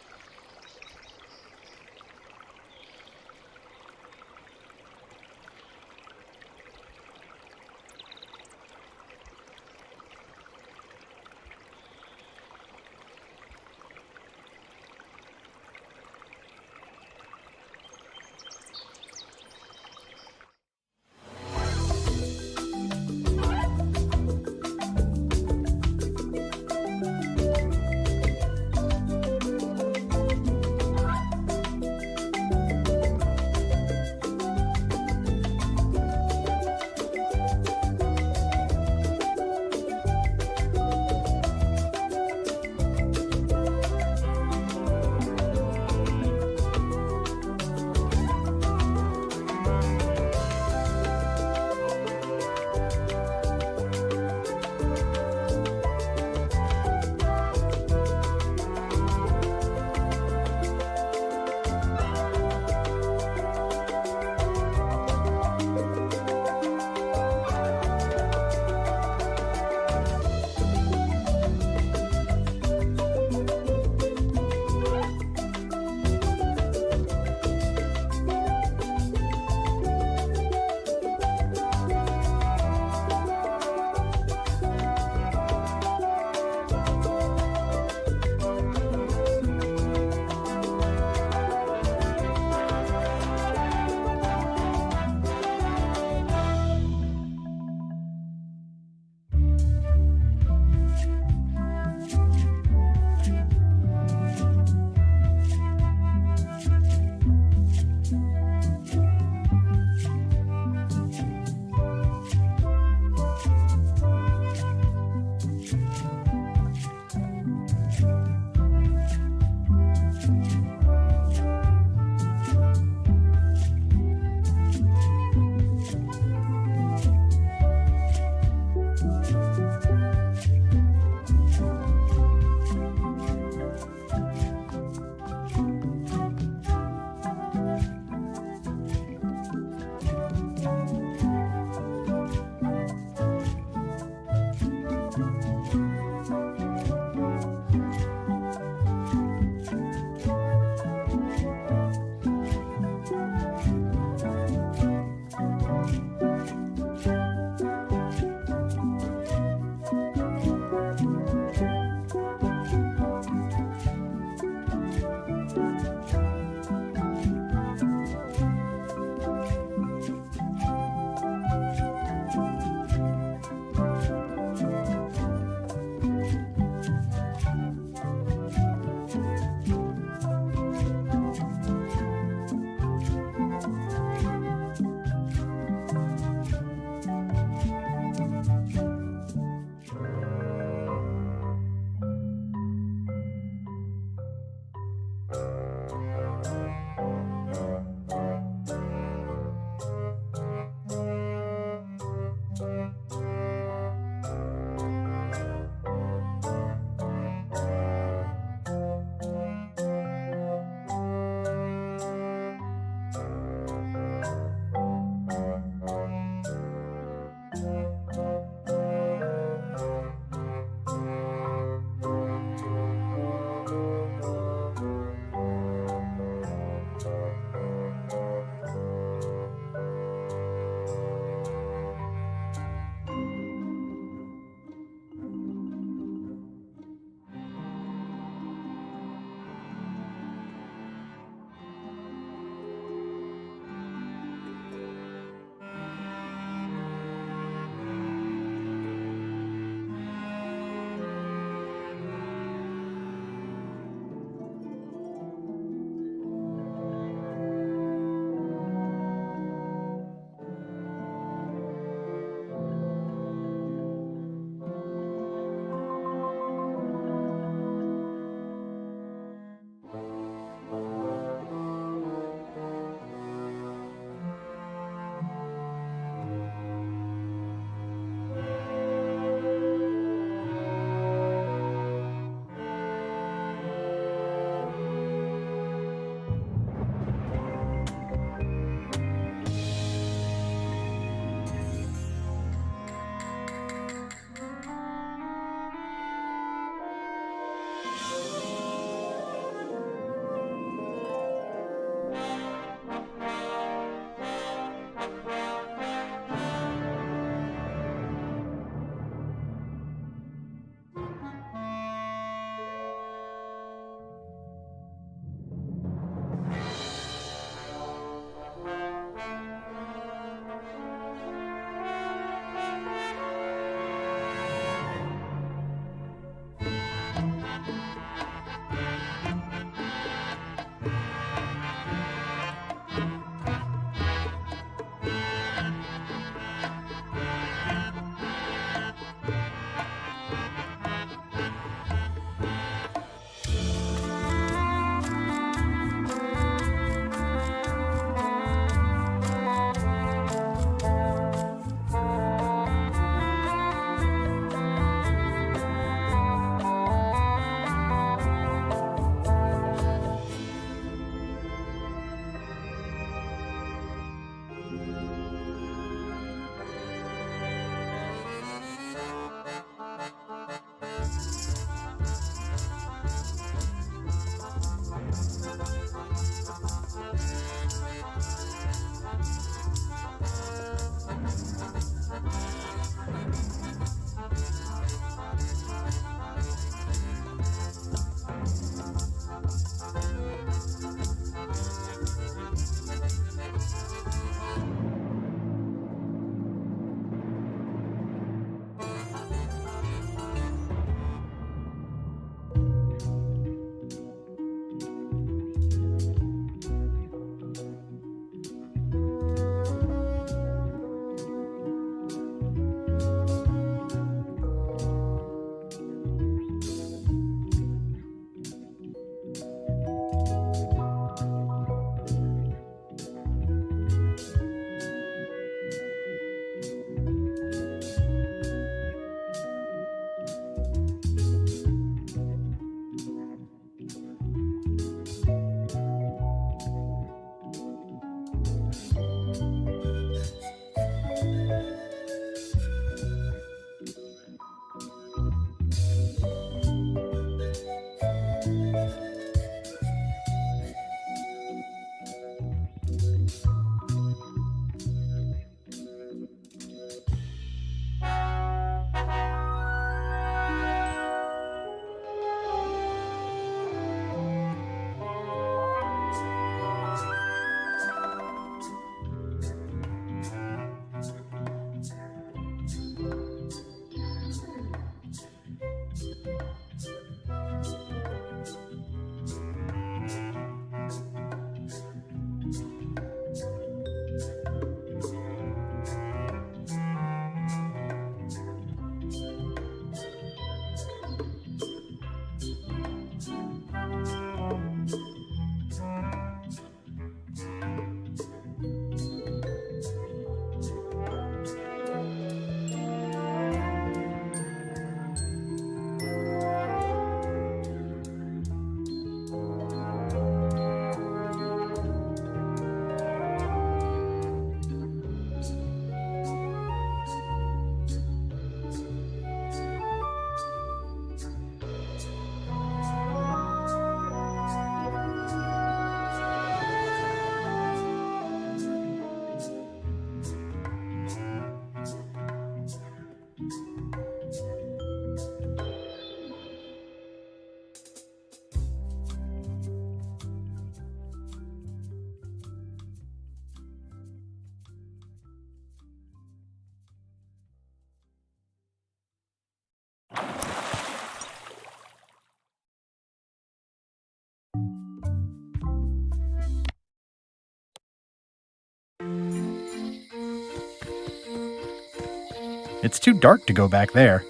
It's too dark to go back there.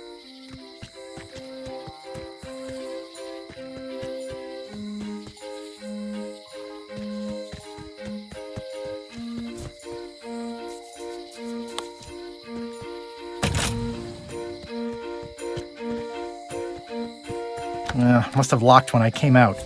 Must have locked when I came out.